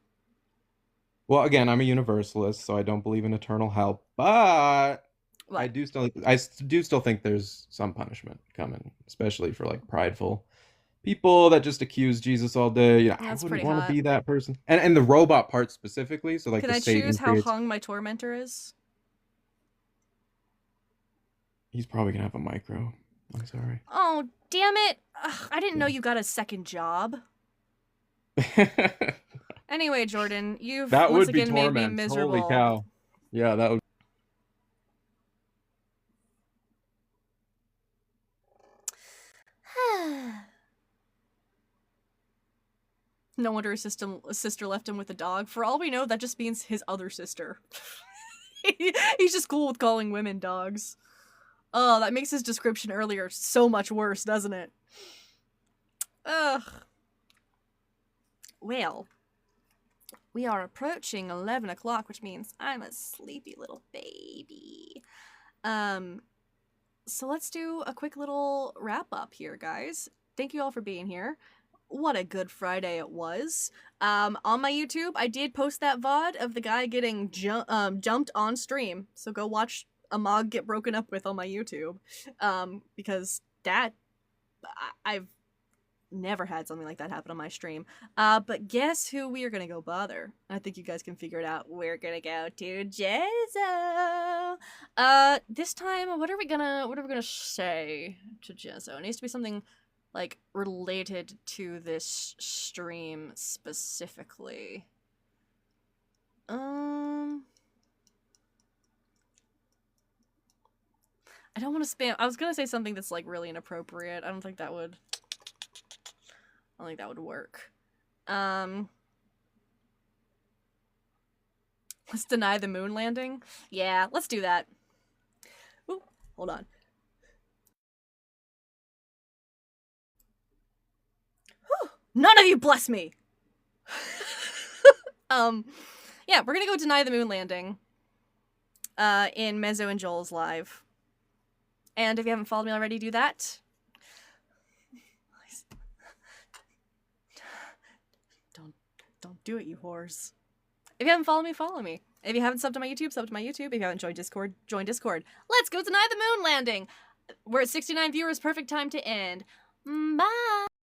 Well, again, I'm a universalist, so I don't believe in eternal hell, but What? I do still think there's some punishment coming, especially for like prideful people that just accuse Jesus all day. You know, I That's wouldn't pretty want to hot. be that person. And the robot part specifically, so like Can the I Satan choose how creates, hung my tormentor is? he's probably gonna have a micro. I'm sorry. Oh, damn it! Ugh, I didn't know you got a second job. Anyway, Jordan, you've That once would be again made me torment. miserable. Holy cow. Yeah, that would. No wonder his sister left him with a dog. For all we know, that just means his other sister. He's just cool with calling women dogs. Oh, that makes his description earlier so much worse, doesn't it? Ugh. Well, we are approaching 11 o'clock, which means I'm a sleepy little baby. So let's do a quick little wrap up here, guys. Thank you all for being here. What a good Friday it was. On my YouTube, I did post that VOD of the guy getting jumped on stream. So go watch a mog get broken up with on my YouTube. Because that I've never had something like that happen on my stream. But guess who we are gonna go bother? I think you guys can figure it out. We're gonna go to Jezzo. This time, what are we gonna say to Jezzo? It needs to be something like related to this stream specifically. I don't want to spam. I was gonna say something that's like really inappropriate. I don't think that would work. Let's deny the moon landing. Yeah, let's do that. Ooh, hold on. Whew, none of you bless me. Yeah, we're gonna go deny the moon landing. In Mezzo and Joel's live. And if you haven't followed me already, do that. Don't do it, you whores. If you haven't followed me, follow me. If you haven't subbed to my YouTube, sub to my YouTube. If you haven't joined Discord, join Discord. Let's go deny the moon landing. We're at 69 viewers. Perfect time to end. Bye.